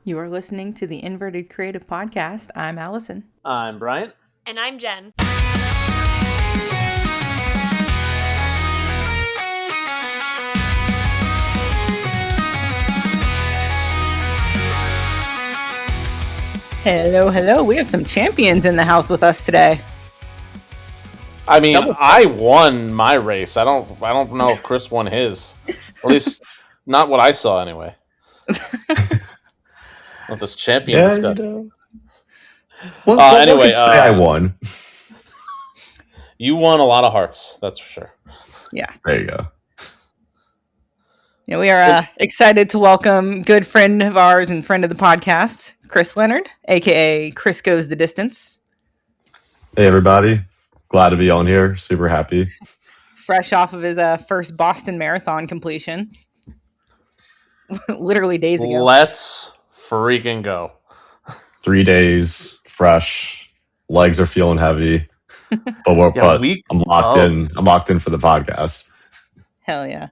You are listening to the Inverted Creative Podcast. I'm Allison. I'm Bryant. And I'm Jen. Hello, hello. We have some champions in the house with us today. I mean, I won my race. I don't know if Chris won his. At least not what I saw anyway. With this champion discussion. Anyway, could say I won. You won a lot of hearts, that's for sure. Yeah. There you go. Yeah, we are excited to welcome good friend of ours and friend of the podcast, Chris Leonard, aka Chris Goes the Distance. Hey everybody. Glad to be on here. Super happy. Fresh off of his first Boston Marathon completion. Literally days ago. Let's freaking go. 3 days, fresh. Legs are feeling heavy. But I'm locked in. I'm locked in for the podcast. Hell yeah.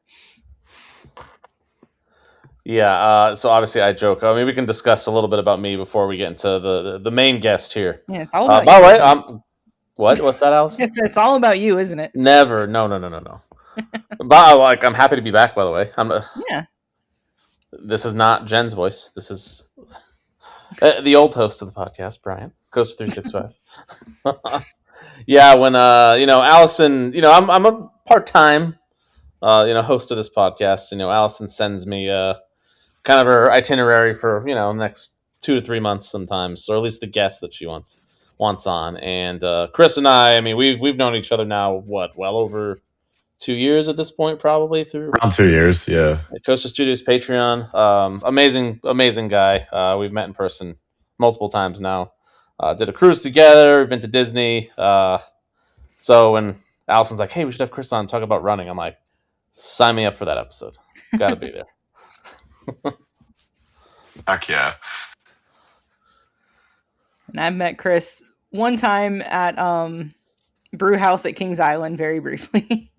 Yeah, so obviously I joke. I mean, we can discuss a little bit about me before we get into the main guest here. Yeah, it's all about you. All right, what's that, Allison? It's all about you, isn't it? Never. No. But I'm happy to be back, by the way. Yeah. This is not Jen's voice. This is the old host of the podcast, Brian, Coach 365. Yeah, when Allison, I'm a part-time host of this podcast. Allison sends me kind of her itinerary for next 2 to 3 months sometimes, or at least the guests that she wants on. And Chris and I mean, we've known each other now well over 2 years at this point, probably through around 2 years. Yeah. Coach the Studios Patreon. Amazing guy. We've met in person multiple times now. Did a cruise together. Been to Disney. So when Allison's like, "Hey, we should have Chris on talk about running," I'm like, "Sign me up for that episode. Got to be there." Heck yeah. And I've met Chris one time at Brew House at Kings Island very briefly.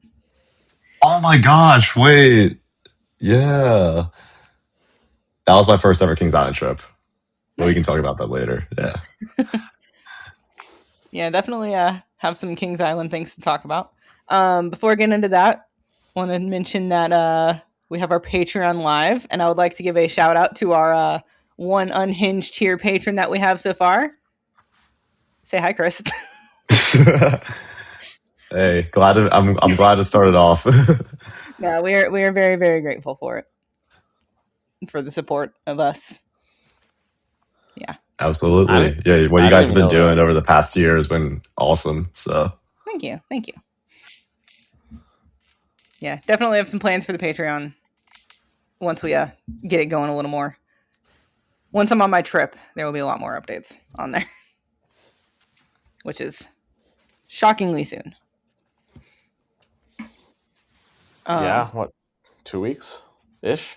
Oh my gosh, wait. Yeah. That was my first ever Kings Island trip. But we can talk about that later. Yeah. Yeah, definitely have some Kings Island things to talk about. Before getting into that, I want to mention that we have our Patreon live, and I would like to give a shout out to our one unhinged tier patron that we have so far. Say hi, Chris. Hey, I'm glad to start it off. No, we are very, very grateful for it. For the support of us. Yeah. Absolutely. Yeah, what you guys have been doing over the past year has been awesome. So Thank you. Yeah, definitely have some plans for the Patreon once we get it going a little more. Once I'm on my trip, there will be a lot more updates on there. Which is shockingly soon. Yeah, what, 2 weeks ish?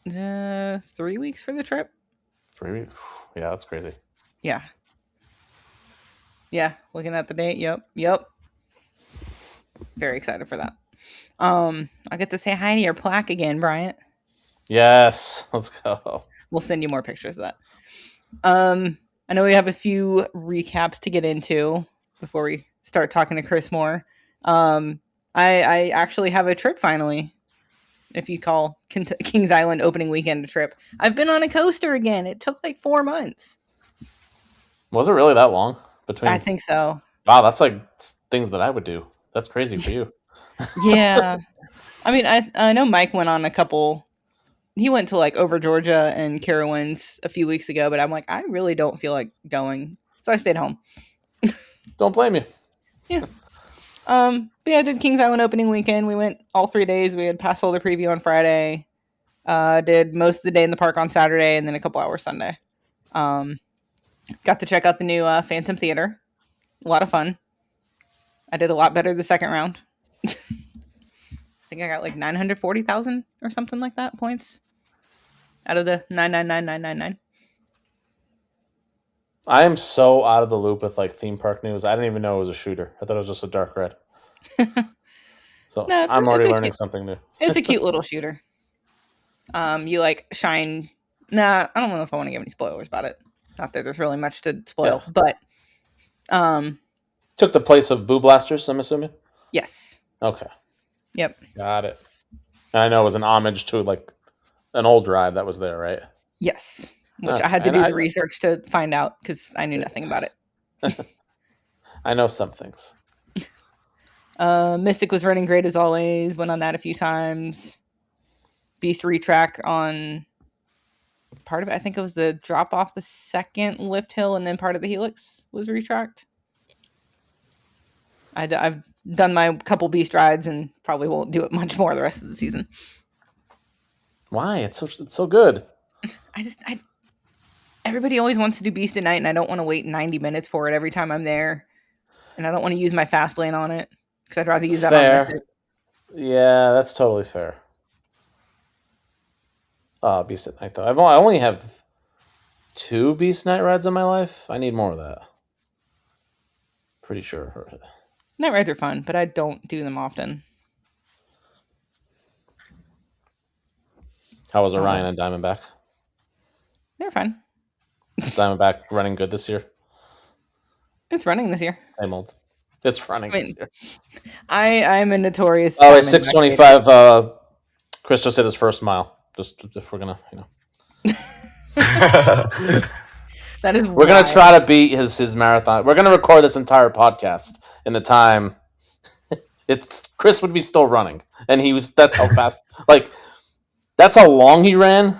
3 weeks for the trip. 3 weeks. Yeah, that's crazy. Yeah. Looking at the date. Yep. Very excited for that. I'll get to say hi to your plaque again, Bryant. Yes, let's go. We'll send you more pictures of that. I know we have a few recaps to get into before we start talking to Chris more. I actually have a trip finally. If you call Kings Island opening weekend a trip. I've been on a coaster again. It took like 4 months. Was it really that long between? I think so. Wow, that's like things that I would do. That's crazy for you. Yeah. I mean, I know Mike went on a couple. He went to like over Georgia and Carowinds a few weeks ago, but I'm like, I really don't feel like going. So I stayed home. Don't blame you. Yeah. But yeah, I did Kings Island opening weekend. We went all 3 days. We had Pass Holder preview on Friday. Did most of the day in the park on Saturday, and then a couple hours Sunday. Got to check out the new Phantom Theater. A lot of fun. I did a lot better the second round. I think I got like 940,000 or something like that points out of the 999,999. I am so out of the loop with like theme park news. I didn't even know it was a shooter. I thought it was just a dark red. So no, I'm already learning something new. It's a cute little shooter. You like shine Nah, I don't know if I want to give any spoilers about it. Not that there's really much to spoil, Yeah. but Took the place of Boo Blasters, I'm assuming? yes. Okay. Yep. Got it. I know it was an homage to like an old ride that was there, right? Yes. Which I Okay. had to do the research to find out because I knew nothing about it. I know some things. Mystic was running great as always. Went on that a few times. Beast retrack on part of it. I think it was the drop off the second lift hill, and then part of the helix was retracked. I've done my couple beast rides and probably won't do it much more the rest of the season. Why? It's so good. Everybody always wants to do beast at night, and I don't want to wait 90 minutes for it every time I'm there, and I don't want to use my fast lane on it because I'd rather use that on Mystic. Yeah, that's totally fair. Beast at Night though. I only have 2 Beast Night rides in my life. I need more of that. Pretty sure. Night rides are fun, but I don't do them often. How was Orion and Diamondback? They're fun. Diamondback running good this year? It's running this year. Same old. It's running this year. I'm a notorious. Oh, wait, 625. Chris just hit his first mile. Just if we're gonna, That is. We're gonna try to beat his marathon. We're gonna record this entire podcast in the time. Chris would be still running, and that's how fast. Like, that's how long he ran,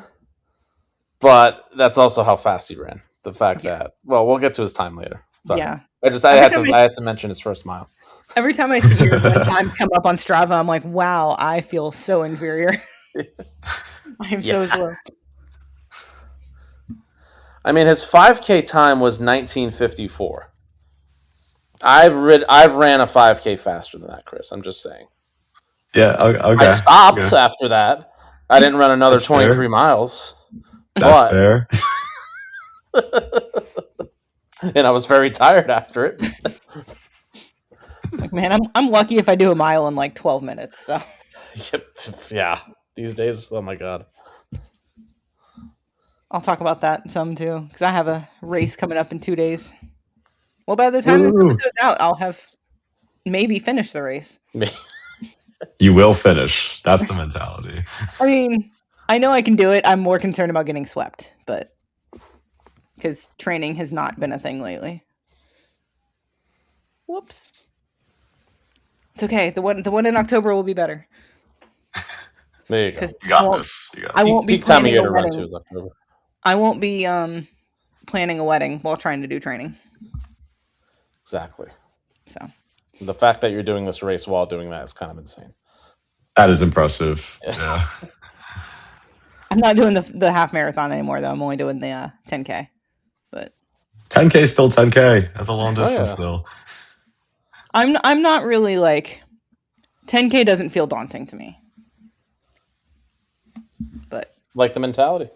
but that's also how fast he ran. The fact that, well, we'll get to his time later. Sorry. Yeah. I had to mention his first mile. Every time I see your time come up on Strava, I'm like, wow, I feel so inferior. I'm so slow. I mean, his 5K time was 19:54. I've ran a 5K faster than that, Chris. I'm just saying. Yeah, okay. I stopped after that. I didn't run another 23 miles. That's fair. And I was very tired after it. Like, man, I'm lucky if I do a mile in like 12 minutes. So. Yeah, these days, oh my god. I'll talk about that some too, because I have a race coming up in 2 days. Well, by the time this episode's out, I'll have maybe finished the race. You will finish. That's the mentality. I mean, I know I can do it. I'm more concerned about getting swept, but because training has not been a thing lately. Whoops. It's okay. The one in October will be better. There you go. You got this. I won't be peak time of planning year to a run wedding. to is October. I won't be planning a wedding while trying to do training. Exactly. So the fact that you're doing this race while doing that is kind of insane. That is impressive. Yeah. I'm not doing the half marathon anymore, though. I'm only doing the 10K. But 10K is still 10K. That's a long distance still. I'm not really like 10K doesn't feel daunting to me. But like the mentality.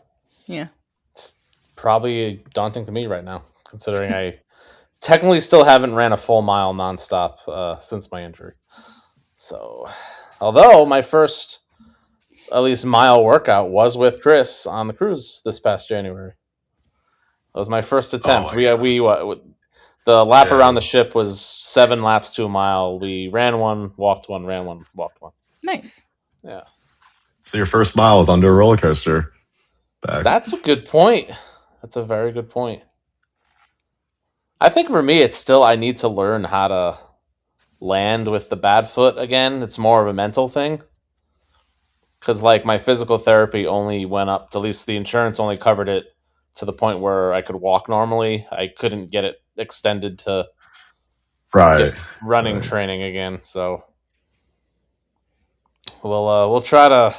Yeah. It's probably daunting to me right now, considering I technically still haven't ran a full mile nonstop since my injury. So, although my first at least mile workout was with Chris on the cruise this past January. That was my first attempt. The lap around the ship was 7 laps to a mile. We ran one, walked one, ran one, walked one. Nice. Yeah. So your first mile was under a roller coaster. That's a good point. That's a very good point. I think for me, it's still I need to learn how to land with the bad foot again. It's more of a mental thing. Because like my physical therapy only went up, at least the insurance only covered it to the point where I could walk normally. I couldn't get it extended to running training again. So we'll try to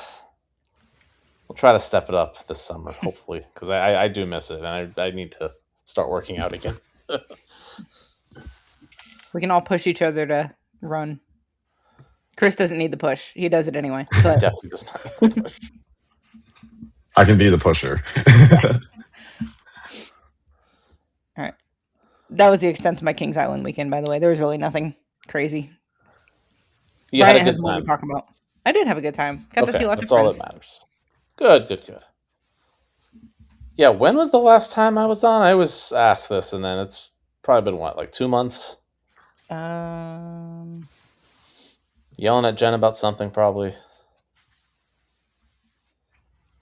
step it up this summer, hopefully, because I do miss it, and I need to start working out again. We can all push each other to run. Chris doesn't need the push. He does it anyway. But definitely does not need the push. I can be the pusher. All right. That was the extent of my Kings Island weekend, by the way. There was really nothing crazy. You had a good time. To talk about. I did have a good time. Got to see lots of friends. That's all that matters. Good. Yeah, when was the last time I was on? I was asked this, and then it's probably been, what, like 2 months? Um, Yelling at Jen about something, probably.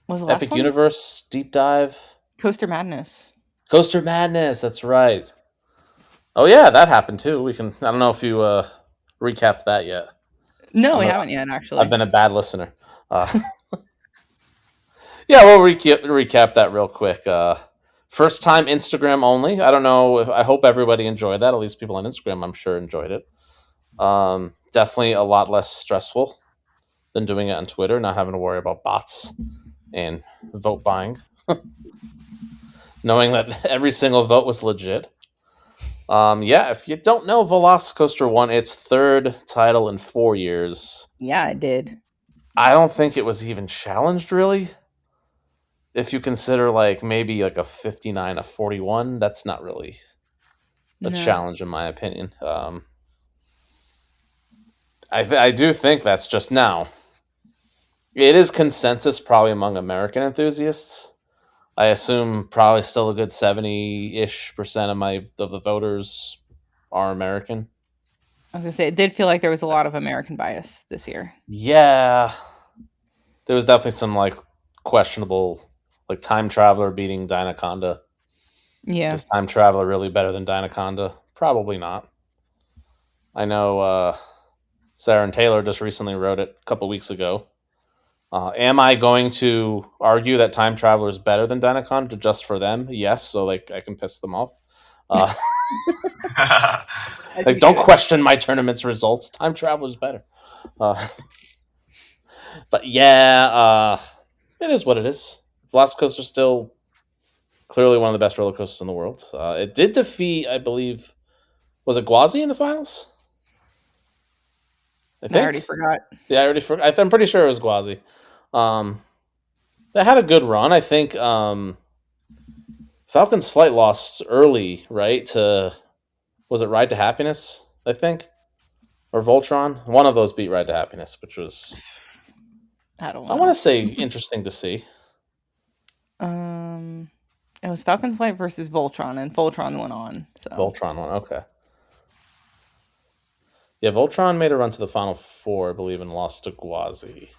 was the last Epic one? Universe Deep Dive. Coaster Madness. Coaster Madness, that's right. Oh, yeah, that happened, too. I don't know if you recapped that yet. No, we haven't yet, actually. I've been a bad listener. Yeah, we'll recap that real quick. First time Instagram only. I don't know. I hope everybody enjoyed that. At least people on Instagram, I'm sure, enjoyed it. Definitely a lot less stressful than doing it on Twitter, not having to worry about bots and vote buying. Knowing that every single vote was legit. Yeah, if you don't know, Velocicoaster won its third title in 4 years. Yeah, it did. I don't think it was even challenged, really. If you consider maybe a 59, a 41, that's not really a challenge in my opinion. I do think that's just now. It is consensus probably among American enthusiasts. I assume probably still a good 70-ish% of the voters are American. I was gonna say it did feel like there was a lot of American bias this year. Yeah, there was definitely some questionable, Time Traveler beating Dynaconda. Yeah. Is Time Traveler really better than Dynaconda? Probably not. I know Sarah and Taylor just recently wrote it a couple weeks ago. Am I going to argue that Time Traveler is better than Dynaconda just for them? Yes, so I can piss them off. Don't question my tournament's results. Time Traveler is better. But yeah, it is what it is. Velocicoaster is still clearly one of the best roller coasters in the world. It did defeat, I believe, was it Gwazi in the finals? I already forgot. Yeah, I already forgot. I'm pretty sure it was Gwazi. They had a good run. I think Falcon's Flight lost early, right? Was it Ride to Happiness, I think? Or Voltron? One of those beat Ride to Happiness, which was, I don't know. I want to say, interesting to see. It was Falcon's Flight versus Voltron, and Voltron went on. So Voltron won, okay. Yeah, Voltron made a run to the Final Four, I believe, and lost to Gwazi.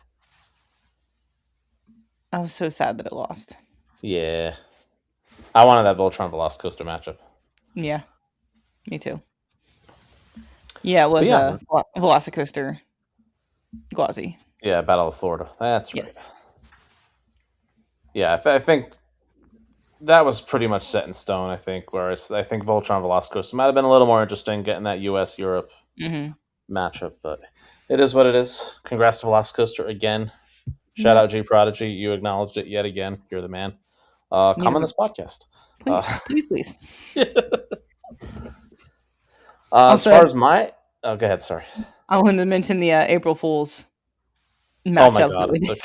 I was so sad that it lost. Yeah. I wanted that Voltron Velocicoaster matchup. Yeah, me too. Yeah, it was Velocicoaster Gwazi. Yeah, Battle of Florida. That's right. Yes. Yeah, I think that was pretty much set in stone, I think, whereas I think Voltron Velocicoaster might have been a little more interesting getting that US-Europe matchup, but it is what it is. Congrats to Velocicoaster again. Shout out G Prodigy. You acknowledged it yet again. You're the man. Come on this podcast. Please. As far as my... Oh, go ahead, sorry. I wanted to mention the April Fool's matchups that we did.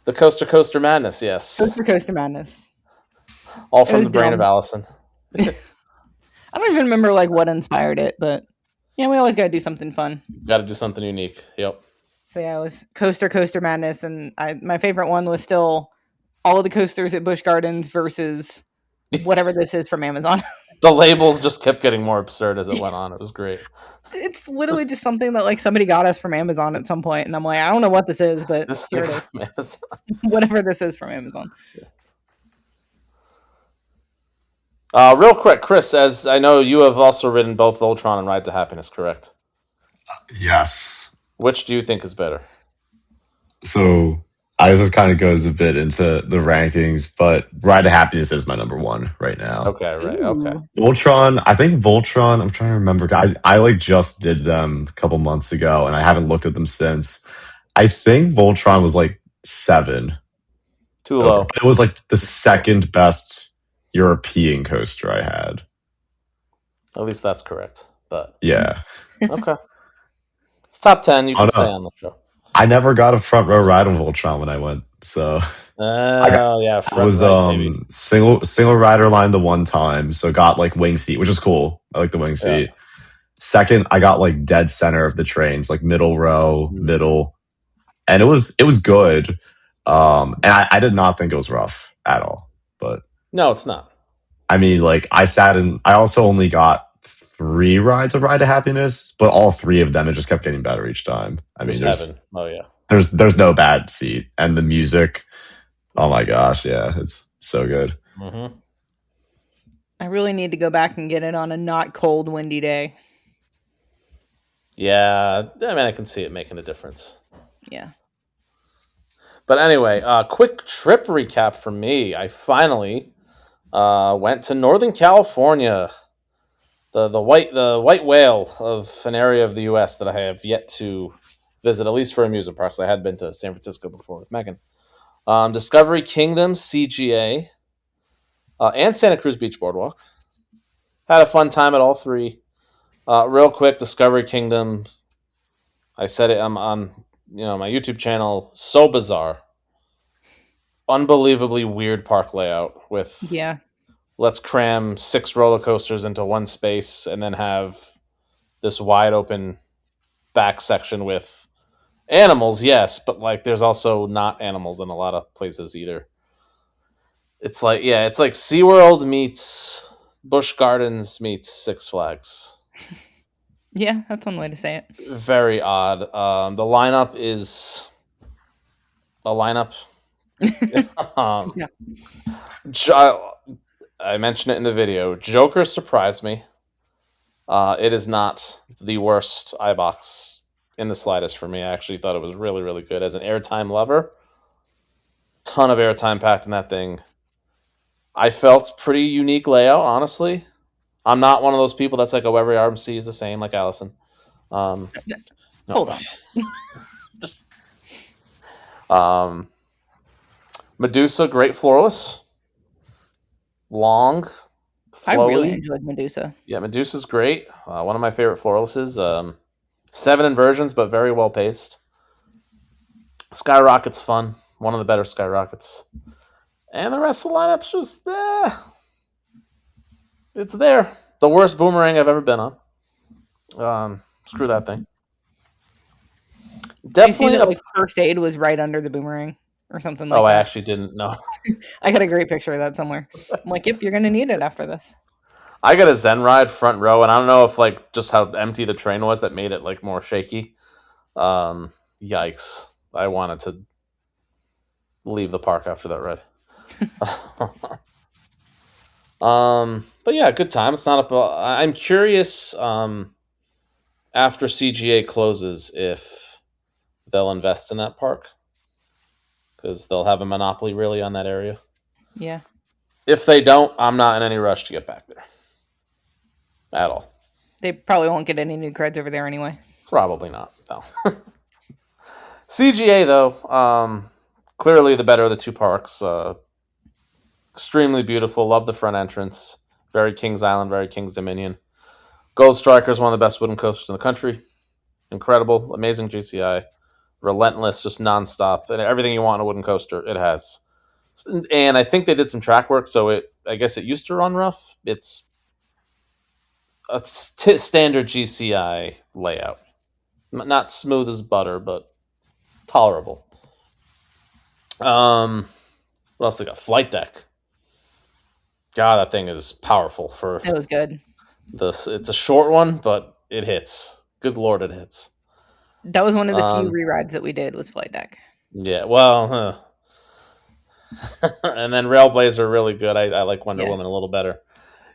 The Coaster Madness, yes. Coaster Madness. All from the brain of Allison. I don't even remember what inspired it, but yeah, we always got to do something fun. Got to do something unique. Yep. So yeah, it was Coaster Madness, and my favorite one was still all of the coasters at Busch Gardens versus whatever this is from Amazon. The labels just kept getting more absurd as it went on. It was great. It's literally just something that somebody got us from Amazon at some point, and I'm like, I don't know what this is, but this here it is. From Amazon. Whatever this is from Amazon. Yeah. Real quick, Chris, as I know you have also ridden both Voltron and Ride to Happiness, correct? Yes. Which do you think is better? So this kind of goes a bit into the rankings, but Ride to Happiness is my number one right now. Okay, right. Okay. Voltron, I think Voltron, I'm trying to remember. I just did them a couple months ago, and I haven't looked at them since. I think Voltron was 7. Too low. It was the second best European coaster I had. At least that's correct. But yeah. Okay. It's top 10. You can stay on the show. I never got a front row ride on Voltron when I went, so yeah, I was single rider line the one time, so got wing seat, which is cool. I like the wing seat. Second, I got dead center of the trains, middle row, middle, and it was good. And I did not think it was rough. at all. But No, it's not. I mean, like I also only got 3 rides of Ride to Happiness, but all 3 of them it just kept getting better each time. I It was mean, heaven. Oh yeah. there's no bad seat, and the music. Oh my gosh, yeah, it's so good. Mm-hmm. I really need to go back and get it on a not cold, windy day. Yeah, I mean, I can see it making a difference. Yeah. But anyway, quick trip recap for me. I finally went to Northern California, the white whale of an area of the U.S. that I have yet to visit, at least for amusement parks. I had been to San Francisco before with Megan. Discovery Kingdom, CGA, and Santa Cruz Beach Boardwalk. Had a fun time at all 3. Real quick, Discovery Kingdom. I said it on my YouTube channel. So bizarre, unbelievably weird park layout with Yeah. let's cram 6 roller coasters into one space and then have this wide open back section with animals, yes, but like there's also not animals in a lot of places either. It's like SeaWorld meets Busch Gardens meets Six Flags. Yeah, that's one way to say it. Very odd. The lineup is a lineup. Yeah. I mentioned it in the video. Joker surprised me. It is not the worst iBox in the slightest for me. I actually thought it was really, really good. As an airtime lover, ton of airtime packed in that thing. I felt pretty unique layout, honestly. I'm not one of those people that's like, oh, every RMC is the same, like Allison. No. Hold on. Just, Medusa, great florless. Long, flowy. I really enjoyed Medusa. Yeah, Medusa's great. One of my favorite florlesses. 7 inversions, but very well paced. Skyrocket's fun. One of the better Skyrockets. And the rest of the lineup's just it's there. The worst boomerang I've ever been on. Screw that thing. Definitely. That, like, first aid was right under the boomerang or something like that. I actually didn't know. I got a great picture of that somewhere. I'm like, yep, you're gonna need it after this. I got a Zen ride front row, and I don't know if like just how empty the train was that made it like more shaky. Yikes! I wanted to leave the park after that ride. But yeah, good time. It's not I'm curious. After CGA closes, if they'll invest in that park, because they'll have a monopoly really on that area. Yeah. If they don't, I'm not in any rush to get back there at all. They probably won't get any new creds over there anyway. Probably not. No. CGA though, clearly the better of the 2 parks. Extremely beautiful. Love the front entrance. Very Kings Island, very Kings Dominion. Gold Striker is one of the best wooden coasters in the country. Incredible, amazing GCI. Relentless, just nonstop. And everything you want in a wooden coaster, it has. And I think they did some track work, so I guess it used to run rough. It's a standard GCI layout. Not smooth as butter, but tolerable. What else they got? Flight deck. God, that thing is powerful. It was good. It's a short one, but it hits. Good Lord, it hits. That was one of the few re-rides that we did was Flight Deck. Yeah, well, and then Railblazer are really good. I like Wonder Woman a little better.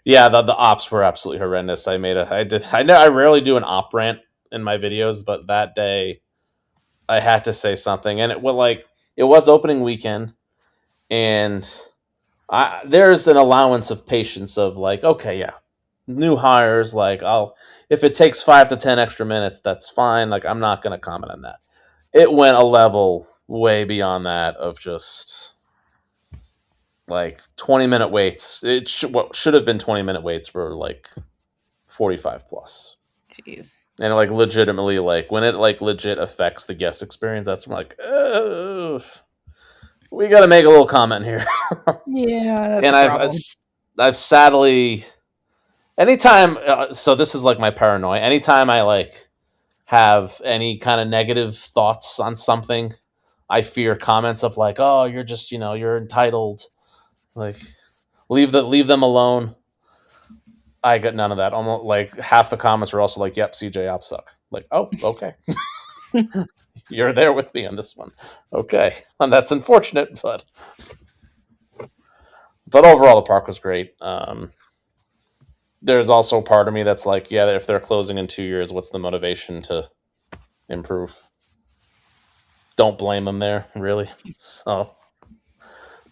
Yeah, the ops were absolutely horrendous. I rarely do an op rant in my videos, but that day I had to say something, and it was opening weekend, and there's an allowance of patience of like, okay, yeah, new hires, like if it takes 5 to 10 extra minutes, that's fine. Like I'm not gonna comment on that. It went a level way beyond that of just like 20-minute waits. What should have been 20-minute waits were like 45 plus. Jeez. And like legitimately, like when it like legit affects the guest experience, that's like, oh, we got to make a little comment here. Yeah, that's and I've sadly, anytime. So this is like my paranoia. Anytime I like have any kind of negative thoughts on something, I fear comments of like, oh, you're just you're entitled. Like leave them alone. I got none of that. Almost like half the comments were also like, "Yep, CJ ops suck." Like, oh, okay, you're there with me on this one. Okay, and that's unfortunate, but overall the park was great. There's also a part of me that's like, yeah, if they're closing in 2 years, what's the motivation to improve? Don't blame them there, really. So,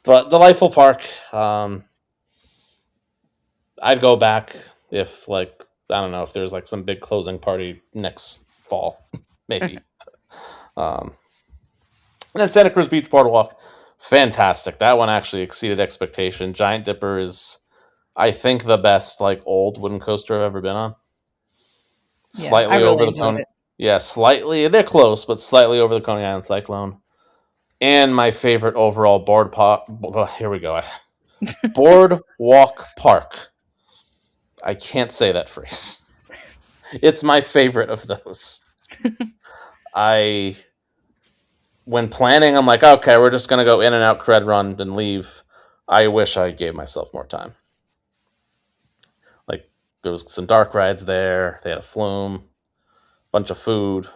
but delightful park. I'd go back if, like, I don't know, if there's like some big closing party next fall, maybe. And then Santa Cruz Beach Boardwalk, fantastic. That one actually exceeded expectation. Giant Dipper is, I think, the best like old wooden coaster I've ever been on. Yeah, I Slightly really over the enjoyed Coney. it. Yeah, slightly. They're close, but slightly over the Coney Island Cyclone. And my favorite overall here we go. Boardwalk Park. I can't say that phrase. It's my favorite of those. When planning, I'm like, okay, we're just gonna go in and out, cred run, and leave. I wish I gave myself more time. Like there was some dark rides there. They had a flume, bunch of food.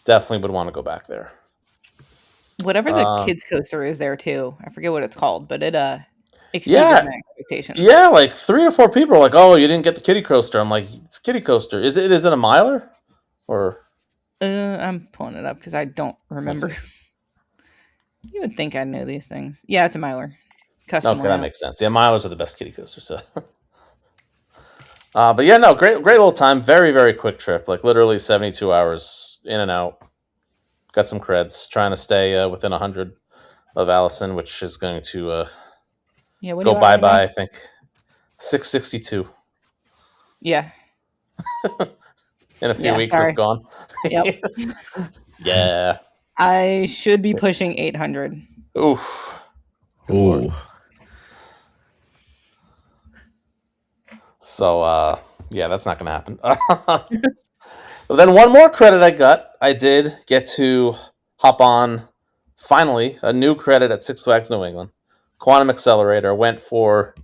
Definitely would want to go back there. Whatever the kids coaster is there too. I forget what it's called, but it exceeded Yeah, my expectations. yeah. Like 3 or 4 people are like, "Oh, you didn't get the kiddie coaster." I'm like, "It's kiddie coaster. Is it? Is it a miler?" Or I'm pulling it up because I don't remember. okay. You would think I know these things. Yeah, it's a miler. Custom Okay, that layout. makes sense. Yeah, milers are the best kiddie coasters. So. But yeah, no, great little time. Very, very quick trip. Like literally 72 hours in and out. Got some creds. Trying to stay within 100 of Allison, which is going to Yeah, what do go you want bye right now? bye. I think 662 Yeah. in a few Yeah, weeks. That's sorry. gone. Yep. Yeah. I should be pushing 800. Oof. Good Lord. Ooh. So yeah, that's not going to happen. But then one more credit I got. I did get to hop on finally a new credit at Six Flags New England. Quantum Accelerator went for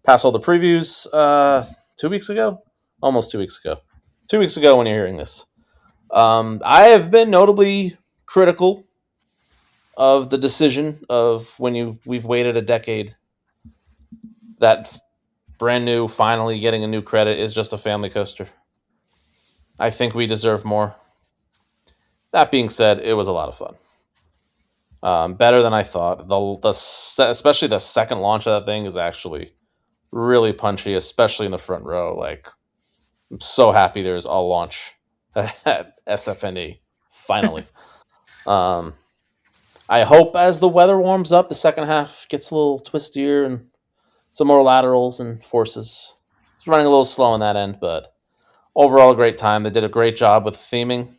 past all the previews 2 weeks ago, almost 2 weeks ago. 2 weeks ago when you're hearing this, I have been notably critical of the decision of we've waited a decade. That brand new, finally getting a new credit is just a family coaster. I think we deserve more. That being said, it was a lot of fun. Better than I thought. Especially the second launch of that thing is actually really punchy, especially in the front row. Like, I'm so happy there's a launch at SFNE finally. I hope as the weather warms up, the second half gets a little twistier and some more laterals and forces. It's running a little slow on that end, but overall, a great time. They did a great job with theming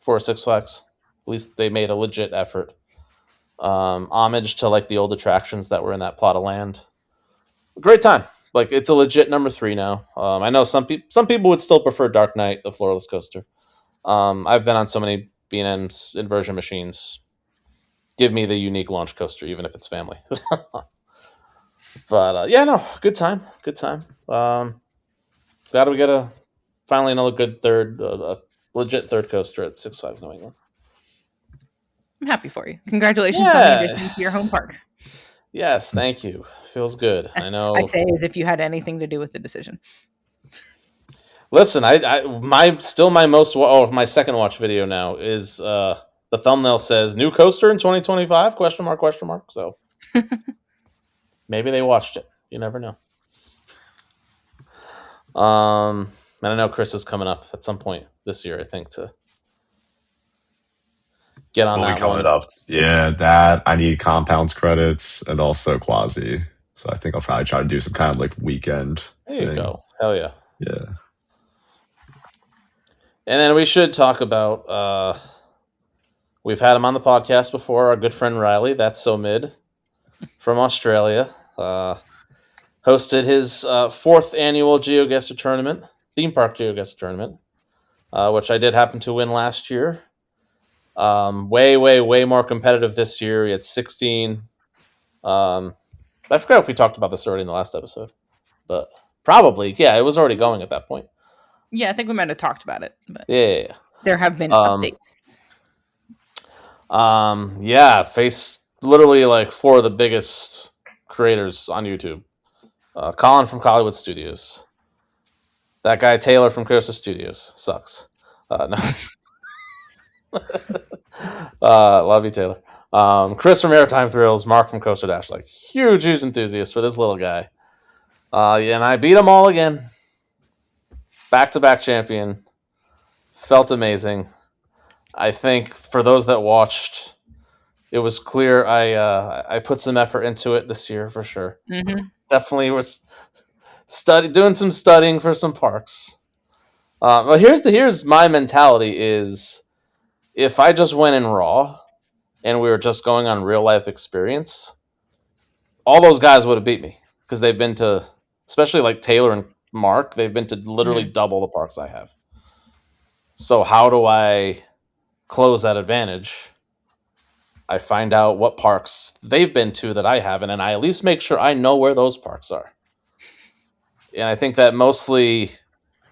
for Six Flags. At least they made a legit effort. Homage to like the old attractions that were in that plot of land. Great time. Like it's a legit number 3 now. I know some people would still prefer Dark Knight, the floorless coaster. I've been on so many B&M's inversion machines. Give me the unique launch coaster, even if it's family. But yeah, no, good time. Good time. Glad we get finally another good third, legit third coaster at Six Flags New England. I'm happy for you. Congratulations on the addition to your home park. Yes, thank you. Feels good. I know. I say as if you had anything to do with the decision. Listen, my my second watch video now is the thumbnail says new coaster in 2025 question mark. So maybe they watched it. You never know. And I know Chris is coming up at some point this year, I think, to get on We'll be that coming one. up. Yeah, that I need compounds credits and also quasi. So I think I'll probably try to do some kind of like weekend There you thing. go. Hell yeah. Yeah. And then we should talk about we've had him on the podcast before, our good friend Riley, that's so mid, from Australia. Hosted his 4th annual GeoGuessr tournament, theme park GeoGuessr tournament, which I did happen to win last year. Way more competitive this year. He had 16 I forgot if we talked about this already in the last episode, but probably, yeah, it was already going at that point. Yeah, I think we might have talked about it, but Yeah. there have been Um, updates. yeah, face literally like four of the biggest creators on YouTube. Colin from Collywood Studios. That guy Taylor from Costa Studios sucks. No. Love you, Taylor. Chris from Maritime Thrills, Mark from Coaster Dash, like huge enthusiast for this little guy. Yeah, and I beat them all again. Back-to-back champion. Felt amazing. I think for those that watched, it was clear I put some effort into it this year for sure. Mm-hmm. Definitely was doing some studying for some parks. Well, here's my mentality is if I just went in raw and we were just going on real life experience, all those guys would have beat me because they've been to, especially like Taylor and Mark, they've been to literally double the parks I have. So how do I close that advantage? I find out what parks they've been to that I haven't, and I at least make sure I know where those parks are. And I think that mostly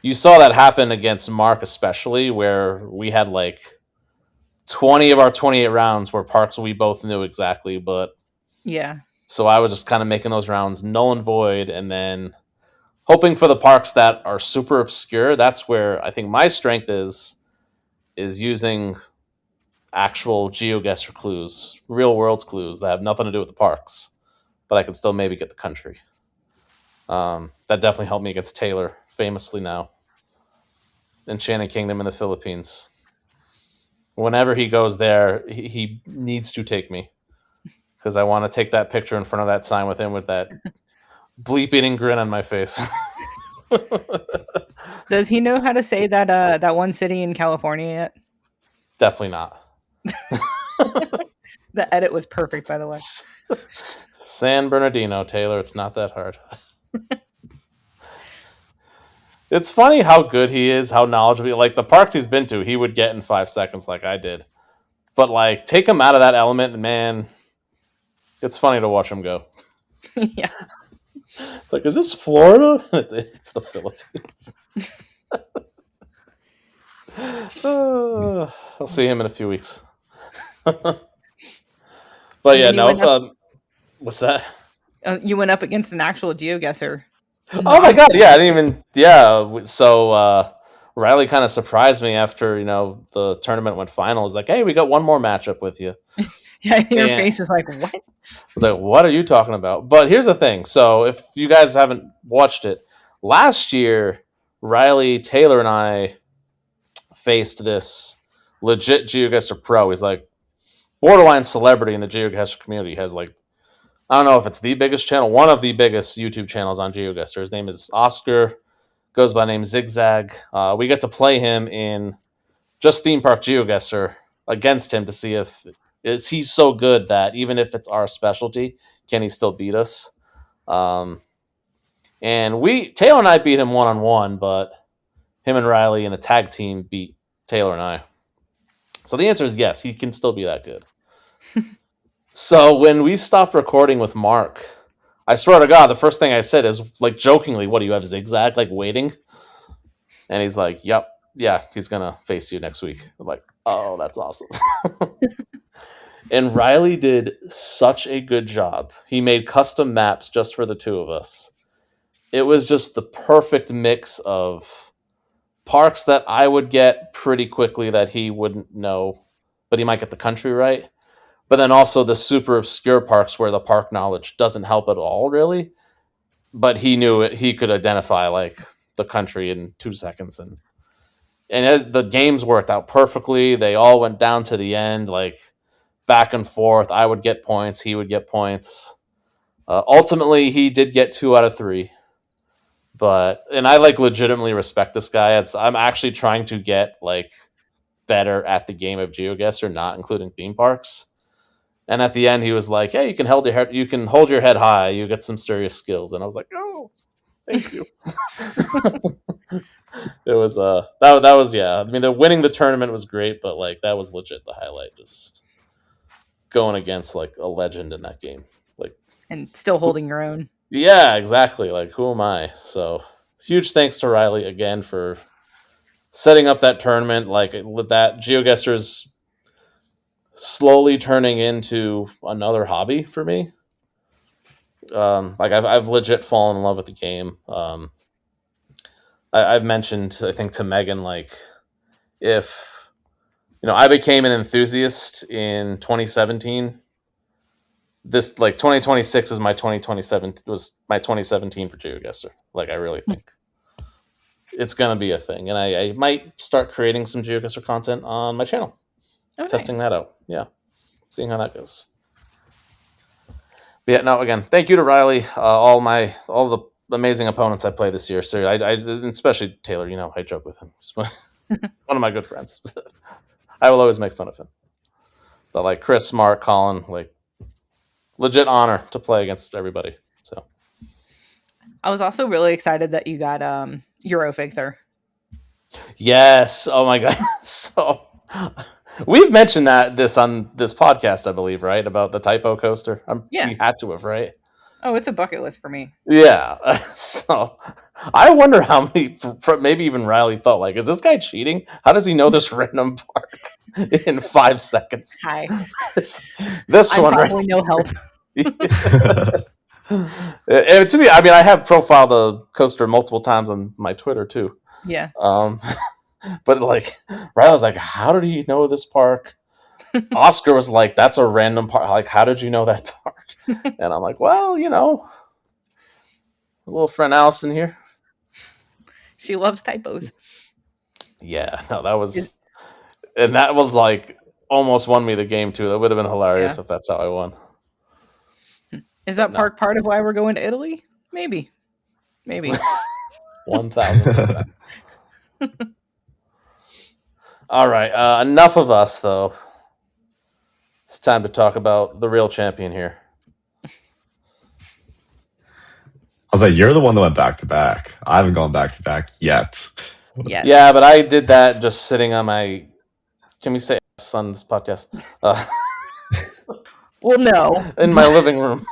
you saw that happen against Mark, especially where we had like 20 of our 28 rounds were parks we both knew exactly, but Yeah. so I was just kind of making those rounds null and void, and then hoping for the parks that are super obscure. That's where I think my strength is using actual GeoGuessr clues, real world clues that have nothing to do with the parks, but I can still maybe get the country. That definitely helped me against Taylor, famously now. Enchanted Kingdom in the Philippines. Whenever he goes there, he needs to take me because I want to take that picture in front of that sign with him with that bleep-eating grin on my face. Does he know how to say that one city in California yet? Definitely not. The edit was perfect, by the way. San Bernardino, Taylor. It's not that hard. It's funny how good he is, how knowledgeable. Like the parks he's been to, he would get in 5 seconds, like I did. But like, take him out of that element, and man, it's funny to watch him go. Yeah. It's like, is this Florida? It's the Philippines. I'll see him in a few weeks. But yeah, no. What's that? You went up against an actual GeoGuessr. Oh my god! Yeah, I didn't even. Yeah, so Riley kind of surprised me after the tournament went final. He's like, "Hey, we got one more matchup with you." Yeah, your face is like, "What?" I was like, "What are you talking about?" But here's the thing. So if you guys haven't watched it, last year Riley, Taylor, and I faced this legit GeoGuessr pro. He's like borderline celebrity in the GeoGuessr community. He has like, I don't know if it's the biggest channel, one of the biggest YouTube channels on GeoGuessr. His name is Oscar, goes by the name Zigzag. We get to play him in just theme park GeoGuessr against him to see if is he so good that even if it's our specialty, can he still beat us? And Taylor and I beat him 1-on-1, but him and Riley in a tag team beat Taylor and I. So the answer is yes, he can still be that good. So when we stopped recording with Mark, I swear to God, the first thing I said is like jokingly, "What do you have, Zigzag like waiting?" And he's like, "Yep, yeah, he's gonna face you next week." I'm like, "Oh, that's awesome." And Riley did such a good job. He made custom maps just for the two of us. It was just the perfect mix of parks that I would get pretty quickly that he wouldn't know, but he might get the country right. But then also the super obscure parks where the park knowledge doesn't help at all, really. But he knew it. He could identify like the country in 2 seconds, and as the games worked out perfectly. They all went down to the end, like back and forth. I would get points. He would get points. Ultimately, he did get 2 out of 3. And I like legitimately respect this guy. As I'm actually trying to get like better at the game of GeoGuessr, not including theme parks. And at the end, he was like, "Hey, you can hold your head high. You get some serious skills." And I was like, "Oh, thank you." It was that was yeah. I mean, winning the tournament was great, but like that was legit the highlight. Just going against like a legend in that game. Like and still holding your own. Yeah, exactly. Like, who am I? So, huge thanks to Riley again for setting up that tournament. Like, with that, GeoGuessr's slowly turning into another hobby for me. Like, I've legit fallen in love with the game. I've mentioned, I think, to Megan, like, if I became an enthusiast in 2017, this, like, 2026 is my 2027 was my 2017 for GeoGuessr. Like, I really think it's gonna be a thing, and I might start creating some GeoGuessr content on my channel, testing that out. Yeah, seeing how that goes. But yeah, no, again, thank you to Riley, all the amazing opponents I played this year. So I especially Taylor. I joke with him. He's one of my good friends. I will always make fun of him. But like Chris, Mark, Colin, like, legit honor to play against everybody. So I was also really excited that you got Eurofixer. yes, oh my god. So we've mentioned this on this podcast, I believe, right? About the typo coaster. Yeah. We had to have, right? Oh, it's a bucket list for me. Yeah. So I wonder how many, maybe even Riley thought, like, is this guy cheating? How does he know this random park in 5 seconds? Hi. This I'm one, probably right? no help. To me, I mean, I have profiled the coaster multiple times on my Twitter too. Yeah. But like, Riley was like, "How did he know this park?" Oscar was like, "That's a random park. Like, how did you know that park?" And I'm like, "Well, a little friend Allison here. She loves typos." Yeah, no, that was, and that was like almost won me the game too. That would have been hilarious if that's how I won. Is that park part of why we're going to Italy? Maybe. 1,000%. All right, enough of us though. It's time to talk about the real champion here. I was like, you're the one that went back to back. I haven't gone back to back yet. Yes. Yeah, but I did that just sitting on my. Can we say on this podcast? Well, no. In my living room.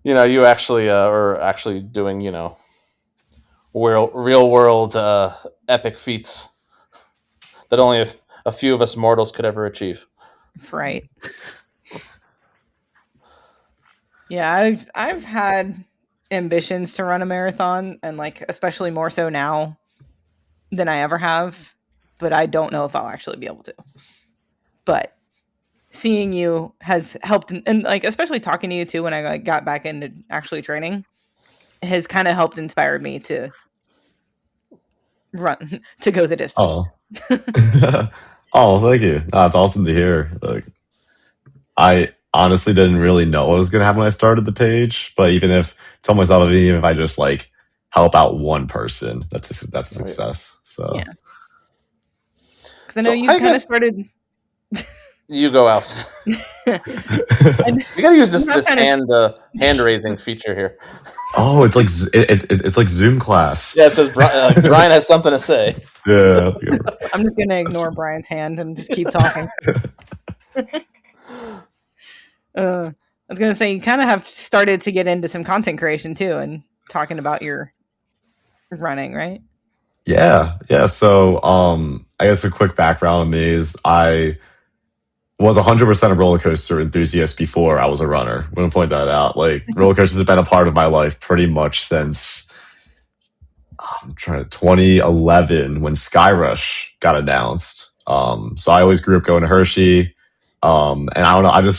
You actually are actually doing real world epic feats that only a few of us mortals could ever achieve. Right. Yeah, I've had ambitions to run a marathon, and like especially more so now than I ever have, but I don't know if I'll actually be able to. But seeing you has helped, and like especially talking to you too when I got back into actually training has kind of helped inspire me to run, to go the distance. Oh, thank you. No, it's awesome to hear. Like, I honestly didn't really know what was going to happen when I started the page, but even if told myself, even if I just like help out one person, that's a success. So yeah, because I know you kind of started. You go out. You got to use this hand raising feature here. Oh, it's like it's like Zoom class. Yeah, it says Brian has something to say. Yeah. I'm just gonna ignore Brian's hand and just keep talking. I was gonna say you kind of have started to get into some content creation too, and talking about your running, right? Yeah. So I guess a quick background on me is I was 100% a roller coaster enthusiast before I was a runner. I'm going to point that out. Like, roller coasters have been a part of my life pretty much since 2011 when Skyrush got announced. So I always grew up going to Hershey. And I don't know,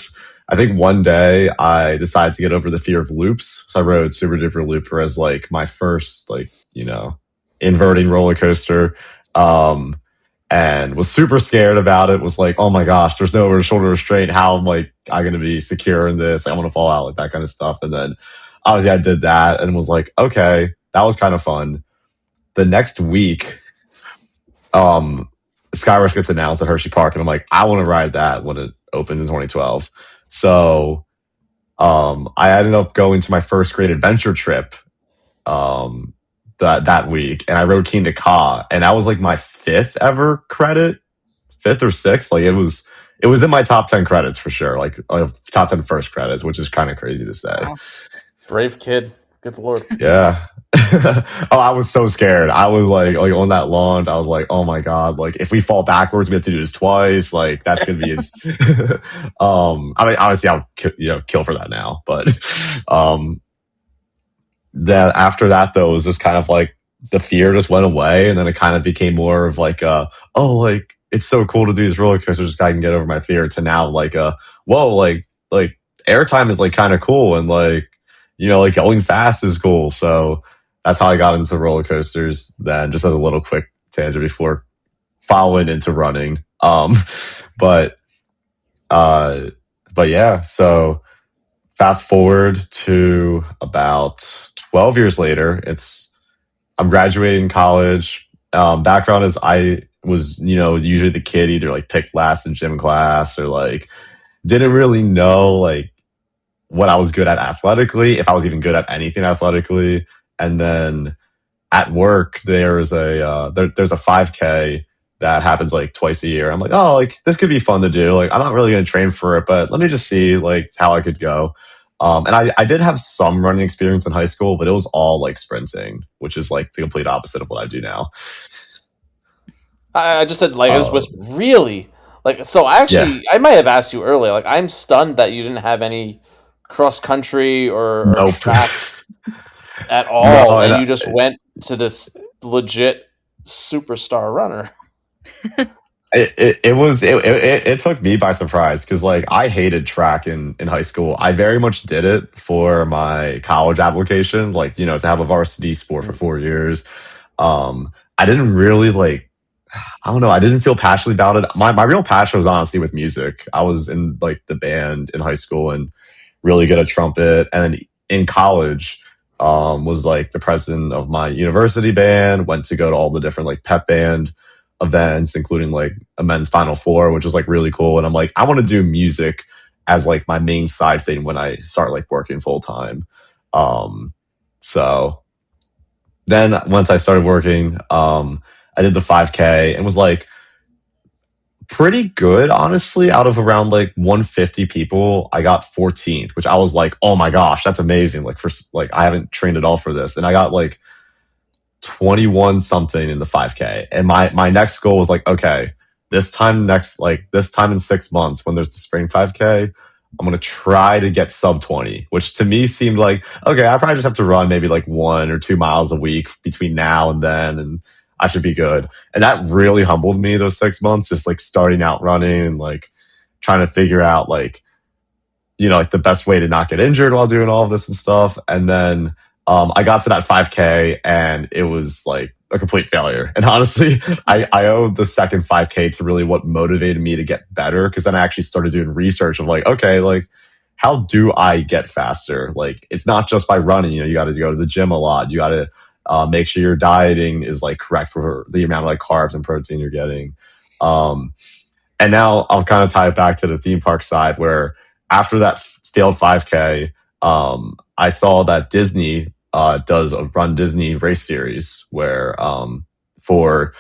I think one day I decided to get over the fear of loops. So I rode Super Duper Looper as like my first, like, inverting roller coaster. And was super scared about it. Was like, oh my gosh, there's no over shoulder restraint. How am I going to be secure in this? Like, I'm going to fall out, like that kind of stuff. And then obviously I did that and was like, okay, that was kind of fun. The next week, Skyrush gets announced at Hershey Park, and I'm like, I want to ride that when it opens in 2012. So I ended up going to my first great adventure trip that week, and I rode King to Ka, and that was like my fifth or sixth. Like, it was it was in my top 10 credits for sure, like top 10 first credits, which is kind of crazy to say. Wow. Brave kid. Good lord. Yeah. Oh, I was so scared. I was like on that launch, I was like, oh my god, like if we fall backwards, we have to do this twice. Like that's gonna be. I mean, obviously, I'll kill for that now, but that after that though, it was just kind of like the fear just went away, and then it kind of became more of like, oh, like it's so cool to do these roller coasters. I can get over my fear. To now, like, whoa, like airtime is like kind of cool, and like like going fast is cool. So that's how I got into roller coasters. Then, just as a little quick tangent before following into running. But yeah. So fast forward to about 12 years later. I'm graduating college. Background is I was usually the kid either like picked last in gym class or like didn't really know like what I was good at athletically, if I was even good at anything athletically. And then at work, there's a 5K that happens like twice a year. I'm like, oh, like this could be fun to do. Like I'm not really going to train for it, but let me just see like how I could go. And I did have some running experience in high school, but it was all like sprinting, which is like the complete opposite of what I do now. I just said like I just whispered. Really? Like so? I might have asked you earlier. Like I'm stunned that you didn't have any cross country or Nope. track at all, and you just went to this legit superstar runner. It took me by surprise because like I hated track in high school. I very much did it for my college application, like to have a varsity sport for 4 years. I didn't really like, I don't know, I didn't feel passionately about it. My real passion was honestly with music. I was in like the band in high school and really good at trumpet, and then in college was like the president of my university band. Went to go to all the different like pep band events, including like a men's Final Four, which is like really cool. And I'm like, I want to do music as like my main side thing when I start like working full time. So then once I started working, I did the 5K and was like pretty good, honestly. Out of around like 150 people, I got 14th, which I was like, oh my gosh, that's amazing. Like I haven't trained at all for this. And I got like 21 something in the 5K. And my next goal was like, okay, this time in 6 months when there's the spring 5K, I'm going to try to get sub 20, which to me seemed like, okay, I probably just have to run maybe like 1 or 2 miles a week between now and then, and I should be good. And that really humbled me those 6 months, just like starting out running and like trying to figure out like, like the best way to not get injured while doing all of this and stuff. And then I got to that 5K and it was like a complete failure. And honestly, I owe the second 5K to really what motivated me to get better. Because then I actually started doing research of like, okay, like how do I get faster? Like it's not just by running. You got to go to the gym a lot. You got to make sure your dieting is like correct for the amount of like carbs and protein you're getting. And now I'll kind of tie it back to the theme park side where after that failed 5K, I saw that Disney does a RunDisney race series where for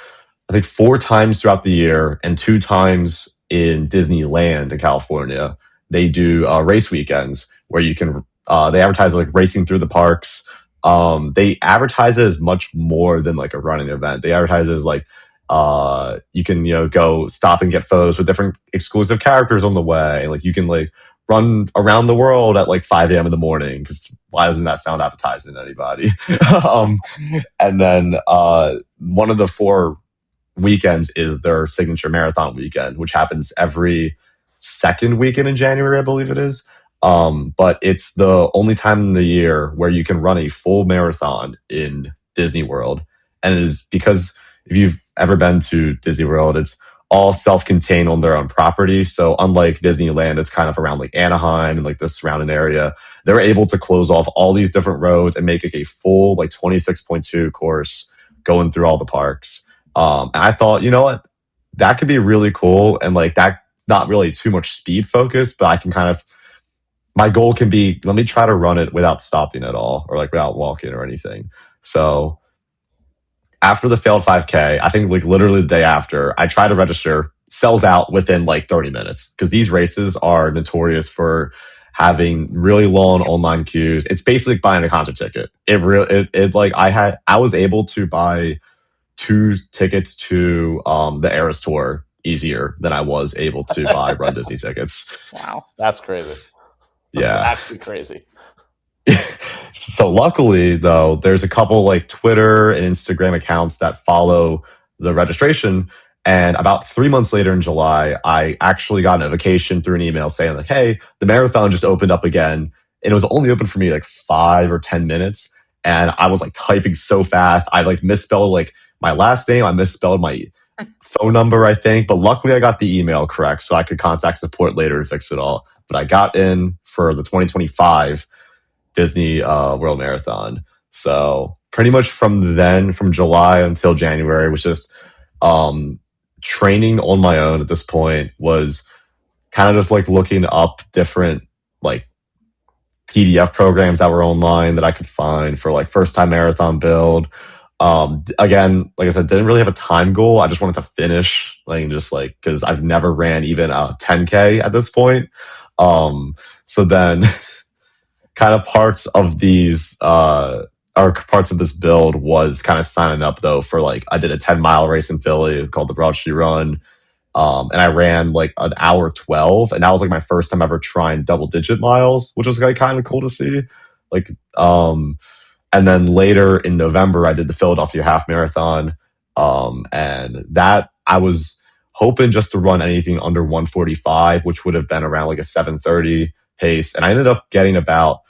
I think 4 times throughout the year and 2 times in Disneyland in California, they do race weekends where you can they advertise like racing through the parks. They advertise it as much more than like a running event. They advertise it as like you can go stop and get photos with different exclusive characters on the way. Like you can like run around the world at like 5 a.m. in the morning, because why doesn't that sound appetizing to anybody? And then one of the 4 weekends is their signature marathon weekend, which happens every second weekend in January, I believe it is. But it's the only time in the year where you can run a full marathon in Disney World. And it is because if you've ever been to Disney World, it's all self-contained on their own property. So unlike Disneyland, it's kind of around like Anaheim and like the surrounding area. They're able to close off all these different roads and make it a full like 26.2 course going through all the parks. And I thought, you know what, that could be really cool. And like that's not really too much speed focus, but I can kind of, my goal can be, let me try to run it without stopping at all or like without walking or anything. So after the failed 5K, I think like literally the day after, I tried to register sells out within like 30 minutes because these races are notorious for having really long online queues. It's basically like buying a concert ticket. It like I was able to buy 2 tickets to the Eras tour easier than I was able to buy RunDisney tickets. Wow. That's crazy. That's Yeah. actually crazy. So luckily though, there's a couple like Twitter and Instagram accounts that follow the registration. And about 3 months later in July, I actually got a notification through an email saying like, hey, the marathon just opened up again. And it was only open for me like 5 or 10 minutes. And I was like typing so fast. I like misspelled like my last name. I misspelled my phone number, I think. But luckily I got the email correct so I could contact support later to fix it all. But I got in for the 2025 Disney World Marathon. So pretty much from then, from July until January, was just training on my own at this point. Was kind of just like looking up different like PDF programs that were online that I could find for like first time marathon build. Again, like I said, didn't really have a time goal. I just wanted to finish, like just like because I've never ran even a 10K at this point. So then kind of parts of these or parts of this build was kind of signing up though for like I did a 10-mile race in Philly called the Broad Street Run. And I ran like an hour 12, and that was like my first time ever trying double digit miles, which was like kind of cool to see. Like, and then later in November, I did the Philadelphia Half Marathon, and that I was hoping just to run anything under 145, which would have been around like a 7:30 pace, and I ended up getting about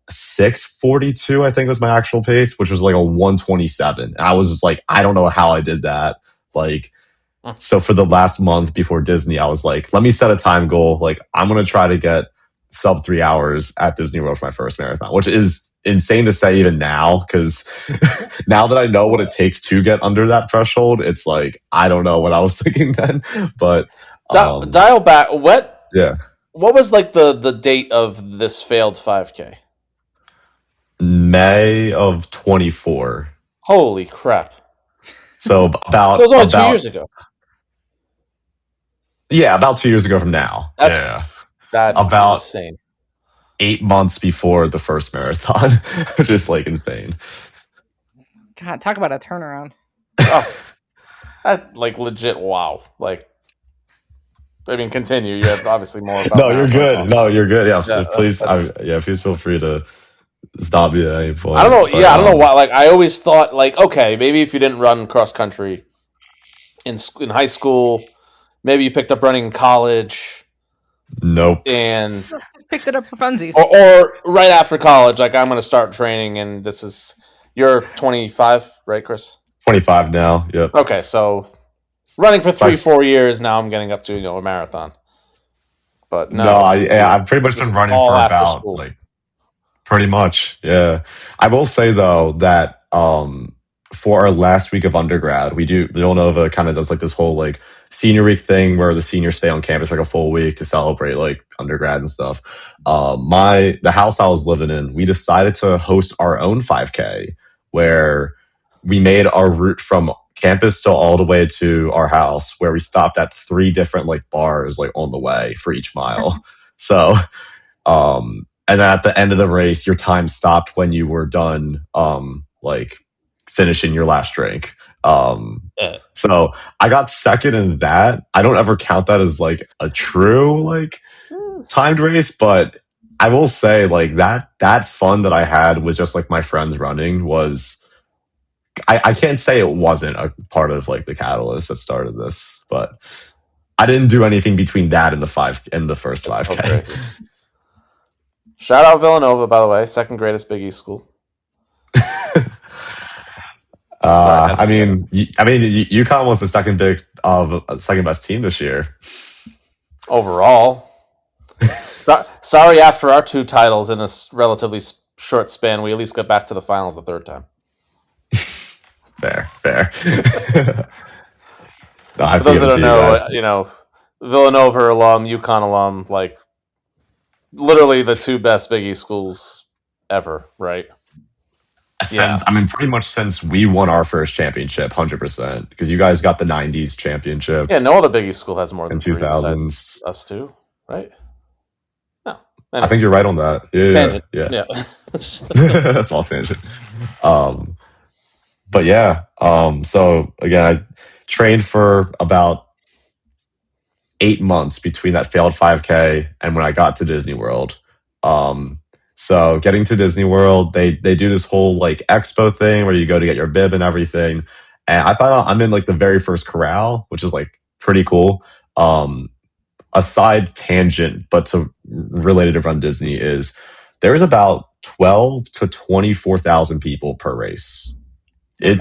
6:42, I think was my actual pace, which was like a 127. And I was just like, I don't know how I did that. Like, so for the last month before Disney, I was like, let me set a time goal. Like, I'm going to try to get sub 3 hours at Disney World for my first marathon, which is insane to say even now. Cause now that I know what it takes to get under that threshold, it's like, I don't know what I was thinking then, but dial back. Yeah. What was like the date of this failed 5K? May of 24. Holy crap. So about it was only 2 years ago. Yeah, about 2 years ago from now. That's about insane. 8 months before the first marathon, which is like insane. God, talk about a turnaround. That like legit wow. Like, I mean, continue. You have obviously more about No, you're good. No, you're good. Yeah, please. Please feel free to stop me at any point. I don't know. I don't know why. Like, I always thought, like, okay, maybe if you didn't run cross country in high school, maybe you picked up running in college. Nope. And picked it up for funsies. Or right after college, like, I'm going to start training, and this is you're 25, right, Chris? 25 now. Yep. Okay, so running for 3-4 years now, I'm getting up to a marathon. But no, I've pretty much been running for about like. Pretty much, yeah. I will say though that for our last week of undergrad, we do Villanova kind of does like this whole like senior week thing where the seniors stay on campus for like a full week to celebrate like undergrad and stuff. The house I was living in, we decided to host our own 5K where we made our route from campus to all the way to our house, where we stopped at 3 different like bars like on the way for each mile. So and then at the end of the race, your time stopped when you were done, like finishing your last drink. So I got second in that. I don't ever count that as like a true like timed race, but I will say like that fun that I had was just like my friends running was. I can't say it wasn't a part of like the catalyst that started this, but I didn't do anything between that and the first 5K. So shout out Villanova, by the way, second greatest Big East school. I mean, UConn was the second best team this year overall. Sorry, after our 2 titles in a relatively short span, we at least got back to the finals the third time. Fair. For those that don't know, Villanova alum, UConn alum, like literally the 2 best Big East schools ever, right? Since I mean, pretty much since we won our first championship, 100%, because you guys got the '90s championship. Yeah, no other Big East school has more than in 3 2000s. besides us two, right? No, I think you're right on that. Yeah, tangent. yeah. Yeah. That's all tangent. But yeah, so again, I trained for about 8 months between that failed 5K and when I got to Disney World. So getting to Disney World, they do this whole like expo thing where you go to get your bib and everything. And I thought I'm in like the very first corral, which is like pretty cool. A side tangent, but to related to Run Disney is there's about 12 to 24,000 people per race.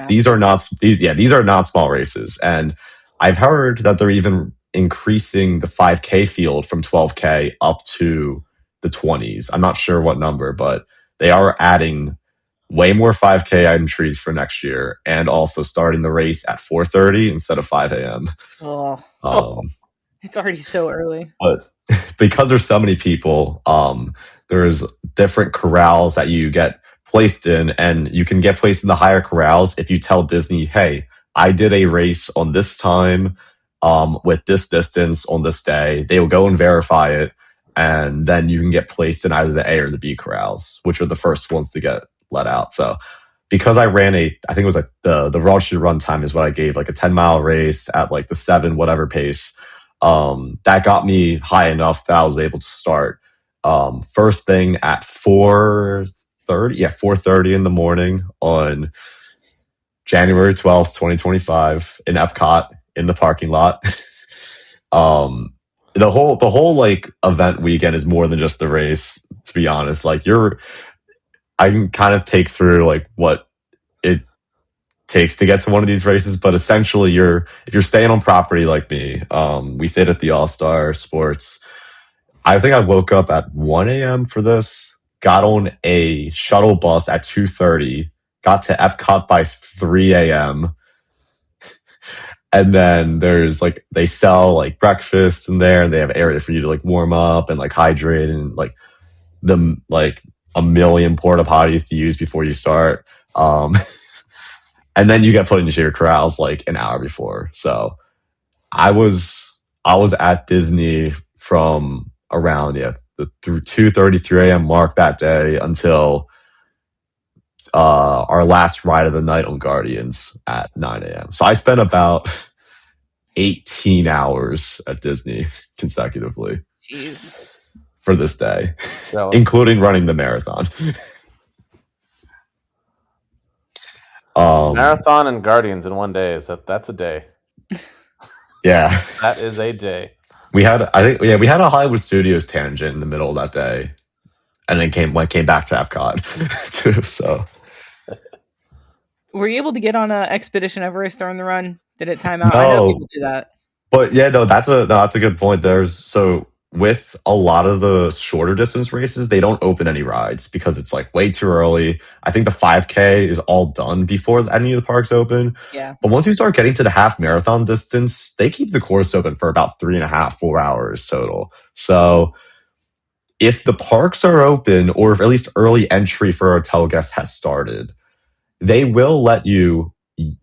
These are not small races, and I've heard that they're even increasing the 5K field from 12K up to the 20s. I'm not sure what number, but they are adding way more 5K entries for next year, and also starting the race at 4:30 instead of 5 a.m. It's already so early. But because there's so many people, there's different corrals that you get placed in, and you can get placed in the higher corrals if you tell Disney, hey, I did a race on this time, with this distance on this day. They will go and verify it, and then you can get placed in either the A or the B corrals, which are the first ones to get let out. So because I ran I think it was like the Raw Shoot run time is what I gave, like a 10-mile race at like the 7 whatever pace. That got me high enough that I was able to start first thing at 4:30 in the morning on January 12th, 2025 in Epcot in the parking lot. The whole like event weekend is more than just the race, to be honest. Like I can kind of take through like what it takes to get to one of these races, but essentially if you're staying on property like me, we stayed at the All-Star Sports. I think I woke up at 1 a.m. for this, got on a shuttle bus at 2:30, got to Epcot by 3 a.m. And then there's like, they sell like breakfast in there, and they have area for you to like warm up and like hydrate, and like a million porta potties to use before you start. And then you get put into your corrals like an hour before. So I was at Disney from around through 2:33 a.m. mark that day until our last ride of the night on Guardians at 9 a.m. So I spent about 18 hours at Disney consecutively. Jeez. For this day, including running the marathon. Marathon and Guardians in one day, that's a day. Yeah. That is a day. We had a Hollywood Studios tangent in the middle of that day, and then came back to Epcot too. So, were you able to get on Expedition Everest during the run? Did it time out? No. I know people do that. But yeah, no, that's a good point. With a lot of the shorter distance races, they don't open any rides because it's like way too early. I think the 5K is all done before any of the parks open. Yeah. But once you start getting to the half marathon distance, they keep the course open for about 3.5, 4 hours total. So if the parks are open, or if at least early entry for hotel guests has started, they will let you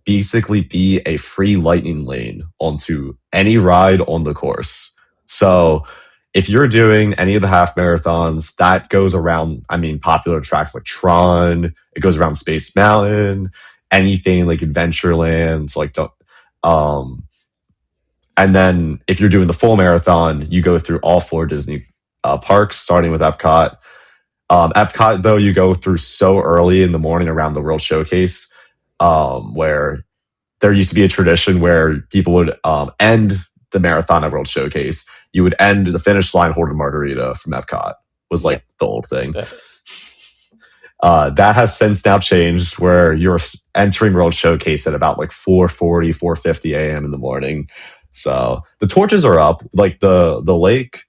basically be a free lightning lane onto any ride on the course. So if you're doing any of the half marathons, that goes around, popular tracks like Tron, it goes around Space Mountain, anything like Adventureland, and then if you're doing the full marathon, you go through all 4 Disney parks, starting with Epcot. Epcot, though, you go through so early in the morning around the World Showcase, where there used to be a tradition where people would end the marathon at World Showcase. You would end the finish line holding margarita from Epcot, was like the old thing. That has since now changed, where you're entering World Showcase at about like 4:40, 4:50 a.m. in the morning. So the torches are up. Like the lake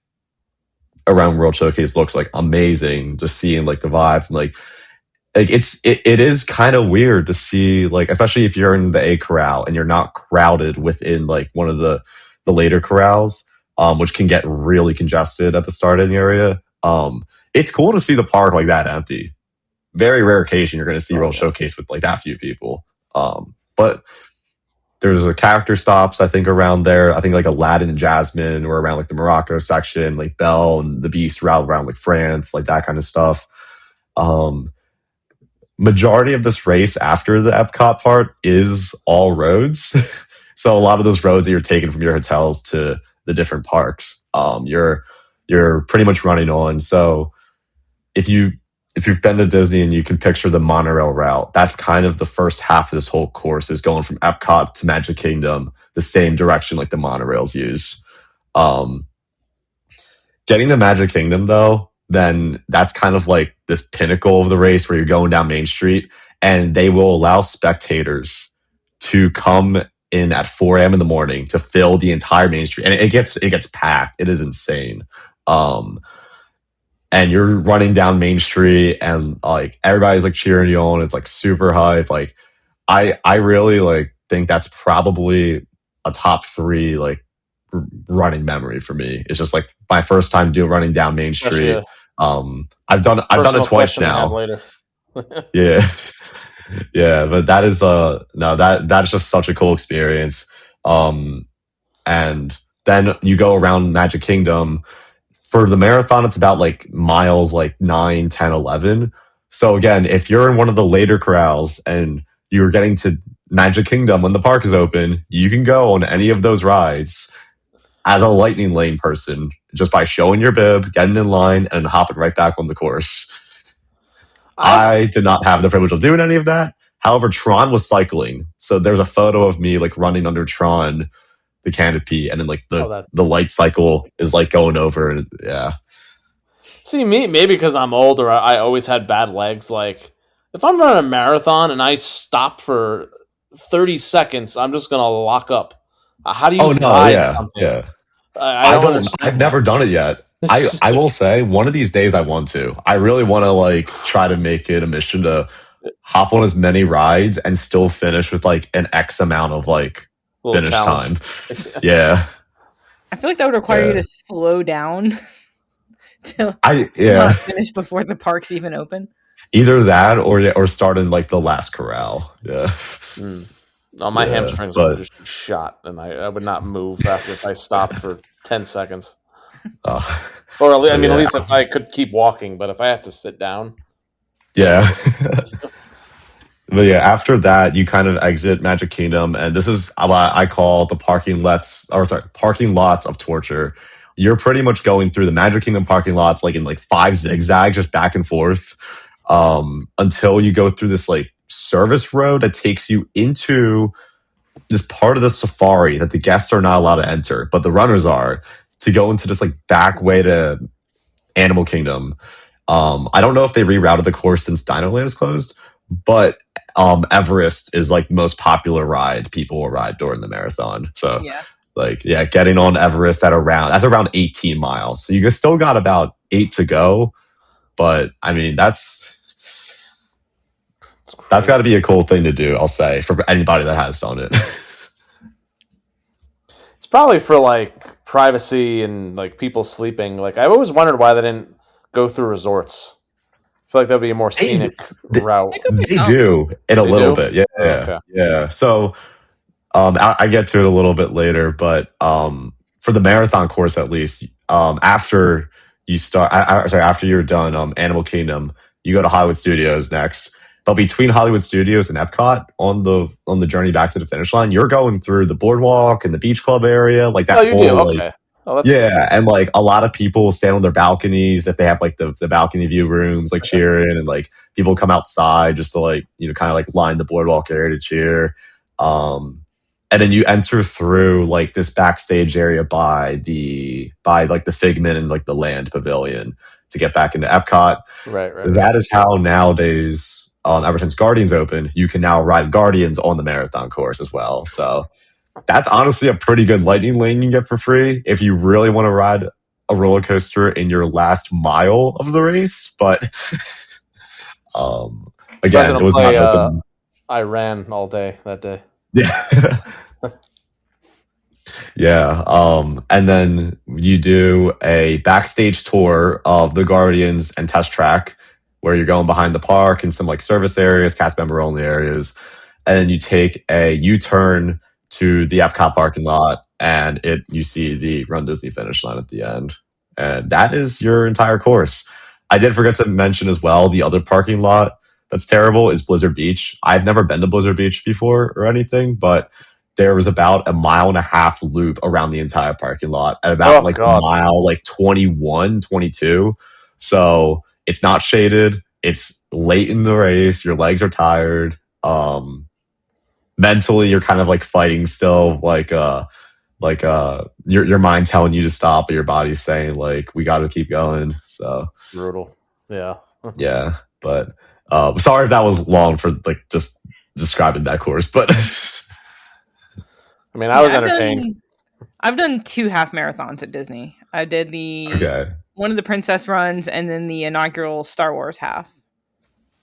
around World Showcase looks like amazing. Just seeing like the vibes, and like it is kind of weird to see, like, especially if you're in the A corral and you're not crowded within like one of the later corrals, which can get really congested at the starting area. It's cool to see the park like that empty, very rare occasion you're going to see World yeah. Showcase with like that few people. But there's a character stops, I think, around there. I think like Aladdin and Jasmine were around like the Morocco section, like Belle and the Beast route around like France, like that kind of stuff. Majority of this race after the Epcot part is all roads. So a lot of those roads that you're taking from your hotels to the different parks, you're pretty much running on. So if you've been to Disney and you can picture the monorail route, that's kind of the first half of this whole course is going from Epcot to Magic Kingdom, the same direction like the monorails use. Getting to Magic Kingdom though, then that's kind of like this pinnacle of the race where you're going down Main Street, and they will allow spectators to come in at 4 a.m. in the morning to fill the entire Main Street, and it gets packed. It is insane. And you're running down Main Street, and like everybody's like cheering you on. It's like super hype. Like I really like think that's probably a top 3 like running memory for me. It's just like my first time running down Main Street. I've done it twice now. Yeah. Yeah, but that is that's just such a cool experience. And then you go around Magic Kingdom. For the marathon, it's about like miles like 9, 10, 11. So again, if you're in one of the later corrals and you're getting to Magic Kingdom when the park is open, you can go on any of those rides as a lightning lane person just by showing your bib, getting in line, and hopping right back on the course. I did not have the privilege of doing any of that. However, Tron was cycling. So there's a photo of me like running under Tron, the canopy, and then like the light cycle is like going over. And yeah. See, maybe because I'm older, I always had bad legs. Like if I'm running a marathon and I stop for 30 seconds, I'm just going to lock up. How do you ride something? Yeah. I've never done it yet. I will say one of these days I want to. I really want to like try to make it a mission to hop on as many rides and still finish with like an X amount of like finish time. Yeah. I feel like that would require you to slow down to finish before the parks even open. Either that or start in like the last corral. Yeah. My hamstrings would just be shot, and I would not move after if I stopped for 10 seconds. Or at least if I could keep walking, but if I had to sit down. Yeah. But yeah, after that, you kind of exit Magic Kingdom, and this is what I call the parking lots of torture. You're pretty much going through the Magic Kingdom parking lots like in like 5 zigzags, just back and forth, until you go through this like service road that takes you into this part of the safari that the guests are not allowed to enter, but the runners are, to go into this like back way to Animal Kingdom. I don't know if they rerouted the course since Dinoland is closed, but Everest is like the most popular ride people will ride during the marathon. So getting on Everest that's around 18 miles. So you still got about 8 to go, but I mean that's got to be a cool thing to do, I'll say, for anybody that has done it. It's probably for like privacy and like people sleeping. Like I've always wondered why they didn't go through resorts. I feel like that'd be a more scenic route. They do in a little bit, yeah, okay. Yeah. So I get to it a little bit later, but for the marathon course, at least, after you're done Animal Kingdom, you go to Hollywood Studios next. But between Hollywood Studios and Epcot, on the journey back to the finish line, you're going through the boardwalk and the beach club area, like that. Okay. Cool. And like a lot of people stand on their balconies if they have like the balcony view rooms, like cheering, and like people come outside just to like kind of like line the boardwalk area to cheer. And then you enter through like this backstage area by like the Figment and like the Land Pavilion to get back into Epcot. Right. That is how nowadays. Ever since Guardians opened, you can now ride Guardians on the marathon course as well. So that's honestly a pretty good lightning lane you get for free if you really want to ride a roller coaster in your last mile of the race. But again, it was not open. I ran all day that day. Yeah. Yeah. And then you do a backstage tour of the Guardians and Test Track. where you're going behind the park and some like service areas, cast member only areas, and then you take a U-turn to the Epcot parking lot, and you see the Run Disney finish line at the end, and that is your entire course. I did forget to mention as well the other parking lot that's terrible is Blizzard Beach. I've never been to Blizzard Beach before or anything, but there was about a 1.5 mile loop around the entire parking lot at about mile 21, 22. So it's not shaded. It's late in the race. Your legs are tired. Mentally, you're kind of like fighting still, your mind telling you to stop, but your body's saying like we got to keep going. So brutal. Yeah. Yeah, but sorry if that was long for like just describing that course, but I mean, I was entertained. I've done 2 half marathons at Disney. I did one of the princess runs and then the inaugural Star Wars half.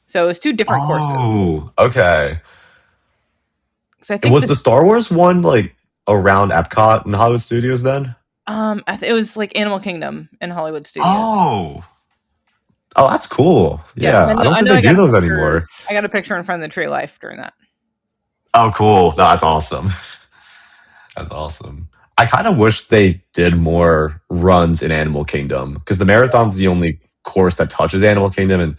So it was 2 different courses. Oh, okay. So I think was the Star Wars one like around Epcot and Hollywood Studios then? It was like Animal Kingdom and Hollywood Studios. Oh, that's cool. Yeah, I don't think they do those anymore. I got a picture in front of the Tree of Life during that. Oh, cool. That's awesome. That's awesome. I kind of wish they did more runs in Animal Kingdom because the marathon's the only course that touches Animal Kingdom, and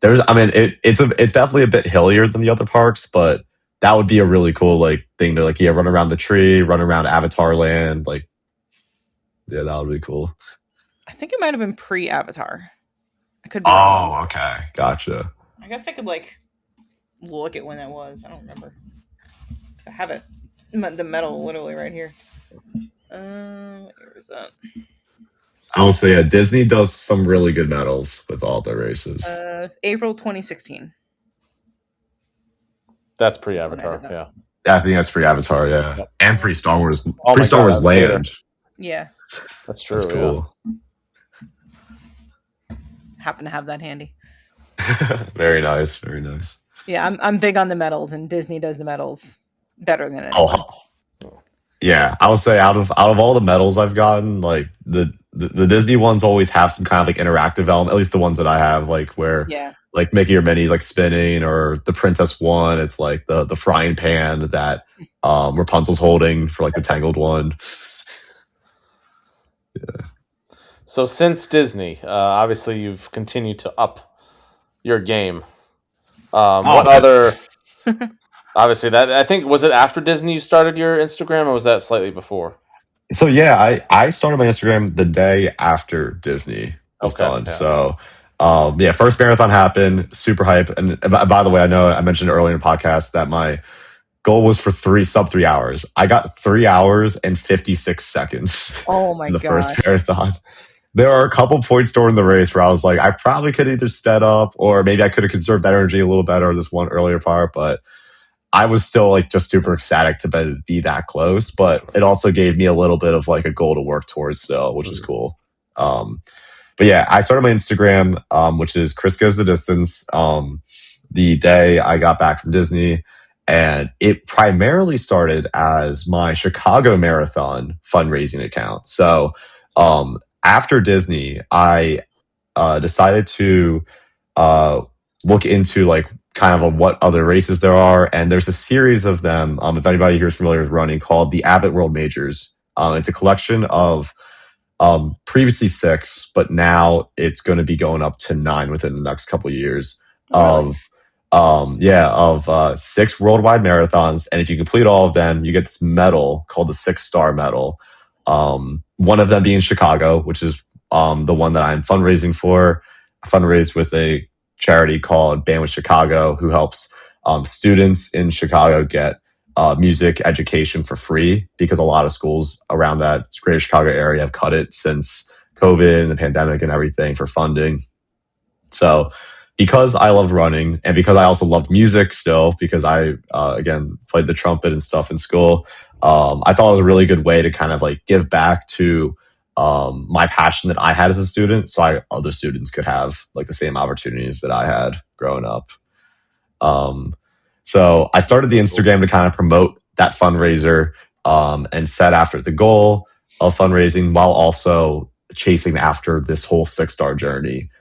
it's definitely a bit hillier than the other parks, but that would be a really cool like thing to like run around the tree, run around Avatar Land, like that would be cool. I think it might have been pre-Avatar. I could be wrong. Okay, gotcha. I guess I could like look at when that was. I don't remember. I have it, the medal literally right here. Where is that? I'll say Disney does some really good medals with all their races. It's April 2016. That's pre-Avatar, yeah. I think that's pre-Avatar, yeah. Yep. And pre-Star Wars, pre-Star Wars Land. Yeah. That's true. That's cool. Yeah. Happen to have that handy. Very nice, very nice. Yeah, I'm big on the medals, and Disney does the medals better than anyone. Yeah, I would say out of all the medals I've gotten, like the Disney ones always have some kind of like interactive element. At least the ones that I have, like where like Mickey or Minnie's like spinning, or the Princess one, it's like the frying pan that Rapunzel's holding for like the Tangled one. Yeah. So since Disney, obviously you've continued to up your game. What other? Obviously, that I think was it after Disney you started your Instagram, or was that slightly before? So yeah, I started my Instagram the day after Disney was done. Yeah. So first marathon happened, super hype. And by the way, I know I mentioned earlier in the podcast that my goal was for sub 3 hours. I got 3 hours and 56 seconds. Oh my god! The first marathon. There are a couple points during the race where I was like, I probably could either sped up or maybe I could have conserved that energy a little better this one earlier part, but I was still like just super ecstatic to be that close. But it also gave me a little bit of like a goal to work towards still, which is cool. But yeah, I started my Instagram, which is Chris Goes the Distance, the day I got back from Disney. And it primarily started as my Chicago Marathon fundraising account. So after Disney, I decided to look into like kind of what other races there are. And there's a series of them, if anybody here is familiar with running, called the Abbott World Majors. It's a collection of previously 6, but now it's going to be going up to 9 within the next couple of years of 6 worldwide marathons. And if you complete all of them, you get this medal called the 6-star medal. One of them being Chicago, which is the one that I'm fundraising for. I fundraised with a charity called Bandwidth Chicago, who helps students in Chicago get music education for free, because a lot of schools around that greater Chicago area have cut it since COVID and the pandemic and everything for funding. So because I loved running, and because I also loved music still, because I, again, played the trumpet and stuff in school, I thought it was a really good way to kind of like give back to my passion that I had as a student, so other students could have like the same opportunities that I had growing up. So I started the Instagram to kind of promote that fundraiser and set after the goal of fundraising while also chasing after this whole 6-star journey.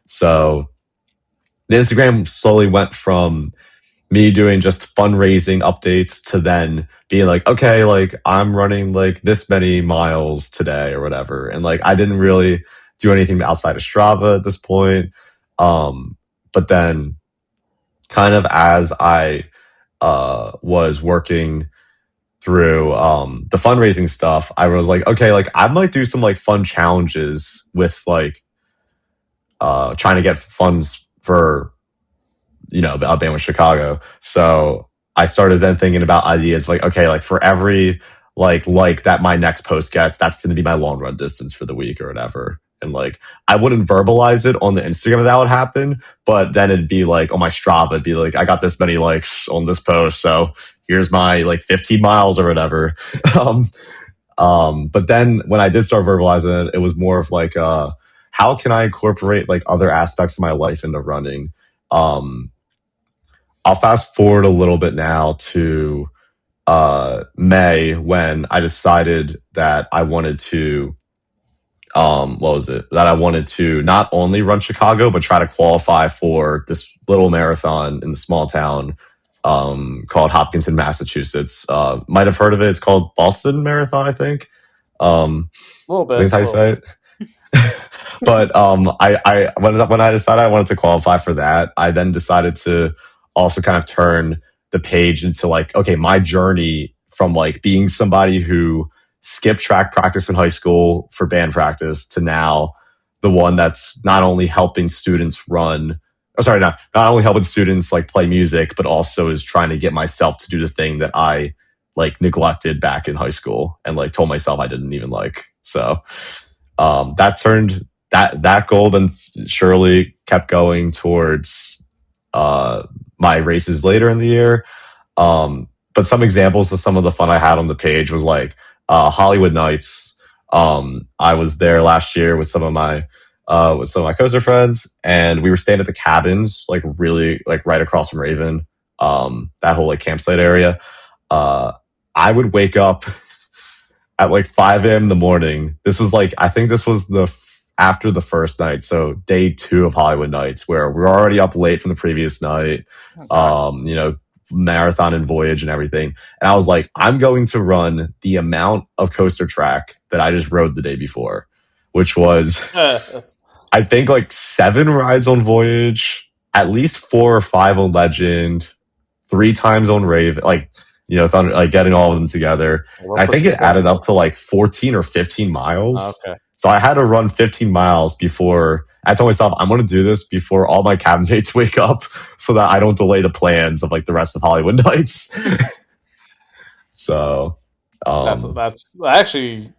So the Instagram slowly went from me doing just fundraising updates to then being like, okay, like I'm running like this many miles today or whatever. And like I didn't really do anything outside of Strava at this point. But then kind of as I was working through the fundraising stuff, I was like, okay, like I might do some like fun challenges with like trying to get funds for a band with Chicago. So I started then thinking about ideas like, okay, like for every like that my next post gets, that's going to be my long run distance for the week or whatever. And like I wouldn't verbalize it on the Instagram that would happen, but then it'd be like on my Strava, it'd be like I got this many likes on this post, so here's my like 15 miles or whatever. um, but then when I did start verbalizing it, it was more of like how can I incorporate like other aspects of my life into running? Um, I'll fast forward a little bit now to May when I decided that I wanted to what was it? That I wanted to not only run Chicago but try to qualify for this little marathon in the small town called Hopkinton, Massachusetts. Might have heard of it. It's called Boston Marathon, I think. A little I think bit. that's how you say it. But I when I decided I wanted to qualify for that, I then decided to also kind of turn the page into like, okay, my journey from like being somebody who skipped track practice in high school for band practice to now the one that's not only helping students run, oh sorry, not only helping students like play music, but also is trying to get myself to do the thing that I like neglected back in high school and like told myself I didn't even like. So that turned that goal then surely kept going towards my races later in the year. But some examples of some of the fun I had on the page was like Hollywood Nights. I was there last year with some of my coaster friends, and we were staying at the cabins, like really like right across from Raven. That whole like campsite area. Uh, I would wake up at like 5 a.m. in the morning. This was like, I think this was after the first night. So day 2 of Hollywood Nights, where we're already up late from the previous night, marathon and voyage and everything. And I was like, I'm going to run the amount of coaster track that I just rode the day before, which was, I think like 7 rides on voyage, at least 4 or 5 on legend, 3 times on Raven, like, Thunder, like getting all of them together. I think it added up to like 14 or 15 miles. Okay. So I had to run 15 miles before I told myself I'm going to do this before all my cabin mates wake up so that I don't delay the plans of like the rest of Hollywood Nights. So that's actually,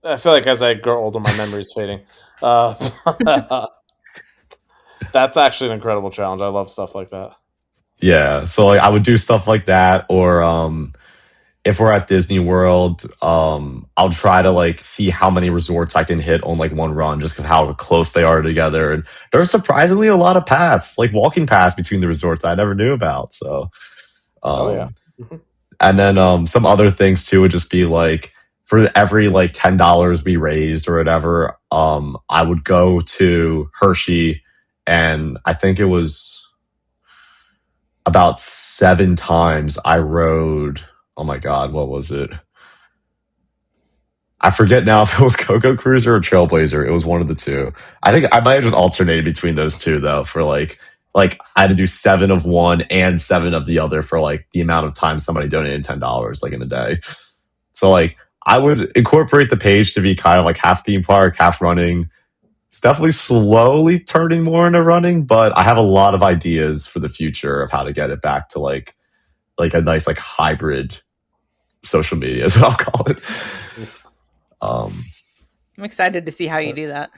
I feel like as I grow older, my memory's fading. That's actually an incredible challenge. I love stuff like that. Yeah. So like I would do stuff like that, or if we're at Disney World, I'll try to like see how many resorts I can hit on like one run, just because how close they are together. And there's surprisingly a lot of paths, like walking paths between the resorts I never knew about. So, Oh yeah. and then some other things too would just be like for every like $10 we raised or whatever, I would go to Hershey, and I think it was about 7 times I rode. Oh my God, what was it? I forget now if it was Coco Cruiser or Trailblazer. It was one of the two. I think I might have just alternated between those two though, for like I had to do 7 of one and 7 of the other for like the amount of time somebody donated $10 like in a day. So like I would incorporate the page to be kind of like half theme park, half running. It's definitely slowly turning more into running, but I have a lot of ideas for the future of how to get it back to like a nice like hybrid social media is what I'll call it. I'm excited to see how you do that.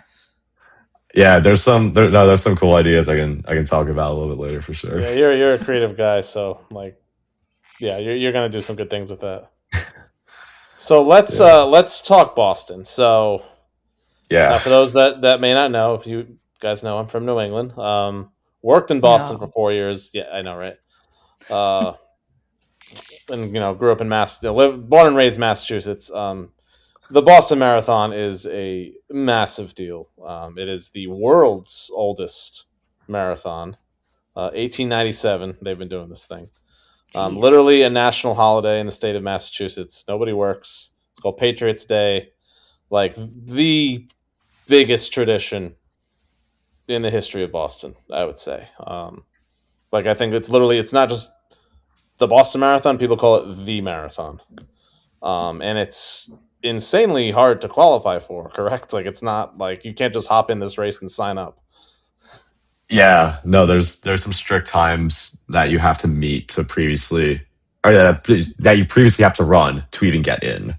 Yeah, there's some cool ideas I can talk about a little bit later for sure. Yeah, you're a creative guy, so like, yeah, you're gonna do some good things with that. So let's talk Boston. So yeah, for those that may not know, if you guys know, I'm from New England. Worked in Boston for 4 years. Yeah, I know, right? And grew up in born and raised Massachusetts. The Boston Marathon is a massive deal. It is the world's oldest marathon. 1897, they've been doing this thing. Jeez. Literally a national holiday in the state of Massachusetts. Nobody works. It's called Patriots Day. Like the biggest tradition in the history of Boston, I would say. Like I think it's not just the Boston Marathon. People call it the marathon, and it's insanely hard to qualify for. Correct? Like it's not like you can't just hop in this race and sign up. Yeah, no, there's some strict times that you have to meet to previously, or that you previously have to run to even get in.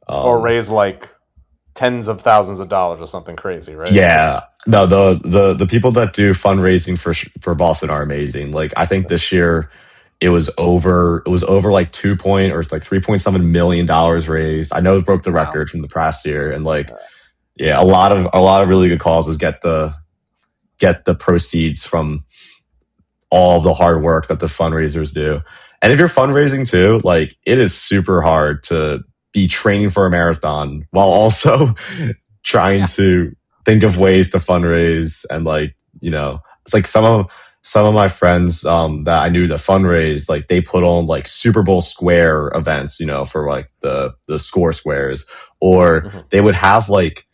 Or Um, raise like tens of thousands of dollars or something crazy, right? yeah, no, the people that do fundraising for Boston are amazing. Like I think this year it was over like 2 point or like $3.7 million raised. I know it broke the Wow. record from the past year, and like yeah, a lot of really good causes get the proceeds from all the hard work that the fundraisers do. And if you're fundraising too, like it is super hard to be training for a marathon while also trying Yeah. to think of ways to fundraise. And like, it's like some of my friends that I knew that fundraised, like they put on like Super Bowl square events, for like the score squares, or Mhm. they would have like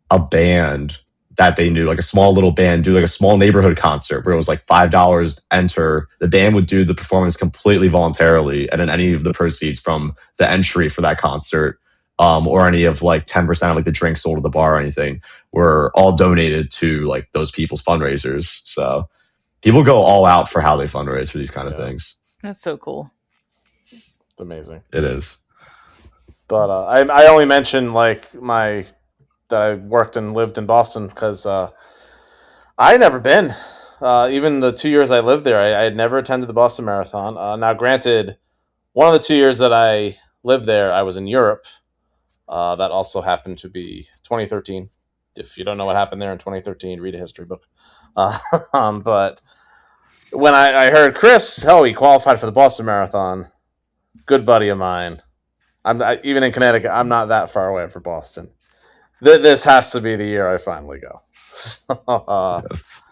a band that they knew, like a small little band, do like a small neighborhood concert where it was like $5 enter. The band would do the performance completely voluntarily, and then any of the proceeds from the entry for that concert, or any of like 10% of like the drinks sold at the bar or anything, were all donated to like those people's fundraisers. So people go all out for how they fundraise for these kind of Yeah. things. That's so cool. It's amazing. It is. But I only mentioned like that I worked and lived in Boston because I had never been. Even the 2 years I lived there, I had never attended the Boston Marathon. Now, granted, one of the 2 years that I lived there, I was in Europe. That also happened to be 2013. If you don't know what happened there in 2013, read a history book. But when I heard Chris, he qualified for the Boston Marathon, good buddy of mine. Even in Connecticut, I'm not that far away from Boston. This has to be the year I finally go. So, Yes.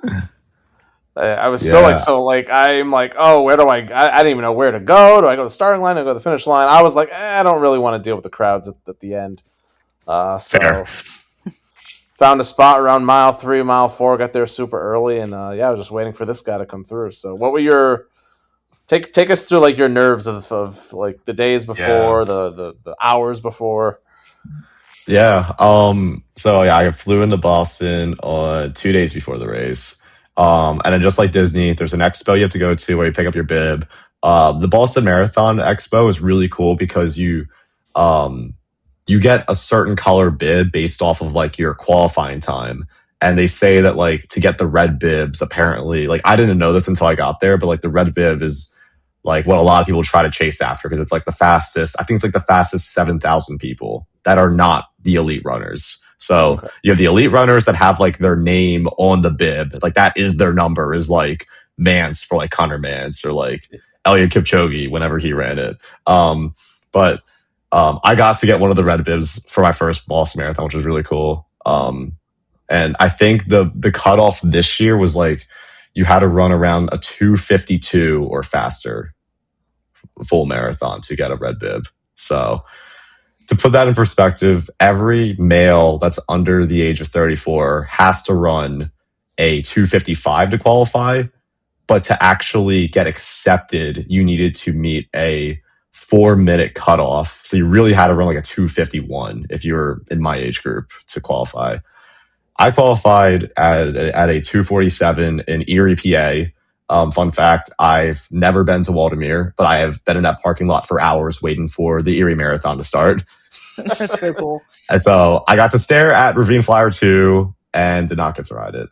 I was still Yeah. I'm like, oh, where do I didn't even know where to go. Do I go to the starting line? Do I go to the finish line? I was like, I don't really want to deal with the crowds at the end. Fair. So found a spot around mile 3, mile 4, got there super early, and I was just waiting for this guy to come through. So what were your take us through like your nerves of like the days before, the hours before? Yeah. So yeah, I flew into Boston on 2 days before the race. And then just like Disney, there's an expo you have to go to where you pick up your bib. The Boston Marathon Expo is really cool because um, you get a certain color bib based off of like your qualifying time. And they say that like to get the red bibs, apparently, like I didn't know this until I got there, but like the red bib is like what a lot of people try to chase after because it's like the fastest. I think it's like the fastest 7,000 people that are not the elite runners. So Okay. you have the elite runners that have like their name on the bib, like that is their number, is like Mance for like Connor Mance or like Elliot Kipchoge whenever he ran it. But I got to get one of the red bibs for my first Boston Marathon, which was really cool. And I think the cutoff this year was like you had to run around a 2:52 or faster full marathon to get a red bib. So to put that in perspective, every male that's under the age of 34 has to run a 2:55 to qualify, but to actually get accepted, you needed to meet a 4-minute cutoff. So you really had to run like a 2:51 if you were in my age group to qualify. I qualified at a 2:47 in Erie, PA. Fun fact, I've never been to Waldameer, but I have been in that parking lot for hours waiting for the Erie Marathon to start. That's so cool. And so I got to stare at Ravine Flower 2 and did not get to ride it.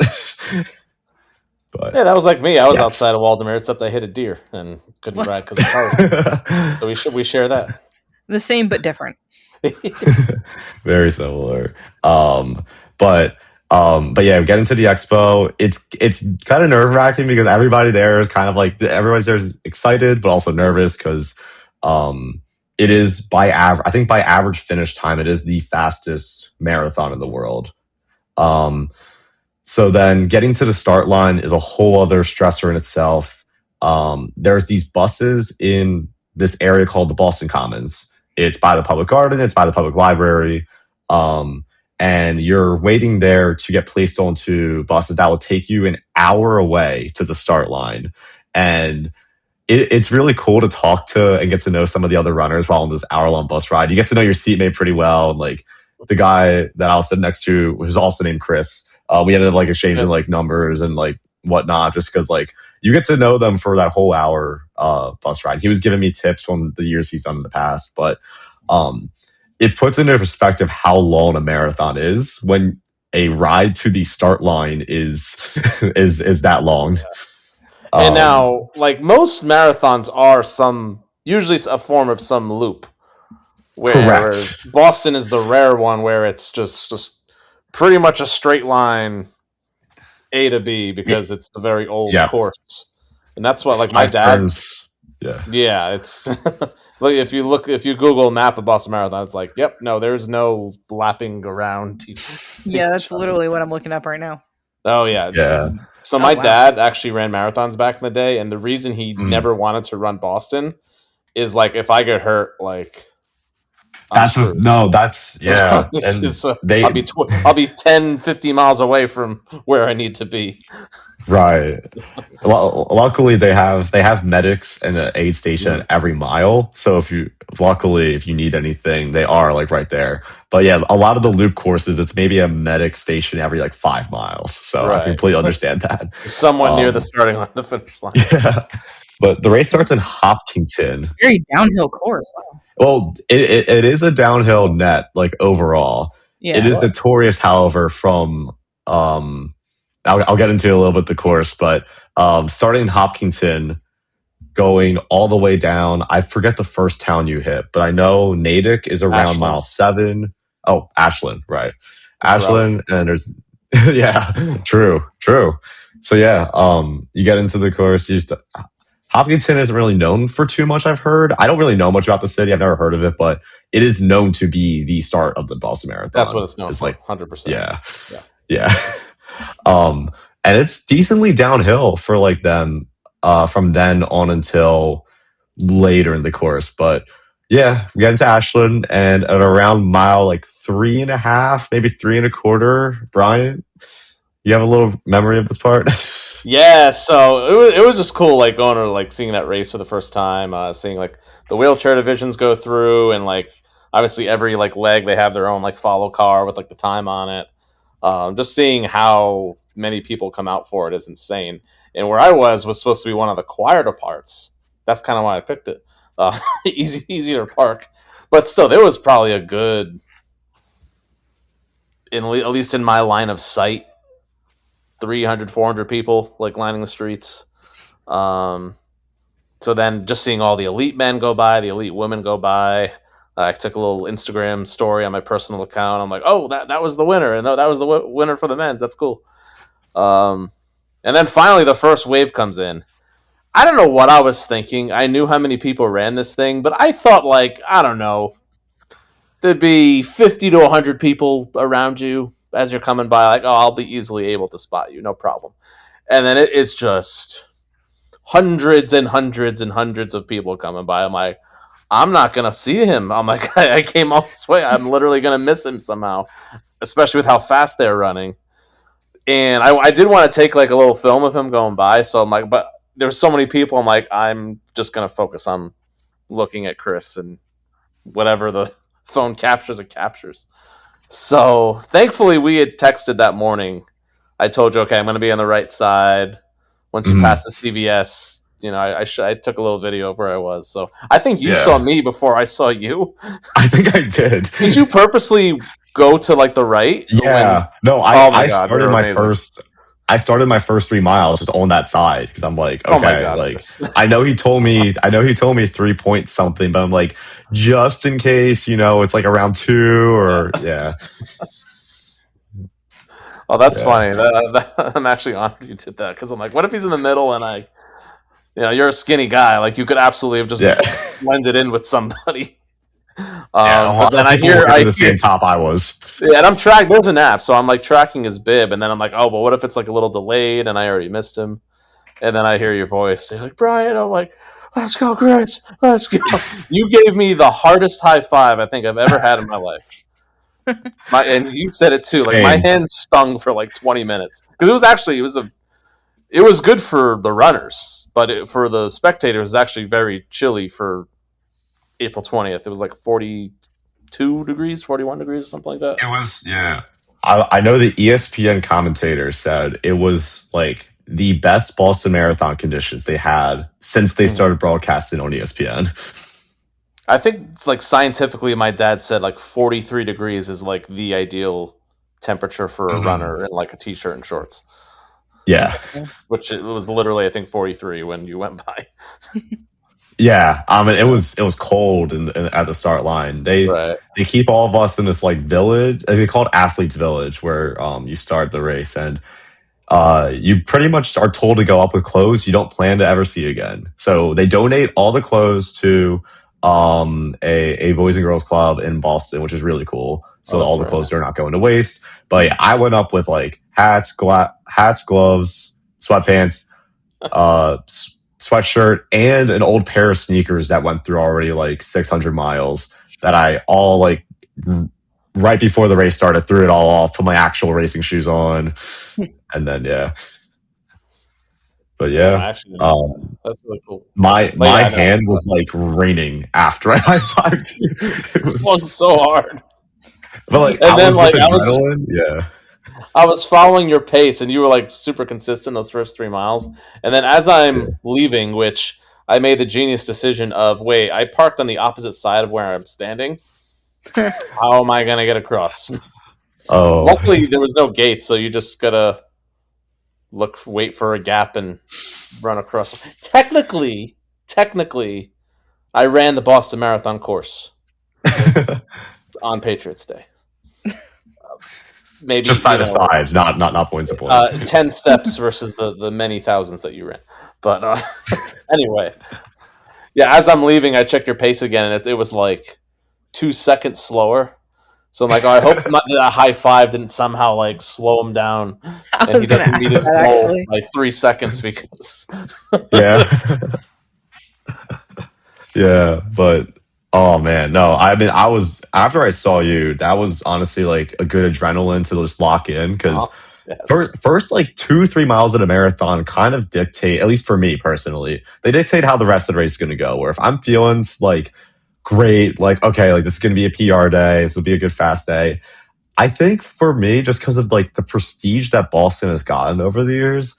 But Yeah, that was like me. I was yes. outside of Waldemar, except I hit a deer and couldn't ride because of cars. So we share that. The same but different. Very similar. But yeah, getting to the expo, it's kind of nerve wracking because everybody there is kind of like everybody's there is excited but also nervous because it is by average. I think by average finish time, it is the fastest marathon in the world. Um, so then getting to the start line is a whole other stressor in itself. There's these buses in this area called the Boston Commons. It's by the public garden, it's by the public library. Um, and you're waiting there to get placed onto buses that will take you an hour away to the start line. And it's really cool to talk to and get to know some of the other runners while on this hour-long bus ride. You get to know your seatmate pretty well. And like the guy that I was sitting next to, who's also named Chris, we ended up like exchanging like numbers and like whatnot, just because like you get to know them for that whole hour bus ride. He was giving me tips from the years he's done in the past, but it puts into perspective how long a marathon is when a ride to the start line is is that long. And now, like most marathons are usually a form of some loop. Correct. Boston is the rare one where it's just pretty much a straight line A to B because it's a very old course. And that's what like my dad. Yeah, it's look if you Google map of Boston Marathon, it's like, yep, no, there's no lapping around. Yeah, that's literally what I'm looking up right now. Oh yeah, So my dad actually ran marathons back in the day, and the reason he never wanted to run Boston is like if I get hurt, like that's and I'll be 10, 50 miles away from where I need to be. Right. Luckily, they have medics and an aid station at every mile. So if you need anything, they are like right there. But yeah, a lot of the loop courses, it's maybe a medic station every like 5 miles. So I completely understand that. Somewhat near the starting line, the finish line. Yeah. But the race starts in Hopkinton. Very downhill course. Wow. Well, it is a downhill net, like overall. Yeah. It is notorious, however, from I'll get into a little bit the course, but starting in Hopkinton, going all the way down. I forget the first town you hit, but I know Natick is around Ashland. Mile 7. Oh, Ashland, right? Ashland, and there's true. So yeah, you get into the course. Hopkinton isn't really known for too much, I've heard. I don't really know much about the city. I've never heard of it, but it is known to be the start of the Boston Marathon. That's what it's known for, like 100%. Yeah. And it's decently downhill for like them from then on until later in the course. But yeah, we got into Ashland, and at around mile like 3.5, maybe 3.25, Brian, you have a little memory of this part? Yeah, so it was just cool, like going to like seeing that race for the first time, seeing like the wheelchair divisions go through, and like obviously every like leg they have their own like follow car with like the time on it. Just seeing how many people come out for it is insane. And where I was supposed to be one of the quieter parts. That's kind of why I picked it. Easier to park, but still, there was probably a good, at least in my line of sight, 300, 400 people like lining the streets. So then just seeing all the elite men go by, the elite women go by. I took a little Instagram story on my personal account. I'm like, oh, that was the winner. And that was the winner for the men's. That's cool. And then finally the first wave comes in. I don't know what I was thinking. I knew how many people ran this thing, but I thought like, I don't know, there'd be 50 to 100 people around you as you're coming by. Like, oh, I'll be easily able to spot you. No problem. And then it's just hundreds and hundreds and hundreds of people coming by. I'm like, I'm not going to see him. I'm like, I came all this way. I'm literally going to miss him somehow, especially with how fast they're running. And I did want to take like a little film of him going by. So I'm like, but there's so many people. I'm like, I'm just going to focus on looking at Chris, and whatever the phone captures, it captures. So thankfully we had texted that morning. I told you, okay, I'm going to be on the right side. Once you pass the CVS, you know, I took a little video of where I was. So I think you saw me before I saw you. I think I did. Did you purposely go to like the right? Yeah. I started my first 3 miles just on that side because I'm like, okay, like I know he told me 3 point something, but I'm like, just in case, you know, it's like around 2 or Oh, that's funny. I'm actually honored you did that because I'm like, what if he's in the middle and you're a skinny guy, like you could absolutely have just blended in with somebody. Yeah, a But lot then of people were in the same top I was. yeah, and I'm tracking. There's an app, so I'm like tracking his bib, and then I'm like, oh, but what if it's like a little delayed, and I already missed him? And then I hear your voice, you're like, Brian. I'm like, let's go, Chris, let's go. You gave me the hardest high five I think I've ever had in my life. And you said it too. Like my Same. hand stung for like 20 minutes because it was good for the runners, but for the spectators, it was actually very chilly for April 20th. It was like 42 degrees, 41 degrees, or something like that. It was, yeah. I know the ESPN commentator said it was like the best Boston Marathon conditions they had since they started broadcasting on ESPN. I think it's like scientifically, my dad said like 43 degrees is like the ideal temperature for a runner in like a t-shirt and shorts. Yeah. Which it was literally, I think, 43 when you went by. Yeah, it was cold at the start line. Right. They keep all of us in this like village. They call it Athletes Village, where you start the race, and you pretty much are told to go up with clothes you don't plan to ever see again. So they donate all the clothes to a boys and girls club in Boston, which is really cool. So all the clothes are not going to waste. But yeah, I went up with like hats, gloves, sweatpants, sweatshirt, and an old pair of sneakers that went through already like 600 miles that I all like right before the race started, threw it all off, put my actual racing shoes on, and then but yeah, that's really cool. My hand was like raining after I high fived you. It was so hard. But like, and then was like with adrenaline. Yeah. I was following your pace, and you were like super consistent those first 3 miles. And then as I'm leaving, which I made the genius decision of, wait, I parked on the opposite side of where I'm standing. How am I going to get across? Oh, luckily there was no gate, so you just gotta wait for a gap and run across. Technically, I ran the Boston Marathon course on Patriots Day. Maybe just side to side, not point to point. 10 steps versus the many thousands that you ran. But anyway, yeah. As I'm leaving, I check your pace again, and it was like 2 seconds slower. So I'm like, oh, I hope that high five didn't somehow like slow him down, and he doesn't meet his goal by 3 seconds because. Yeah. Yeah, but oh man, no. I mean, I was after I saw you. That was honestly like a good adrenaline to just lock in because first like 2-3 miles of a marathon kind of dictate, at least for me personally, they dictate how the rest of the race is going to go. Where if I'm feeling like great, like okay, like this is going to be a PR day, this will be a good fast day. I think for me, just because of like the prestige that Boston has gotten over the years,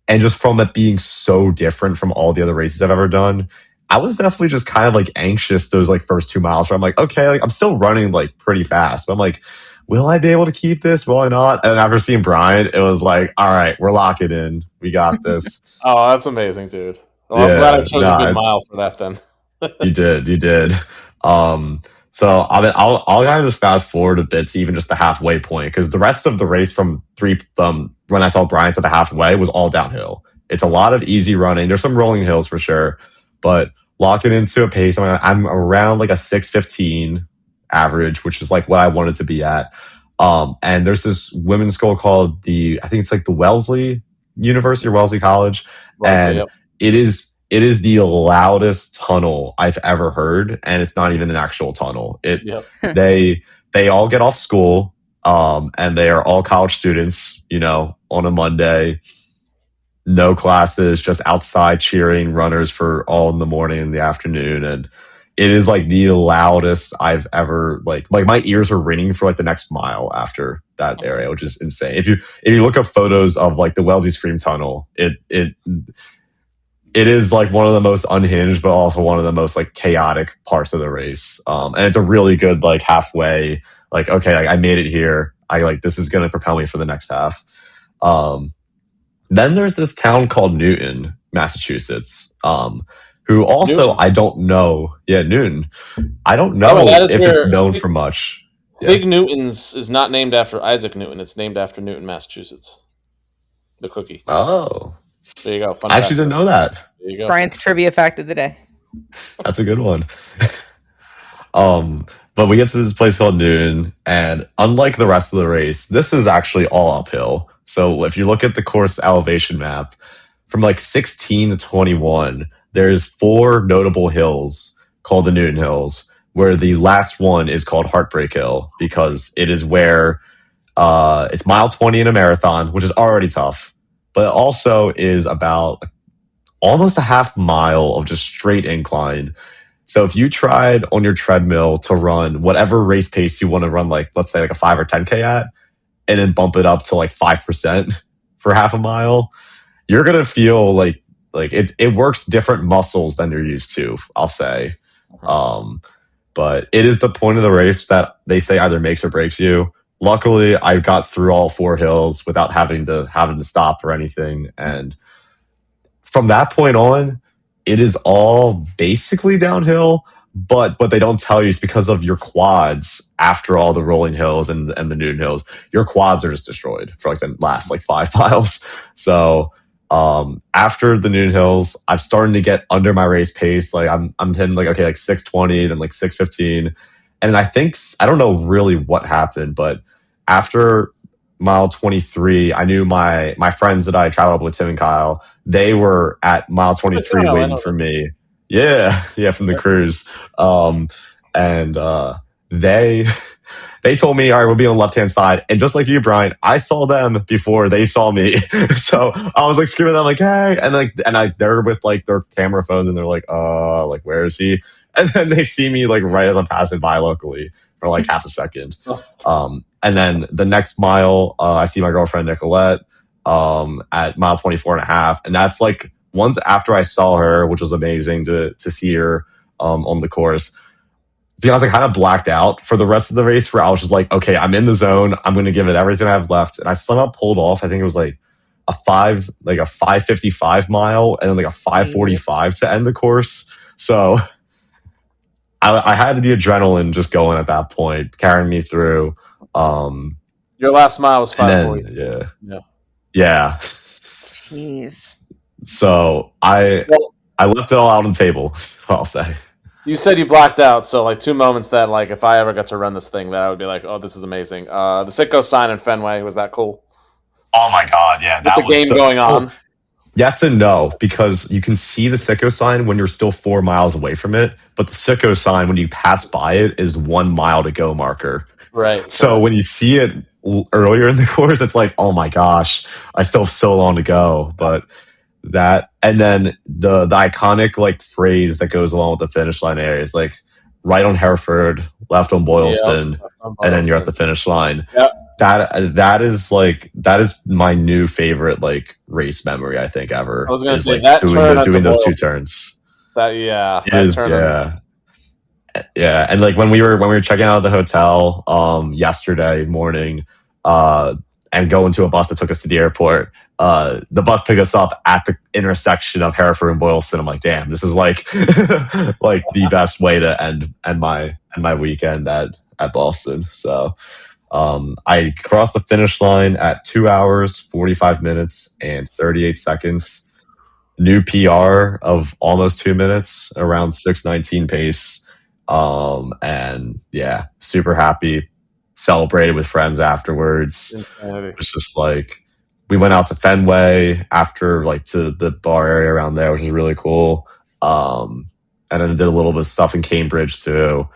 and just from it being so different from all the other races I've ever done, I was definitely just kind of like anxious those like first 2 miles where I'm like, okay, like I'm still running like pretty fast, but I'm like, will I be able to keep this? Will I not? And after seeing Brian, it was like, all right, we're locking in. We got this. Oh, that's amazing, dude. Well, I'm glad I chose a good mile for that then. You did. So I'll kind of just fast forward a bit to even just the halfway point because the rest of the race from when I saw Brian to the halfway was all downhill. It's a lot of easy running. There's some rolling hills for sure, but locking into a pace, I'm around like a 6:15 average, which is like what I wanted to be at. And there's this women's school called I think it's like the Wellesley University or Wellesley College, and it is the loudest tunnel I've ever heard, and it's not even an actual tunnel. They all get off school, and they are all college students, on a Monday. No classes, just outside cheering runners for all in the morning and the afternoon. And it is like the loudest I've ever like my ears are ringing for like the next mile after that area, which is insane. If you look up photos of like the Wellesley Scream Tunnel, it is like one of the most unhinged, but also one of the most like chaotic parts of the race. And it's a really good like halfway, like, okay, like, I made it here. This is going to propel me for the next half. Then there's this town called Newton, Massachusetts, who also, Newton. I don't know. Yeah, Newton. I don't know if it's known for much. Fig Newton's is not named after Isaac Newton. It's named after Newton, Massachusetts. The cookie. Oh. There you go. I actually didn't know that. There you go. Brian's trivia fact of the day. That's a good one. But we get to this place called Noon, and unlike the rest of the race, this is actually all uphill. So if you look at the course elevation map, from like 16 to 21, there's 4 notable hills called the Noon Hills, where the last one is called Heartbreak Hill because it is where it's mile 20 in a marathon, which is already tough, but it also is about almost a half mile of just straight incline. So if you tried on your treadmill to run whatever race pace you want to run, like let's say like a 5 or 10K at, and then bump it up to like 5% for half a mile, you're gonna feel like it works different muscles than you're used to, I'll say. But it is the point of the race that they say either makes or breaks you. Luckily, I got through all 4 hills without having to stop or anything, and from that point on, it is all basically downhill. But what they don't tell you is because of your quads after all the rolling hills and the Noon Hills, your quads are just destroyed for like the last like 5 miles. So after the Noon Hills, I'm starting to get under my race pace. Like I'm hitting like okay like 6:20, then like 6:15, and I think I don't know really what happened, but after mile 23, I knew my friends that I traveled with, Tim and Kyle, they were at mile 23 waiting for me. Yeah, yeah, from the cruise. And they they told me, all right, we'll be on the left hand side. And just like you, Brian, I saw them before they saw me. So I was like screaming at them like, hey, and they're with like their camera phones and they're like where is he? And then they see me like right as I'm passing by locally for like half a second. And then the next mile, I see my girlfriend Nicolette at mile 24 and a half. And that's like once after I saw her, which was amazing to see her on the course. To be honest, I kind of blacked out for the rest of the race where I was just like, okay, I'm in the zone. I'm going to give it everything I have left. And I somehow pulled off, I think it was like a 5:55 mile and then like a 5:45 to end the course. So I had the adrenaline just going at that point, carrying me through. Your last mile was 5:40. Yeah. Jeez. So I left it all out on the table, I'll say. You said you blacked out, so like 2 moments that like if I ever got to run this thing, that I would be like, oh, this is amazing. The Sitco sign in Fenway, was that cool? Oh my god, yeah, that was the game so going on. Cool. Yes and no, because you can see the Sitco sign when you're still 4 miles away from it, but the Sitco sign when you pass by it is 1 mile to go marker. Right. So when you see it earlier in the course, it's like, oh my gosh, I still have so long to go. But that, and then the iconic like phrase that goes along with the finish line area is like right on Hereford, left on Boylston, and then you're at the finish line. Yep. That is my new favorite like race memory I think ever. I was going to say like that doing those 2 turns. Yeah. And like when we were checking out of the hotel yesterday morning and going to a bus that took us to the airport, the bus picked us up at the intersection of Hereford and Boylston. I'm like, damn, this is like like the best way to end my weekend at Boston. So I crossed the finish line at 2 hours, 45 minutes, and 38 seconds. New PR of almost 2 minutes, around 6:19 pace. And yeah, super happy. Celebrated with friends afterwards. It's just like we went out to Fenway after, like to the bar area around there, which is really cool. And then did a little bit of stuff in Cambridge too.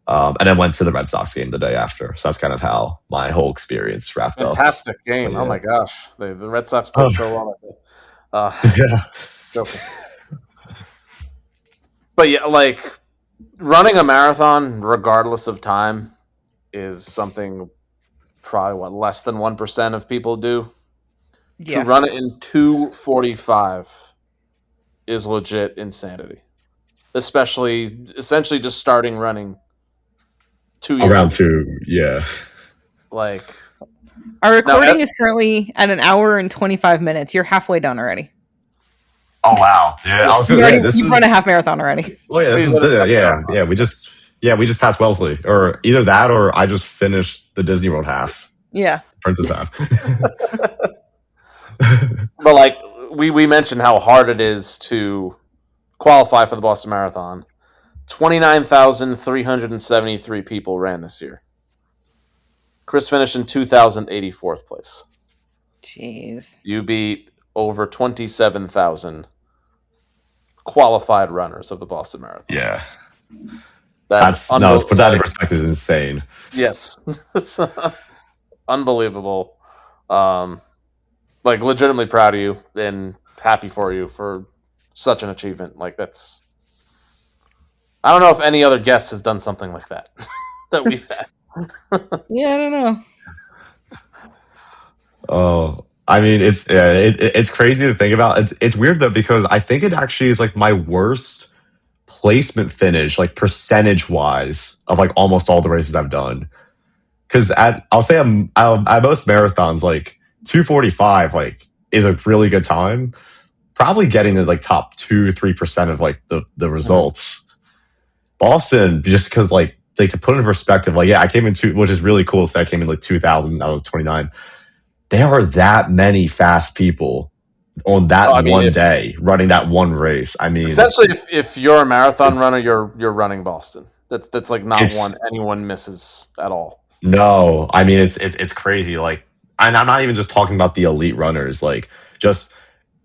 And then went to the Red Sox game the day after. So that's kind of how my whole experience wrapped up. Fantastic game. Yeah. Oh my gosh. The Red Sox played so well. Yeah. Joking. But yeah, like running a marathon, regardless of time, is something probably less than 1% of people do. Yeah. To run it in 2:45 is legit insanity. Essentially just starting running 2 years around 2, yeah. Like our recording is currently at 1 hour and 25 minutes. You're halfway done already. Oh wow! Yeah, I was you've run a half marathon already. Oh yeah, we just passed Wellesley, or either that, or I just finished the Disney World half. Yeah, Princess half. But like we mentioned how hard it is to qualify for the Boston Marathon. 29,373 people ran this year. Chris finished in 2,084th place. Jeez. You beat over 27,000 qualified runners of the Boston Marathon. Yeah. That's No, let's put that in perspective. Is insane. Yes. Unbelievable. Like, legitimately proud of you and happy for you for such an achievement. Like, that's... I don't know if any other guest has done something like that that we've had. Yeah, I don't know. Oh, I mean, it's crazy to think about. It's weird though, because I think it actually is like my worst placement finish, like percentage wise, of like almost all the races I've done. Because I'll say at most marathons, like 2:45, like is a really good time. Probably getting the like top 2-3% of like the results. Boston, just because like to put it in perspective, like I came in which is really cool. So I came in like 2000. I was 29. There are that many fast people on that one day running that one race. I mean, essentially, if you're a marathon runner, you're running Boston. That's like not one anyone misses at all. No, I mean it's crazy. Like, and I'm not even just talking about the elite runners. Like, just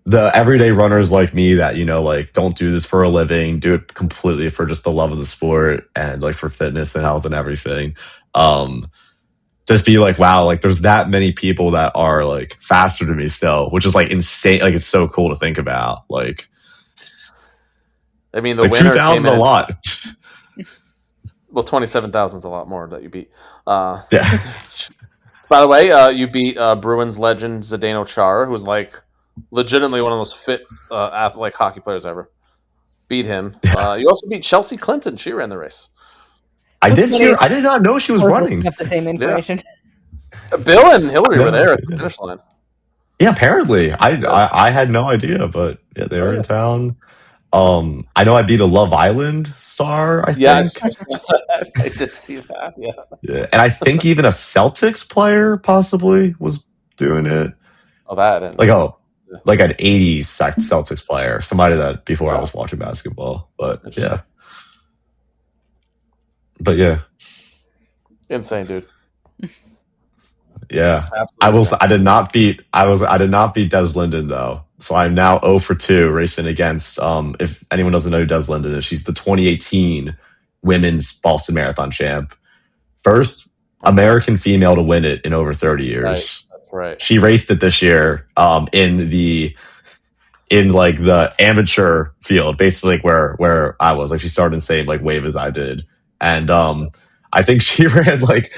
the everyday runners like me that like don't do this for a living, do it completely for just the love of the sport and like for fitness and health and everything. Just be like, wow, like there's that many people that are like faster than me still, which is like insane. Like, it's so cool to think about. Like, I mean, the like winner 2,000 a lot. Well, 27,000 is a lot more that you beat. Yeah. By the way, you beat Bruins legend Zdeno Chara, who was like legitimately one of the most fit athletic hockey players ever. Beat him. You also beat Chelsea Clinton. She ran the race. I did not know she was running. Have the same information. Yeah. Bill and Hillary were there at the finish line. Yeah, apparently. I had no idea, but yeah, they were in town. I know I beat a Love Island star, I think. I did see that, yeah. And I think even a Celtics player possibly was doing it. Oh, that. Like an 80s Celtics player. Somebody that before I was watching basketball. But yeah. But yeah. Insane, dude. Yeah. I did not beat Des Linden though. So I'm now 0 for 2 racing against if anyone doesn't know who Des Linden is, she's the 2018 women's Boston Marathon champ. First American female to win it in over 30 years. Right. That's right. She raced it this year in like the amateur field, basically where I was. Like, she started in the same like wave as I did. And I think she ran like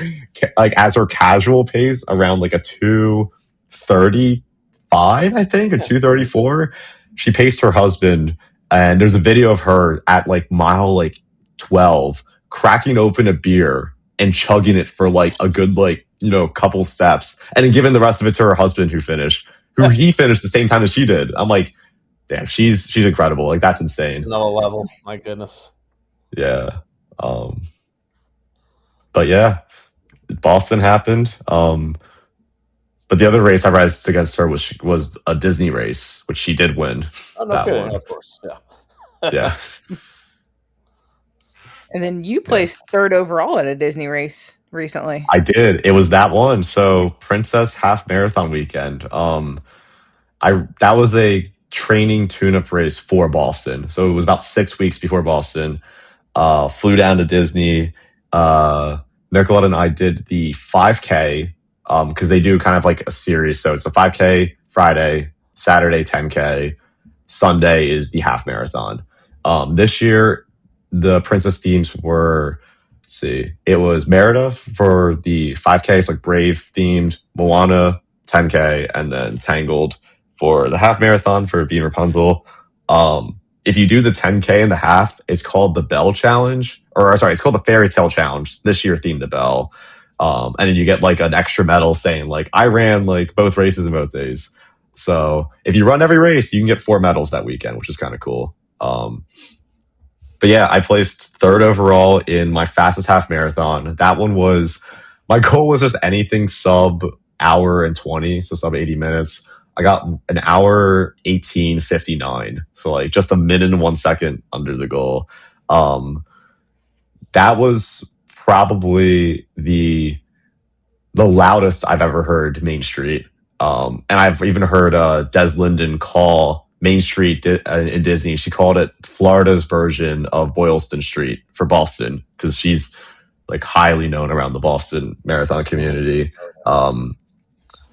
as her casual pace around like a 2:35, I think, or 2:34. She paced her husband, and there's a video of her at like mile like 12 cracking open a beer and chugging it for like a good couple steps, and then giving the rest of it to her husband who he finished the same time that she did. I'm like, damn, she's incredible. Like, that's insane. Another level. My goodness. Yeah. But yeah, Boston happened. But the other race I raced against her was a Disney race, which she did win. Oh, no kidding, of course. Yeah. Yeah. And then you placed third overall at a Disney race recently. I did. It was that one. So Princess Half Marathon weekend. That was a training tune-up race for Boston. So it was about 6 weeks before Boston. Flew down to Disney. Nicolette and I did the 5K because they do kind of like a series. So it's a 5K Friday, Saturday 10K, Sunday is the half marathon. This year, the Princess themes were, let's see, it was Merida for the 5K, it's like Brave themed, Moana 10K, and then Tangled for the half marathon for being Rapunzel. If you do the 10K and the half, it's called the Belle Challenge, it's called the Fairy Tale Challenge. This year themed the Belle. And then you get like an extra medal saying like, I ran like both races in both days. So if you run every race, you can get 4 medals that weekend, which is kind of cool. But yeah, I placed third overall in my fastest half marathon. That one my goal was just anything sub hour and 20, so sub 80 minutes. I got an hour 18:59, so like just a minute and 1 second under the goal. that was probably the loudest I've ever heard Main Street. And I've even heard Des Linden call Main Street in Disney. She called it Florida's version of Boylston Street for Boston because she's like highly known around the Boston marathon community.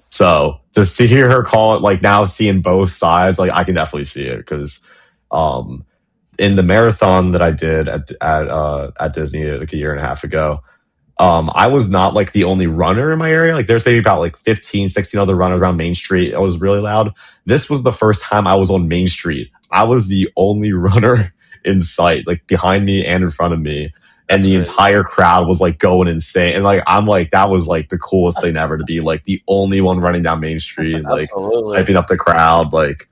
So just to hear her call it, like now seeing both sides, like I can definitely see it because in the marathon that I did at Disney like a year and a half ago, I was not like the only runner in my area. Like there's maybe about like 15, 16 other runners around Main Street. It was really loud. This was the first time I was on Main Street. I was the only runner in sight, like behind me and in front of me. And the entire crowd was like going insane. And like, I'm like, that was like the coolest thing ever to be like the only one running down Main Street and like hyping up the crowd. Like,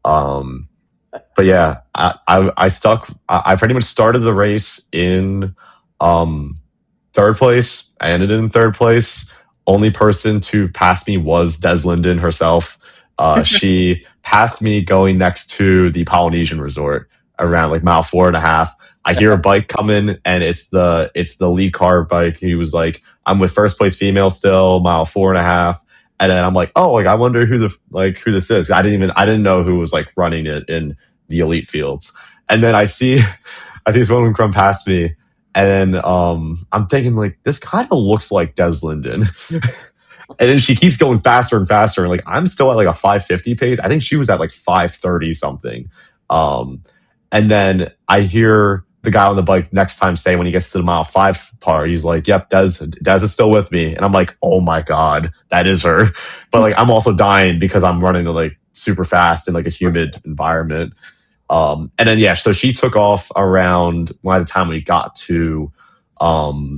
but yeah, I stuck, I pretty much started the race in, third place. I ended in third place. Only person to pass me was Des Linden herself. She passed me going next to the Polynesian resort around like mile 4.5. I hear a bike coming and it's the lead car bike. He was like, I'm with first place female still, mile 4.5. And then I'm like, oh, like I wonder who this is. I didn't know who was like running it in the elite fields. And then I see this woman come past me. And then I'm thinking, like, this kind of looks like Des Linden. And then she keeps going faster and faster. And, like, I'm still at, like, a 5:50 pace. I think she was at, like, 5:30 something. And then I hear the guy on the bike next time say when he gets to the mile 5 part, he's like, yep, Des is still with me. And I'm like, oh, my God, that is her. But, like, I'm also dying because I'm running, like, super fast in, like, a humid environment. And then, yeah, so she took off around by the time we got to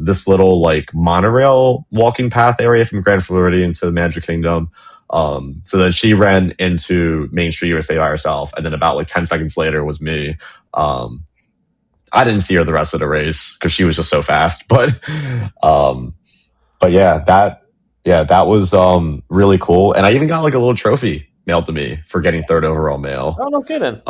this little like monorail walking path area from Grand Floridian to the Magic Kingdom. So then she ran into Main Street USA by herself. And then about like 10 seconds later was me. I didn't see her the rest of the race because she was just so fast. But yeah, that was really cool. And I even got like a little trophy mailed to me for getting third overall male. Oh, no kidding.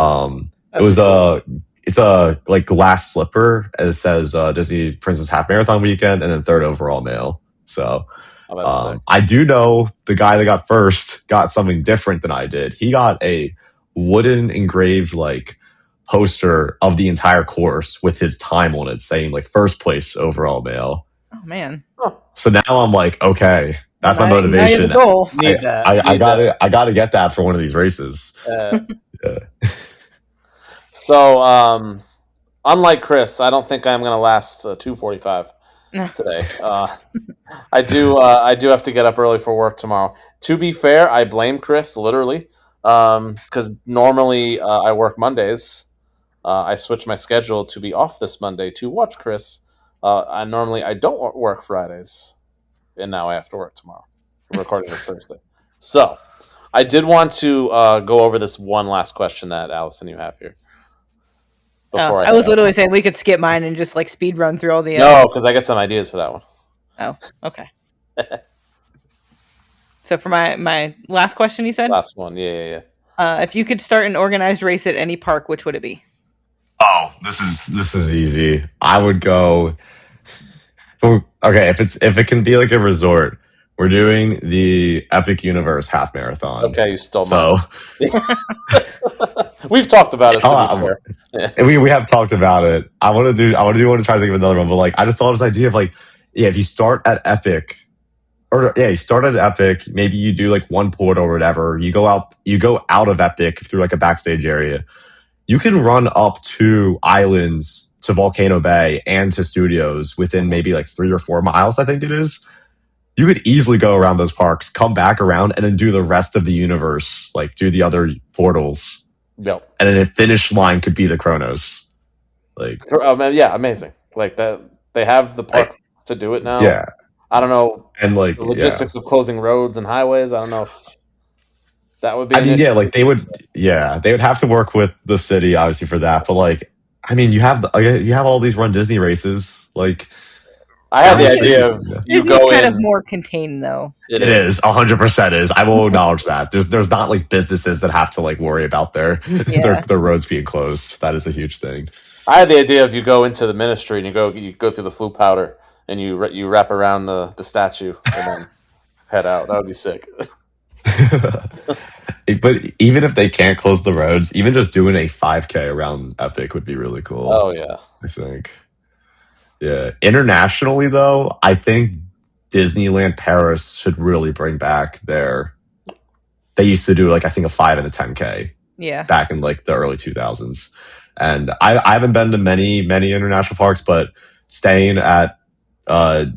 It's a like glass slipper. It says Disney Princess Half Marathon Weekend and then third overall male. So I do know the guy that got first got something different than I did. He got a wooden engraved like poster of the entire course with his time on it saying like first place overall male. Oh man. So now I'm like, okay, that's my motivation. I got to get that for one of these races. Yeah. So, unlike Chris, I don't think I'm going to last 2:45 today. I do have to get up early for work tomorrow. To be fair, I blame Chris literally because normally I work Mondays. I switched my schedule to be off this Monday to watch Chris. I don't work Fridays, and now I have to work tomorrow. We're recording this Thursday, so I did want to go over this one last question that Allison you have here. I was literally saying we could skip mine and just like speed run through all the. No, because I got some ideas for that one. Oh, okay. So for my last question, you said last one, yeah. If you could start an organized race at any park, which would it be? Oh, this is easy. I would go. Okay, if it can be like a resort, we're doing the Epic Universe half marathon. Okay, you stole mine. We've talked about it. We have talked about it. I want to try to think of another one, but like I just thought of this idea of like, yeah, if you start at Epic, maybe you do like one port or whatever. You go out of Epic through like a backstage area. You can run up to islands, to Volcano Bay, and to Studios within maybe like 3 or 4 miles. I think it is. You could easily go around those parks, come back around, and then do the rest of the universe, like do the other portals. Yep. And then the finish line could be the Chronos. Like, yeah, amazing. Like that, they have the park to do it now. Yeah. I don't know. And like the logistics of closing roads and highways. I don't know if that would be. They would have to work with the city obviously for that. But like, I mean, you have all these RunDisney races. Like, I had the idea of Disney's kind of more contained though. It is 100% is. I will acknowledge that. There's not like businesses that have to like worry about their roads being closed. That is a huge thing. I had the idea if you go into the ministry and you go through the flu powder and you wrap around the statue and then head out. That would be sick. But even if they can't close the roads, even just doing a 5K around Epic would be really cool. Oh yeah. I think. Yeah. Internationally, though, I think Disneyland Paris should really bring back their. They used to do like I think a 5 and a 10K Yeah. back in like the early 2000s, and I haven't been to many international parks, but staying at the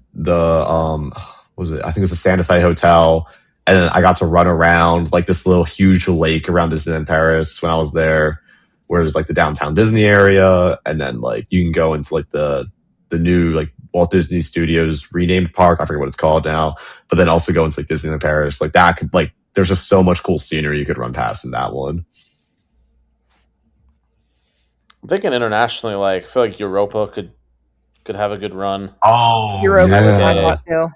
what was it? I think it was the Santa Fe Hotel, and then I got to run around like this little huge lake around Disneyland Paris when I was there, where there's like the downtown Disney area, and then like you can go into like the new like Walt Disney Studios renamed park. I forget what it's called now, but then also go into like Disneyland Paris. Like that could like there's just so much cool scenery you could run past in that one. I'm thinking internationally, like I feel like Europa could have a good run. Oh, Europa was yeah. my thought too.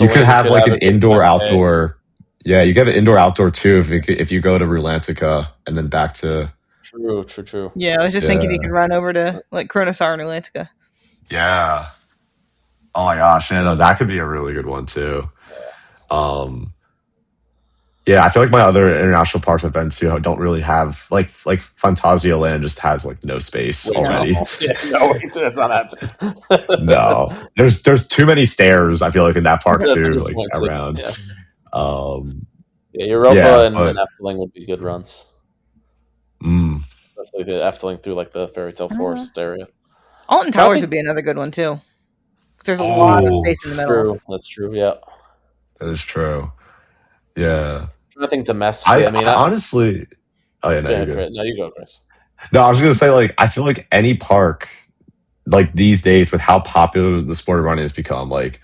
You could have like an a good indoor 5K. outdoor. Yeah, you could have an indoor outdoor too if you go to Rulantica and then back to. True. Yeah, I was just thinking you could run over to like Kronosar and Atlantica. Yeah. Oh my gosh, yeah, no, that could be a really good one too. Yeah, I feel like my other international parks I've been to don't really have like Fantasia Land just has like no space already. No, it's not happening. No, there's too many stairs. I feel like in that park That's a too, good like point, around. Yeah, Europa Yeah, and Efteling would be good runs, especially the Efteling through like the Fairy Tale Forest area. Alton Towers would be another good one too. 'Cause there's a lot of space in the middle. True, that's true. Yeah, that is true. Yeah, nothing domestically. I mean, honestly, oh yeah, no, yeah, you're good. no, you go, Chris. No, I was gonna say like I feel like any park, like these days with how popular the sport of running has become, like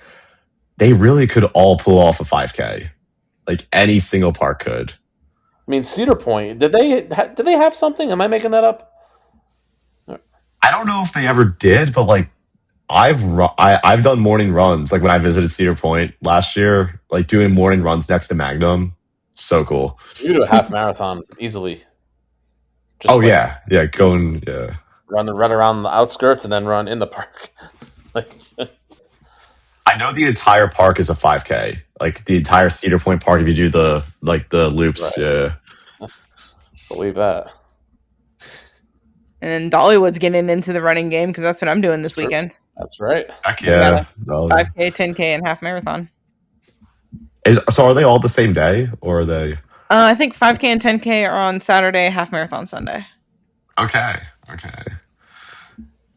they really could all pull off a 5K. Like any single park could. I mean, Cedar Point. Did they have something? Am I making that up? I don't know if they ever did, but like I've done morning runs. Like when I visited Cedar Point last year, like doing morning runs next to Magnum, so cool. You could do a half marathon easily. Just going run around the outskirts and then run in the park. Like, I know the entire park is a 5K. Like the entire Cedar Point Park, if you do the loops, right. Believe that. And Dollywood's getting into the running game because that's what I'm doing this weekend. That's right. Heck yeah. 5K, 10K, and half marathon. So are they all the same day, or are they? I think 5K and 10K are on Saturday, half marathon Sunday. Okay.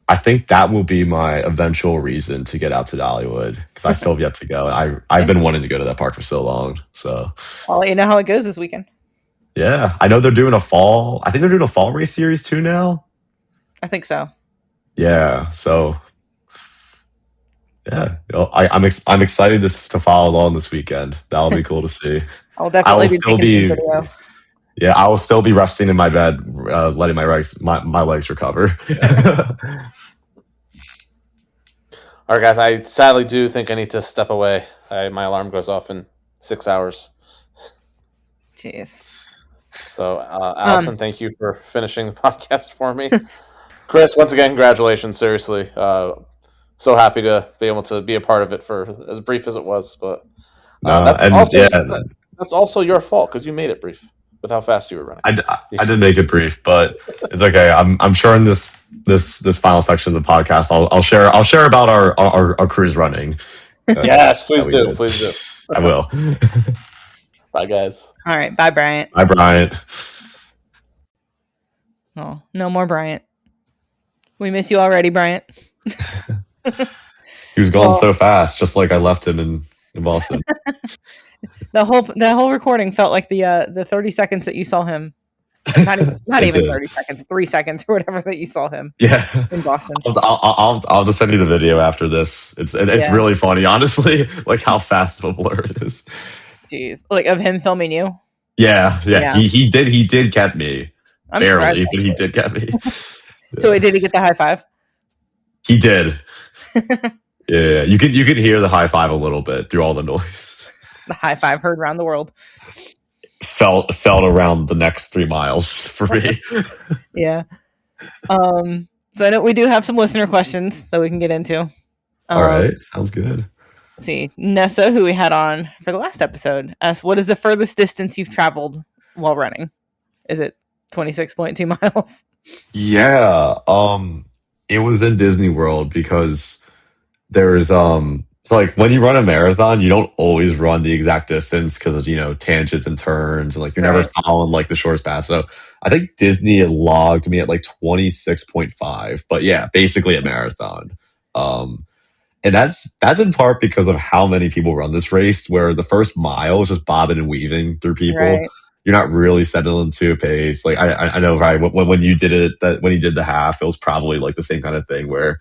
I think that will be my eventual reason to get out to Dollywood because I still have yet to go. I've been wanting to go to that park for so long. So I'll let you know how it goes this weekend. Yeah, I know they're doing a fall. I think they're doing a fall race series too now. I think so. Yeah. So yeah, I'm excited to follow along this weekend. That'll be cool to see. I'll definitely be taking some video. Yeah, I will still be resting in my bed, letting my legs recover. All right, guys. I sadly do think I need to step away. My alarm goes off in 6 hours. Jeez. So, Allison, thank you for finishing the podcast for me. Chris, once again, congratulations. Seriously, so happy to be able to be a part of it for as brief as it was. But that's also your fault because you made it brief with how fast you were running. I did make it brief, but it's okay. I'm sure in this final section of the podcast, I'll share about our cruise running. Yes, please do. I will. Bye, guys. All right. Bye, Bryant. Bye, Bryant. Oh, no more Bryant. We miss you already, Bryant. He was gone so fast, just like I left him in Boston. The whole recording felt like the 30 seconds that you saw him. Not even 30 seconds, 3 seconds or whatever that you saw him. Yeah, in Boston. I'll just send you the video after this. It's really funny, honestly, like how fast of a blur it is. Jeez, like of him filming you. Yeah. He did get me. I'm barely, but he did get me. So did he get the high five? He did. Yeah, you could hear the high five a little bit through all the noise. The high five heard around the world. Felt around the next 3 miles for me. Yeah. So I know we do have some listener questions that we can get into. All right, sounds good. Let's see. Nessa, who we had on for the last episode, asked, what is the furthest distance you've traveled while running? Is it 26.2 miles? Yeah, it was in Disney World because there's it's like when you run a marathon, you don't always run the exact distance because of tangents and turns, and like you're never Right. following like the shortest path. So I think Disney had logged me at like 26.5, but yeah, basically a marathon. Um, and that's in part because of how many people run this race, where the first mile is just bobbing and weaving through people. Right. You're not really settling to a pace. Like I know, right, when you did it, that when he did the half, it was probably like the same kind of thing where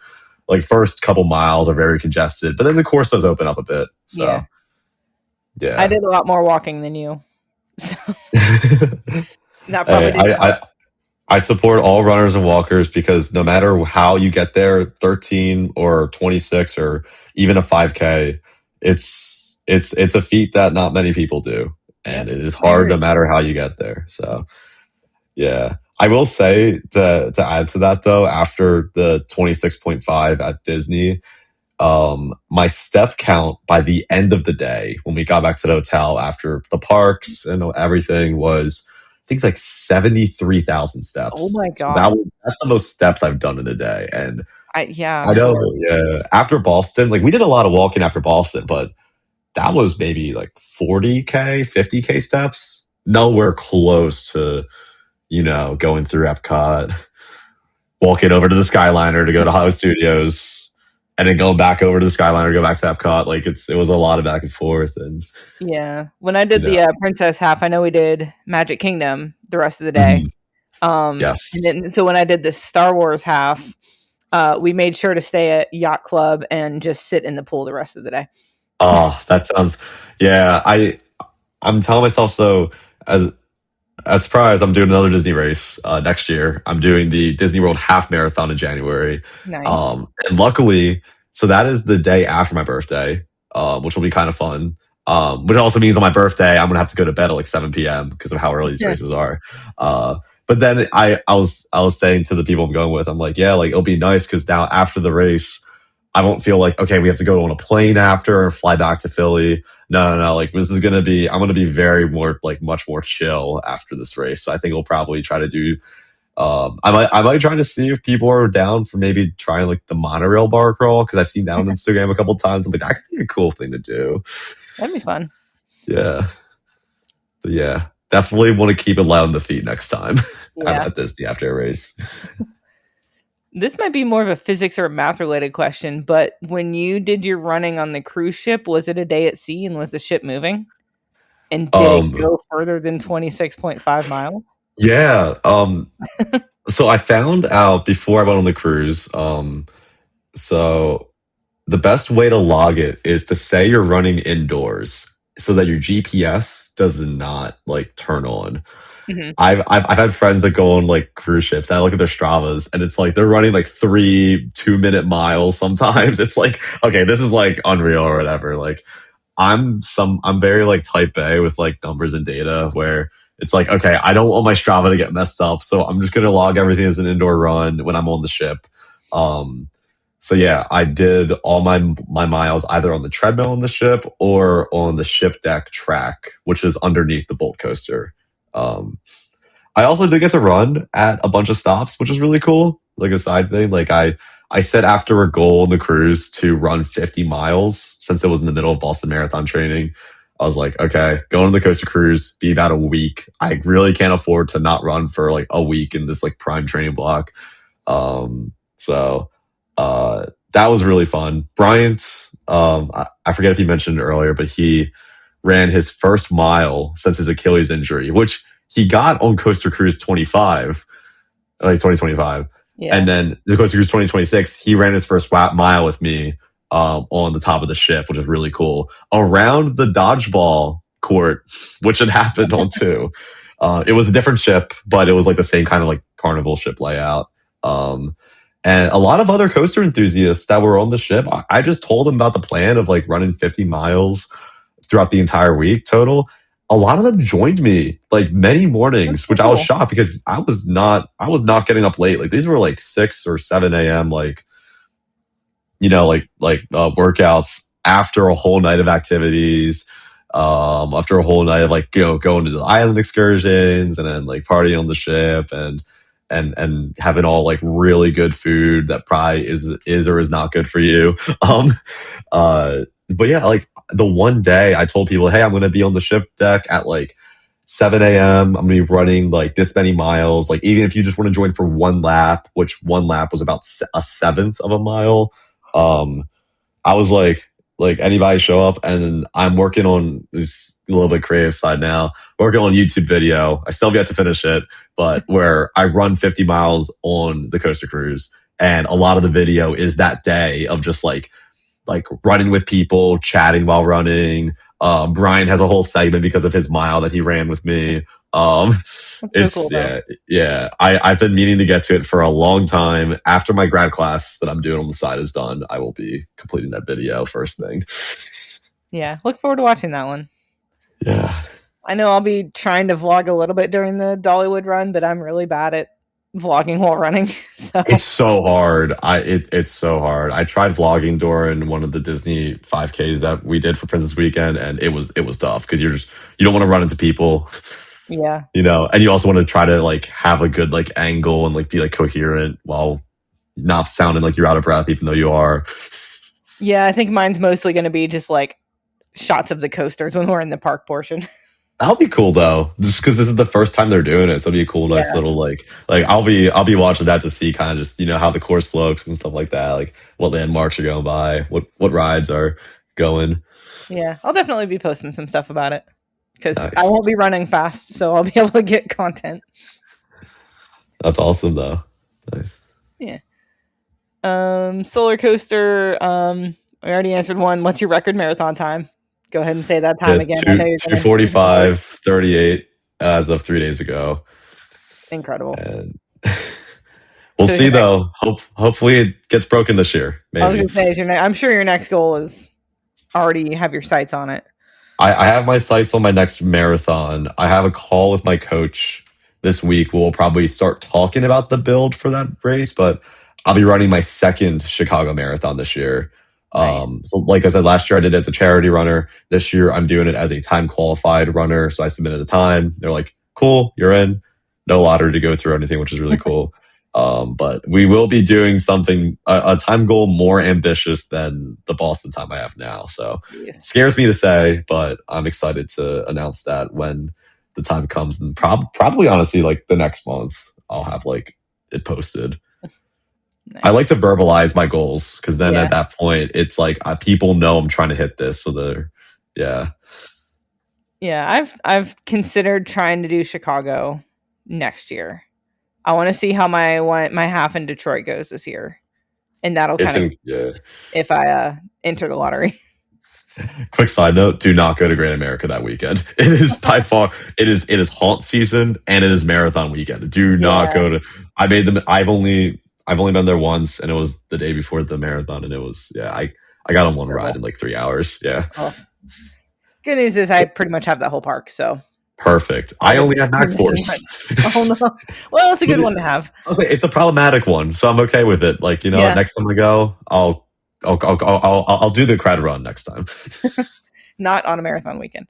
like first couple miles are very congested, but then the course does open up a bit. So yeah. I did a lot more walking than you. So that probably Hey, did help. I support all runners and walkers because no matter how you get there, 13 or 26 or even a 5K, it's a feat that not many people do, and Yep. it is I hard no agree. matter how you get there. So yeah, I will say to add to that though, after the 26.5 at Disney, my step count by the end of the day when we got back to the hotel after the parks and everything was, I think it's like 73,000 Oh steps. my So god. that's the most steps I've done in a day. And Yeah, I I'm know, sure. yeah, after Boston, like we did a lot of walking after Boston, but that was maybe like 40K, 50K steps. Nowhere close to, going through Epcot, walking over to the Skyliner to go to Hollywood Studios, and then going back over to the Skyliner to go back to Epcot. Like it was a lot of back and forth, and Yeah. When I you did know, the Princess half, I know we did Magic Kingdom the rest of the day. mhm, And yes. then so when I did the Star Wars half, we made sure to stay at Yacht Club and just sit in the pool the rest of the day. Oh, that sounds. Yeah, I'm telling myself so as surprise. I'm doing another Disney race next year. I'm doing the Disney World Half Marathon in January, Nice. and luckily, so that is the day after my birthday, which will be kind of fun. Which also means on my birthday, I'm gonna have to go to bed at like 7 p.m. because of how early these Yeah. races are. But then I was saying to the people I'm going with, I'm like, yeah, like it'll be nice because now after the race, I won't feel like, okay, we have to go on a plane after and fly back to Philly. No. Like this is gonna be, I'm gonna be very more like much more chill after this race. So I think we'll probably try to do. I might try to see if people are down for maybe trying like the monorail bar crawl because I've seen that on Instagram a couple times. I'm like, that could be a cool thing to do. That'd be fun. Yeah. So yeah, definitely want to keep it light on the feet next time Yeah. at Disney after a race. This might be more of a physics or math related question, but when you did your running on the cruise ship, was it a day at sea and was the ship moving? And did it Um, go further than 26.5 miles? yeah. So I found out before I went on the cruise. So the best way to log it is to say you're running indoors so that your GPS does not like turn on. Mm-hmm. I've had friends that go on like cruise ships and I look at their Stravas and it's like they're running like 3 2-minute miles sometimes. It's like, okay, this is like unreal or whatever. Like I'm very like type A with like numbers and data where it's like, okay, I don't want my Strava to get messed up. So I'm just gonna log everything as an indoor run when I'm on the ship. Um so yeah, I did all my miles either on the treadmill on the ship or on the ship deck track, which is underneath the Bolt coaster. Um I also did get to run at a bunch of stops, which was really cool. Like a side thing. Like I set after a goal on the cruise to run 50 miles since it was in the middle of Boston Marathon training. I was like, okay, going on the coaster cruise, be about a week. I really can't afford to not run for like a week in this like prime training block. So that was really fun. Bryant, I forget if you mentioned it earlier, but he ran his first mile since his Achilles injury, which he got on Coaster Cruise 25, like 2025. Yeah. And then the Coaster Cruise 2026, he ran his first mile with me on the top of the ship, which is really cool. Around the dodgeball court, which had happened on too. It was a different ship, but it was like the same kind of like carnival ship layout. And a lot of other coaster enthusiasts that were on the ship, I just told them about the plan of like running 50 miles throughout the entire week total. a lot of them joined me like many That's mornings, so which I was cool. shocked because I was not getting up late. Like these were like 6 or 7 a.m. like workouts after a whole night of activities, after a whole night of like going to the island excursions and then like partying on the ship and having all like really good food that probably is or is not good for you. um but yeah, like the one day I told people, hey, I'm going to be on the ship deck at like 7 a.m. I'm going to be running like this many miles. Like, even if you just want to join for one lap, which one lap was about a seventh of a mile. Um, I was like anybody show up, and then I'm working on this a little bit creative side now, working on a YouTube video. I still have yet to finish it, but where I run 50 miles on the Coaster Cruise. And a lot of the video is that day of just like running with people, chatting while running. Brian has a whole segment because of his mile that he ran with me. That's so cool It's though. yeah. I've been meaning to get to it for a long time. After my grad class that I'm doing on the side is done, I will be completing that video first thing. Yeah, look forward to watching that one. Yeah. I know I'll be trying to vlog a little bit during the Dollywood run, but I'm really bad at vlogging while running. So It's so hard. It's so hard. I tried vlogging during one of the Disney 5Ks that we did for Princess Weekend, and it was tough because you don't want to run into people, yeah. and you also want to try to like have a good like angle and like be like coherent while not sounding like you're out of breath, even though you are. Yeah, I think mine's mostly going to be just like shots of the coasters when we're in the park portion. That'll be cool though, just because this is the first time they're doing it. So it'll be a cool, nice Yeah. little like I'll be watching that to see kind of just how the course looks and stuff like that, like what landmarks are going by, what rides are going. Yeah, I'll definitely be posting some stuff about it because I Nice. won't be running fast, so I'll be able to get content. That's awesome though. Nice. Yeah. Solar coaster. I already answered one. What's your record marathon time? Go ahead and say that time Yeah, again. I know you're two gonna. 45:38 as of 3 days ago, Incredible. and we'll So see though. Hopefully it gets broken this year. I was Maybe. gonna say, I'm sure your next goal is already have your sights on it. I have my sights on my next marathon. I have a call with my coach this week. We'll probably start talking about the build for that race, but I'll be running my second Chicago marathon this year. Nice. So like I said, last year I did it as a charity runner. This year I'm doing it as a time qualified runner. So I submitted a time. They're like, cool, you're in. No lottery to go through or anything, which is really cool. But we will be doing something, a time goal more ambitious than the Boston time I have now. So Yes. it scares me to say, but I'm excited to announce that when the time comes. And probably honestly, like the next month, I'll have like it posted. Nice. I like to verbalize my goals because then Yeah. at that point, it's like people know I'm trying to hit this. So yeah. I've considered trying to do Chicago next year. I want to see how my half in Detroit goes this year, and that'll kind of if I enter the lottery. Quick side note: do not go to Great America that weekend. It is by far it is haunt season and it is marathon weekend. Do not go to. I made them. I've only been there once, and it was the day before the marathon, and it was I got on one ride in like 3 hours. Yeah. Oh. Good news is I pretty much have that whole park, so perfect. I only have Max Force. Oh no! Well, it's a good one to have. I was like, it's a problematic one, so I'm okay with it. Like next time I go, I'll do the cred run next time. Not on a marathon weekend.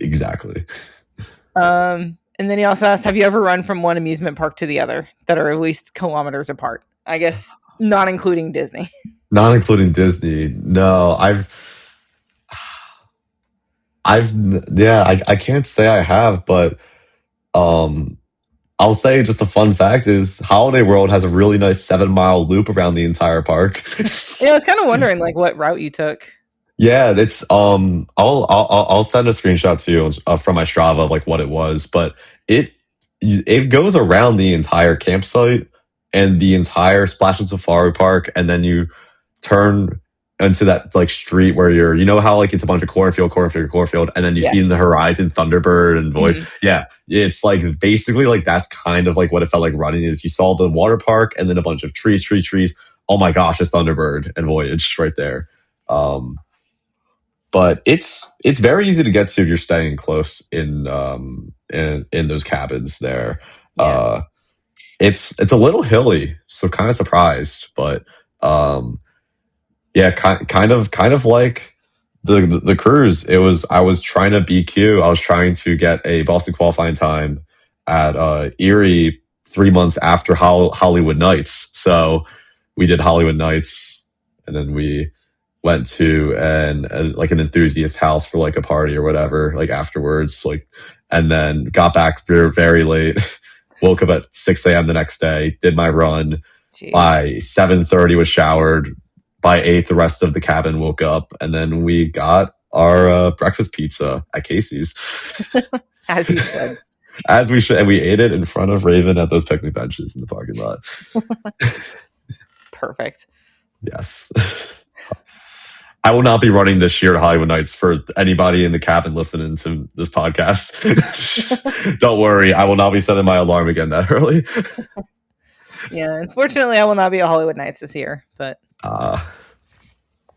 Exactly. And then he also asked, have you ever run from one amusement park to the other that are at least kilometers apart? I guess not including Disney. Not including Disney. No, I can't say I have, but I'll say just a fun fact is Holiday World has a really nice 7-mile loop around the entire park. Yeah, I was kind of wondering like what route you took. Yeah, it's I'll send a screenshot to you from my Strava of like what it was, but it goes around the entire campsite and the entire Splash and Safari Park, and then you turn into that like street where you're how like it's a bunch of cornfield, and then you see in the horizon Thunderbird and Void. Mm-hmm. Yeah, it's like basically like that's kind of like what it felt like running is. You saw the water park and then a bunch of trees. Oh my gosh, it's Thunderbird and Voyage right there. but it's very easy to get to if you're staying close in those cabins there. Yeah. It's a little hilly, so kind of surprised, but um, yeah, kind of like the cruise. It was I was trying to BQ. I was trying to get a Boston qualifying time at Erie 3 months after Hollywood Nights. So we did Hollywood Nights, and then we went to like an enthusiast house for like a party or whatever, like afterwards, like, and then got back very, very late. Woke up at 6 a.m. the next day, did my run. Jeez. By 7:30 was showered. By 8, the rest of the cabin woke up, and then we got our breakfast pizza at Casey's. As you should. As we should, and we ate it in front of Raven at those picnic benches in the parking lot. Perfect. Yes. I will not be running this year at Hollywood Nights for anybody in the cabin listening to this podcast. Don't worry, I will not be setting my alarm again that early. Yeah, unfortunately, I will not be at Hollywood Nights this year, but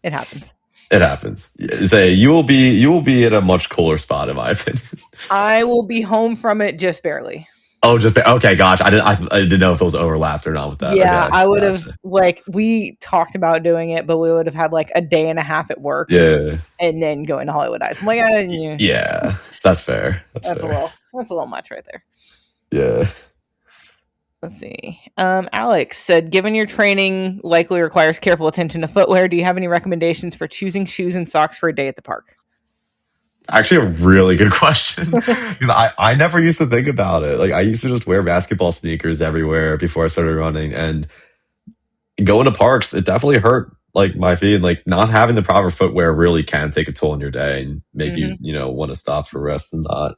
it happens. It happens. Say you will be at a much cooler spot, in my opinion. I will be home from it just barely. Oh, just okay. Gosh, I didn't know if it was overlapped or not with that. Yeah, okay, I would have we talked about doing it, but we would have had like a day and a half at work. Yeah, and then going to Hollywood Nights. I'm like, yeah, that's fair. That's fair. a little much right there. Yeah. Let's see. Alex said, given your training likely requires careful attention to footwear, do you have any recommendations for choosing shoes and socks for a day at the park? Actually, a really good question. Because I never used to think about it. Like, I used to just wear basketball sneakers everywhere before I started running. And going to parks, it definitely hurt like my feet. And like not having the proper footwear really can take a toll on your day and make you want to stop for rest and not.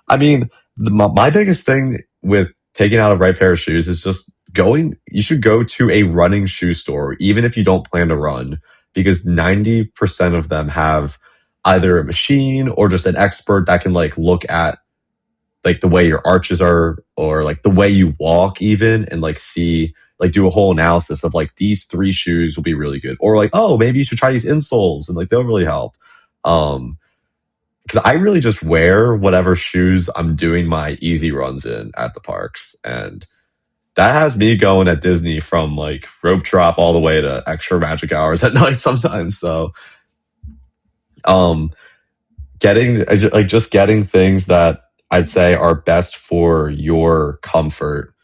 I mean, my biggest thing with taking out a right pair of shoes is just you should go to a running shoe store, even if you don't plan to run, because 90% of them have either a machine or just an expert that can like look at like the way your arches are or like the way you walk even and like see like do a whole analysis of like these 3 shoes will be really good, or like, oh, maybe you should try these insoles and like they'll really help. Because I really just wear whatever shoes I'm doing my easy runs in at the parks, and that has me going at Disney from like rope drop all the way to extra magic hours at night sometimes. So getting things that I'd say are best for your comfort.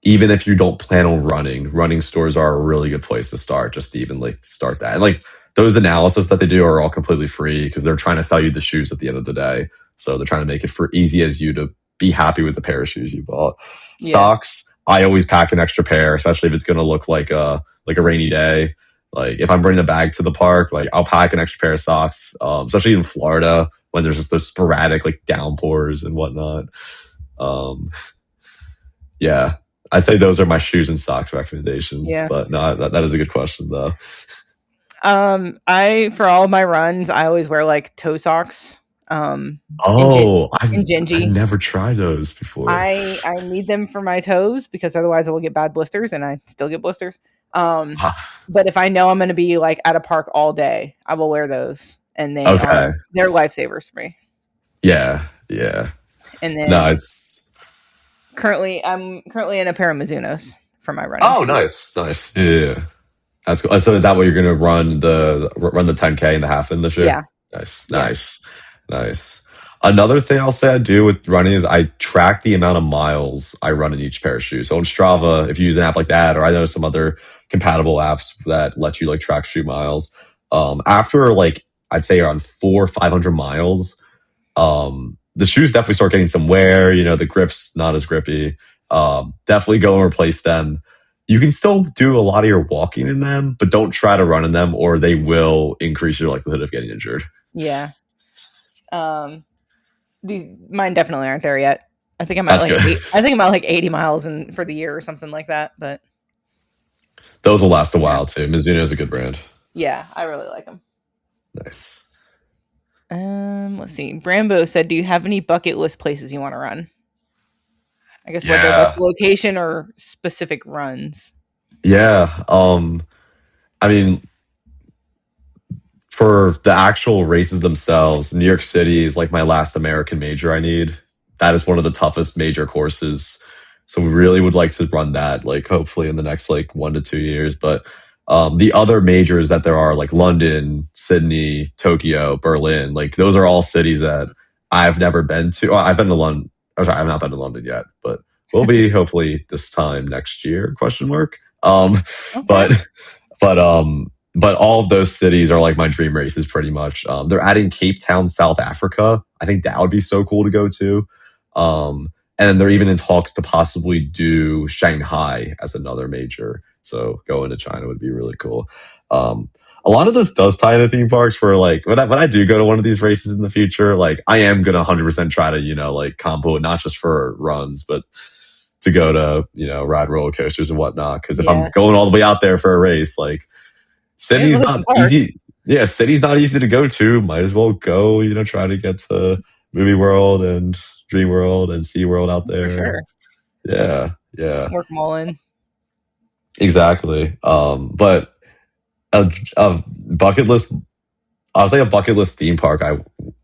Even if you don't plan on running stores are a really good place to start, just to even like start that. And like those analysis that they do are all completely free because they're trying to sell you the shoes at the end of the day. So they're trying to make it for easy as you to be happy with the pair of shoes you bought. Yeah. Socks, I always pack an extra pair, especially if it's going to look like a rainy day. Like if I'm bringing a bag to the park, like I'll pack an extra pair of socks, especially in Florida when there's just those sporadic like downpours and whatnot. Yeah, I'd say those are my shoes and socks recommendations. Yeah. But no, that is a good question though. For all of my runs, I always wear like toe socks. I've never tried those before. I need them for my toes because otherwise I will get bad blisters, and I still get blisters. But if I know I'm going to be like at a park all day, I will wear those, and they're lifesavers for me. Yeah. And then I'm currently in a pair of Mizunos for my running. Oh, nice. Yeah. That's cool. So is that what you're going to run the 10K and the half in this year? Yeah. Nice. Another thing I'll say I do with running is I track the amount of miles I run in each pair of shoes. So on Strava, if you use an app like that, or I know some other compatible apps that let you like track shoe miles, after like I'd say around 400 or 500 miles, the shoes definitely start getting some wear. The grip's not as grippy. Definitely go and replace them. You can still do a lot of your walking in them, but don't try to run in them or they will increase your likelihood of getting injured. Yeah. Mine definitely aren't there yet. I think I'm at like 80 miles for the year or something like that, but those will last a while too. Mizuno is a good brand. Yeah, I really like them. Nice. Let's see. Brambo said, do you have any bucket list places you want to run? I guess whether that's location or specific runs. Yeah. I mean, for the actual races themselves, New York City is like my last American major I need. That is one of the toughest major courses. So we really would like to run that, like hopefully in the next like 1 to 2 years. But the other majors that there are, like London, Sydney, Tokyo, Berlin, like those are all cities that I've never been to. Well, I've been to London. I'm sorry, I've not been to London yet, but we'll be hopefully this time next year? Question mark. Okay. But but all of those cities are like my dream races pretty much. They're adding Cape Town, South Africa. I think that would be so cool to go to. And then they're even in talks to possibly do Shanghai as another major. So going to China would be really cool. A lot of this does tie into theme parks for like when I do go to one of these races in the future, like I am gonna 100% try to, like combo it, not just for runs, but to go to, ride roller coasters and whatnot. Cause if I'm Yeah. going all the way out there for a race, like Sydney's Look not at parks. easy. Yeah, Sydney's not easy to go to. Might as well go, try to get to Movie World and Dream World and Sea World out there. For sure. Yeah, yeah. Work them all in. Exactly. But a bucket list, I'll say a bucket list theme park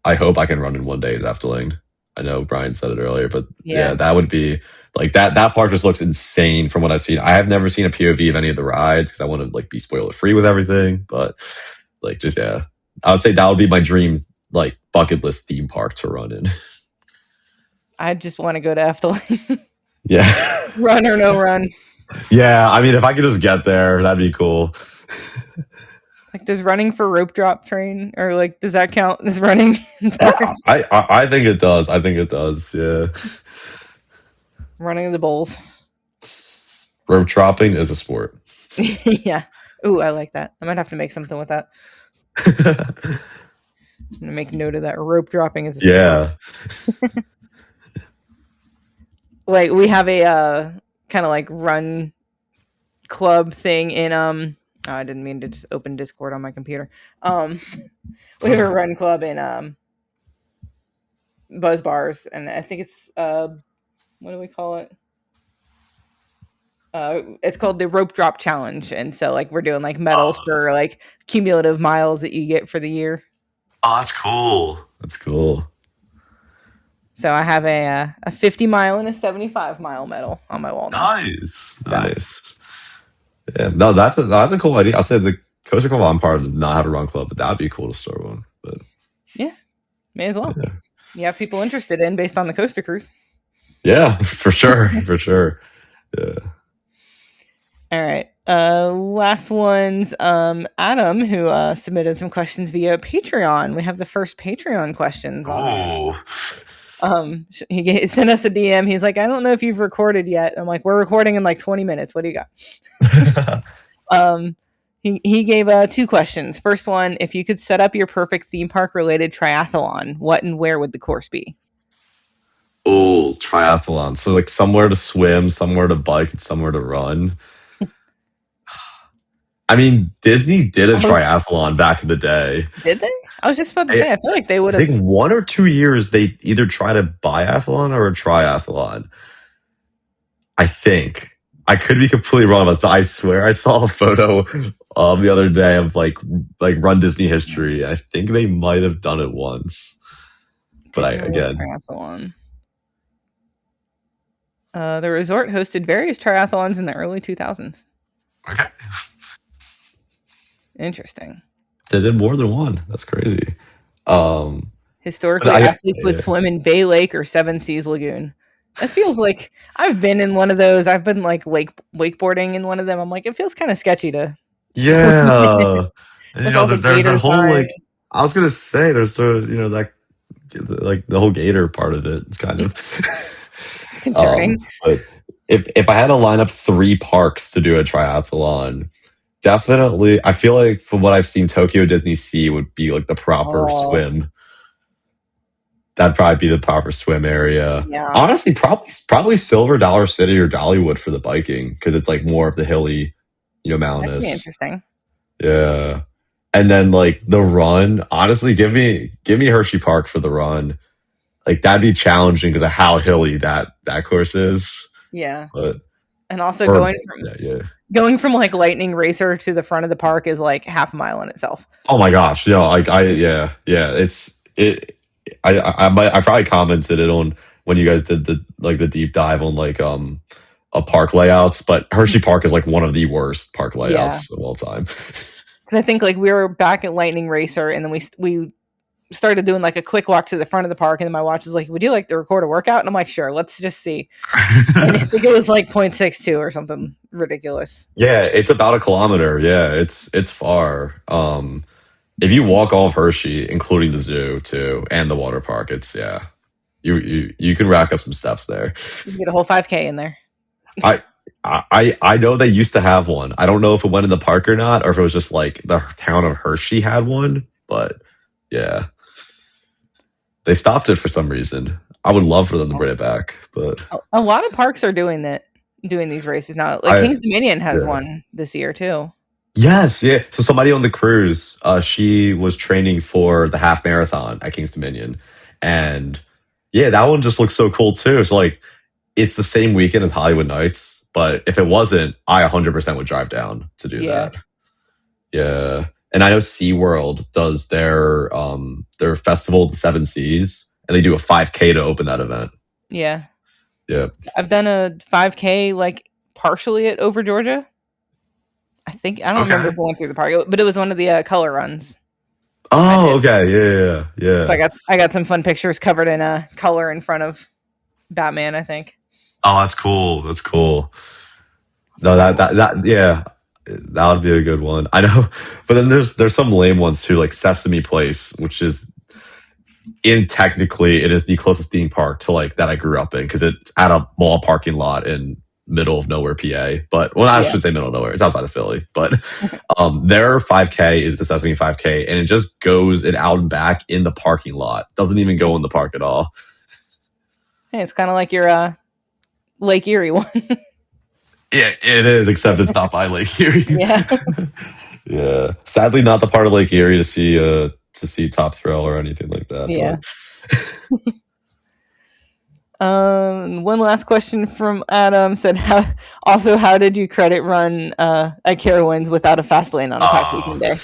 I hope I can run in one day is Efteling. I know Brian said it earlier, but yeah, that would be like that park just looks insane from what I've seen. I have never seen a POV of any of the rides because I want to like be spoiler free with everything. But like just yeah. I would say that would be my dream like bucket list theme park to run in. I just want to go to Efteling. Yeah. Run or no run. Yeah, I mean if I could just get there, that'd be cool. Like, does running for rope drop train, or like, does that count as running? Yeah, I think it does. I think it does. Yeah. Running the bowls. Rope dropping is a sport. Yeah. Ooh, I like that. I might have to make something with that. I'm gonna make note of that. Rope dropping is a sport. Like we have a kind of like run club thing in I didn't mean to just open Discord on my computer. We have a run club in Buzz Bars, and I think it's what do we call it? It's called the rope drop challenge, and so like we're doing like medals for like cumulative miles that you get for the year. Oh, that's cool. That's cool. So I have a 50-mile and a 75-mile medal on my wall now. Nice. Yeah, no, that's a cool idea. I'll say the Coaster Club I'm part of does not have a run club, but that'd be cool to start one. But yeah, may as well. Yeah. You have people interested in based on the Coaster Cruise. Yeah, for sure. For sure. Yeah. All right. Last one's Adam, who submitted some questions via Patreon. We have the first Patreon questions. He sent us a DM. He's like, I don't know if you've recorded yet. I'm like, we're recording in like 20 minutes. What do you got? He gave 2 questions. First one, if you could set up your perfect theme park related triathlon, what and where would the course be? Oh, triathlon. So like somewhere to swim, somewhere to bike, and somewhere to run. I mean, Disney did a triathlon back in the day. Did they? I was just about to say, I feel like they would have. I think 1 or 2 years they either tried a biathlon or a triathlon. I think. I could be completely wrong about this, but I swear I saw a photo the other day of like RunDisney history. I think they might have done it once. But again. Triathlon. The resort hosted various triathlons in the early 2000s. Okay. Interesting. They did more than one. That's crazy. Historically, athletes would swim in Bay Lake or Seven Seas Lagoon. It feels like I've been in one of those. I've been like wakeboarding in one of them. I'm like, it feels kind of sketchy to. Yeah. There's that whole like. I was gonna say there's the that the whole gator part of it. It's kind of concerning. But if I had to line up 3 parks to do a triathlon, definitely I feel like from what I've seen, Tokyo Disney Sea would be like the proper swim. That'd probably be the proper swim area. Yeah. Honestly, probably Silver, Dollar City, or Dollywood for the biking because it's like more of the hilly, mountainous. That'd be interesting. Yeah, and then like the run. Honestly, give me Hershey Park for the run. Like that'd be challenging because of how hilly that course is. Yeah, but and also going Going from like Lightning Racer to the front of the park is like half a mile in itself. Oh my gosh, yeah. I probably commented it on when you guys did the deep dive on like a park layouts, but Hershey Park is like one of the worst park layouts of all time. Because I think like we were back at Lightning Racer, and then we started doing like a quick walk to the front of the park, and then my watch was like, "Would you like to record a workout?" And I'm like, "Sure, let's just see." And I think it was like 0.62 or something ridiculous. Yeah, it's about a kilometer. Yeah, it's far. If you walk all of Hershey, including the zoo too, and the water park, it's you can rack up some steps there. You can get a whole 5K in there. I know they used to have one. I don't know if it went in the park or not, or if it was just like the town of Hershey had one. But yeah, they stopped it for some reason. I would love for them to bring it back, but a lot of parks are doing these races now. Like Kings Dominion has one this year too. Yes, yeah. So somebody on the cruise, she was training for the half marathon at Kings Dominion, and yeah, that one just looks so cool too. So like, it's the same weekend as Hollywood Nights, but if it wasn't, I 100% would drive down to do that. Yeah, and I know SeaWorld does their festival of the Seven Seas, and they do a 5K to open that event. Yeah. Yeah. I've done a 5K like partially at Over Georgia. I don't remember going through the park, but it was one of the color runs. Oh, okay. Yeah. So I got some fun pictures covered in color in front of Batman, I think. Oh, that's cool. No, that would be a good one. I know, but then there's some lame ones too, like Sesame Place, which is technically it is the closest theme park to like that I grew up in, because it's at a mall parking lot in middle of nowhere, PA. But I should say middle of nowhere. It's outside of Philly. But their 5K is the Sesame 5K, and it just goes out and back in the parking lot. Doesn't even go in the park at all. Hey, it's kind of like your Lake Erie one. Yeah, it is, except it's not by Lake Erie. Yeah. Yeah. Sadly, not the part of Lake Erie to see Top Thrill or anything like that. Yeah. One last question from Adam said, how did you credit run at Carowinds without a fast lane on a packed weekend day?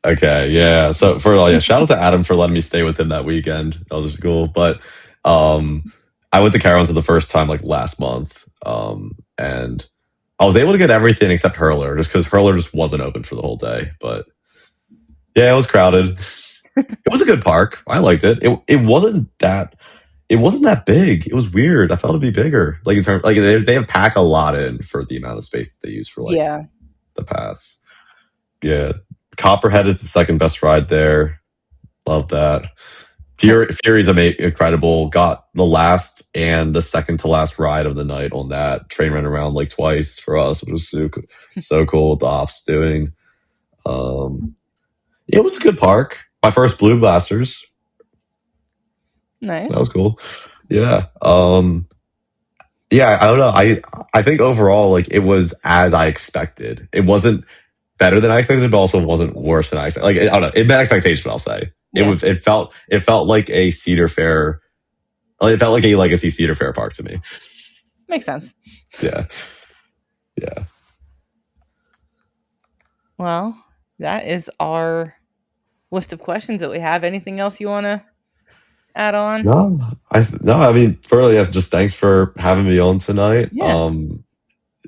Okay, yeah. So shout out to Adam for letting me stay with him that weekend. That was cool. But I went to Carowinds for the first time like last month, and I was able to get everything except Hurler, just because Hurler just wasn't open for the whole day. But yeah, it was crowded. It was a good park. I liked it. It wasn't that big. It was weird. I felt it'd be bigger. Like in terms, like they have pack a lot in for the amount of space that they use for like the paths. Yeah, Copperhead is the second best ride there. Love that. Fury's incredible. Got the last and the second to last ride of the night on that train. Ran around like twice for us. It was so cool with the ops doing. It was a good park. My first Blue Blasters. Nice. That was cool. Yeah. Yeah, I don't know. I think overall, like, it was as I expected. It wasn't better than I expected, but also wasn't worse than I expected. Like, I don't know. It met expectations, I'll say. Yeah. It felt like a Cedar Fair. It felt like a legacy Cedar Fair park to me. Makes sense. Yeah. Well, that is our list of questions that we have. Anything else you want to add on? No. I mean, further, yes, just thanks for having me on tonight. Yeah.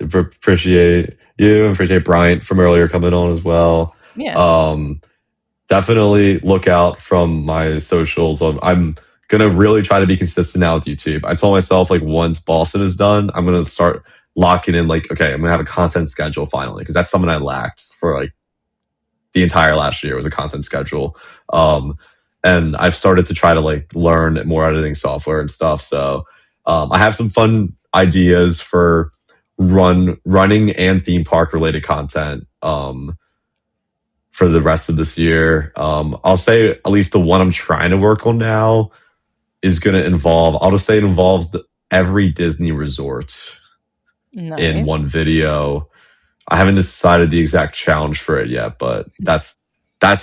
Appreciate you and appreciate Bryant from earlier coming on as well. Yeah. Definitely look out from my socials. I'm going to really try to be consistent now with YouTube. I told myself, like, once Boston is done, I'm going to start locking in, like, okay, I'm going to have a content schedule finally, because that's something I lacked for, like, the entire last year was a content schedule. And I've started to try to, like, learn more editing software and stuff. So I have some fun ideas for running and theme park related content for the rest of this year. I'll say at least the one I'm trying to work on now is going to involve, I'll just say it involves every Disney resort in one video. I haven't decided the exact challenge for it yet, but that's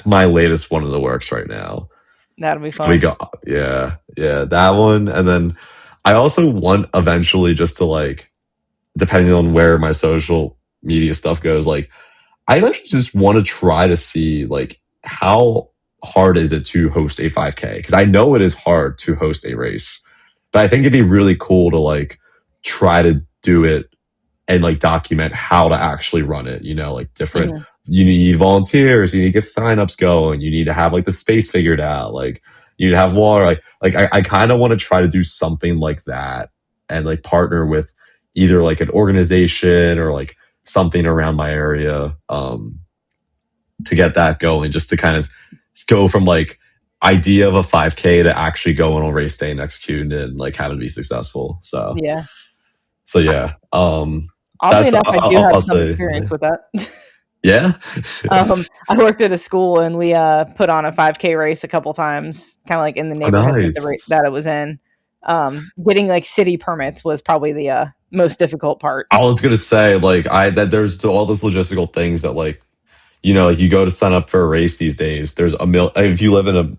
my latest one of the works right now. That'll be fun. We got, yeah, that one. And then I also want eventually just to, like, depending on where my social media stuff goes, like I actually just want to try to see like how hard is it to host a 5K, because I know it is hard to host a race, but I think it'd be really cool to like try to do it and like document how to actually run it. Like different, you need volunteers, you need to get signups going, you need to have like the space figured out, like you need to have water. I kind of want to try to do something like that and like partner with either like an organization or like something around my area to get that going, just to kind of go from like idea of a 5K to actually going on race day and executing it and like having to be successful. So Yeah. Oddly enough, I do have some experience with that. Yeah. I worked at a school and we put on a 5K race a couple times, kind of like in the neighborhood that it was in. Getting like city permits was probably the most difficult part. I was gonna say like that there's all those logistical things that like like you go to sign up for a race these days. There's if you live in a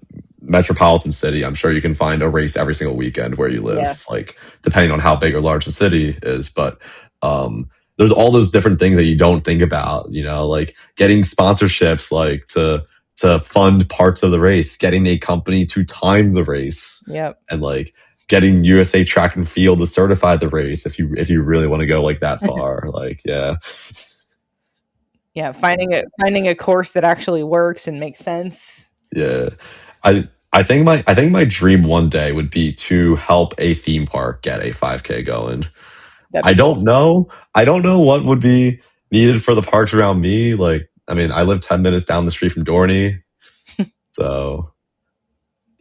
metropolitan city, I'm sure you can find a race every single weekend where you live, like depending on how big or large the city is. But there's all those different things that you don't think about, like getting sponsorships, like to fund parts of the race, getting a company to time the race, and like getting USA Track and Field to certify the race if you really want to go like that far. Like finding a course that actually works and makes sense. I think my dream one day would be to help a theme park get a 5K going. I don't know what would be needed for the parks around me. Like, I mean, I live 10 minutes down the street from Dorney. So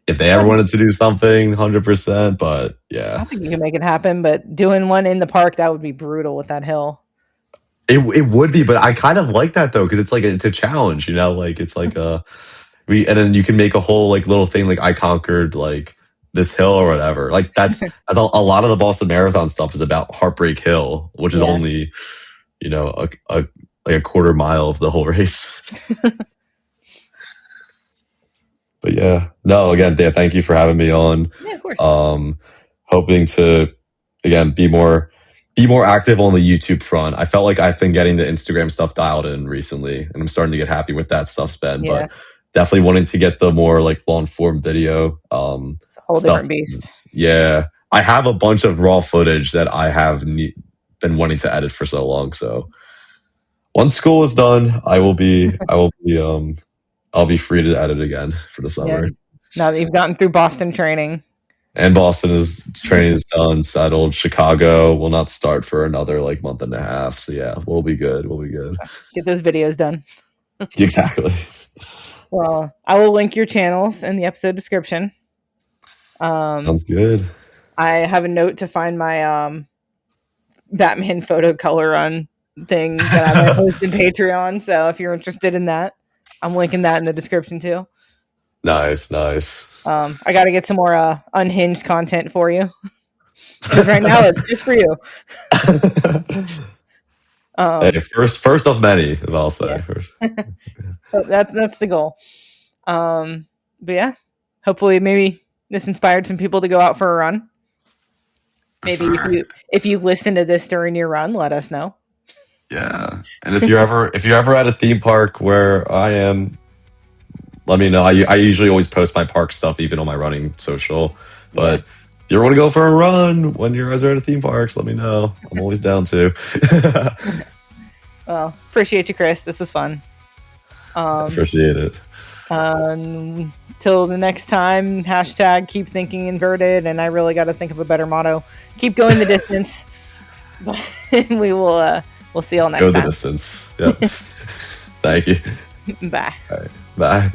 if they ever wanted to do something, 100%, but yeah. I think you can make it happen, but doing one in the park, that would be brutal with that hill. It would be, but I kind of like that though, because it's like it's a challenge, like it's like and then you can make a whole like little thing like I conquered like this hill or whatever. Like that's a lot of the Boston Marathon stuff is about Heartbreak Hill, which is only a quarter mile of the whole race. But yeah, no, again, thank you for having me on. Yeah, of course. Hoping to again be more active on the YouTube front. I felt like I've been getting the Instagram stuff dialed in recently, and I'm starting to get happy with that stuff, but definitely wanting to get the more like long form video. It's a whole different beast. Yeah, I have a bunch of raw footage that I have been wanting to edit for so long. So once school is done, I'll be free to edit again for the summer. Yeah. Now that you've gotten through Boston training. And Boston training is done, settled. Chicago will not start for another like month and a half. So yeah, we'll be good. Get those videos done. Exactly. Well, I will link your channels in the episode description. Sounds good. I have a note to find my Batman photo color run thing that I might post in Patreon. So if you're interested in that, I'm linking that in the description too. Nice. I got to get some more unhinged content for you, because right now it's just for you. Hey, first of many, as I'll say. Yeah. That's the goal. But yeah, hopefully maybe this inspired some people to go out for a run. Maybe if you listen to this during your run, let us know. Yeah, and if you're ever at a theme park where I am, let me know. I usually always post my park stuff even on my running social. But if you want to go for a run when you guys are at a theme parks, let me know. I'm always down to. Well, appreciate you, Chris. This was fun. Appreciate it. Till the next time, # keep thinking inverted, and I really got to think of a better motto. Keep going the distance. We'll see you all next time. Go the distance. Yep. Thank you. Bye. All right. Bye.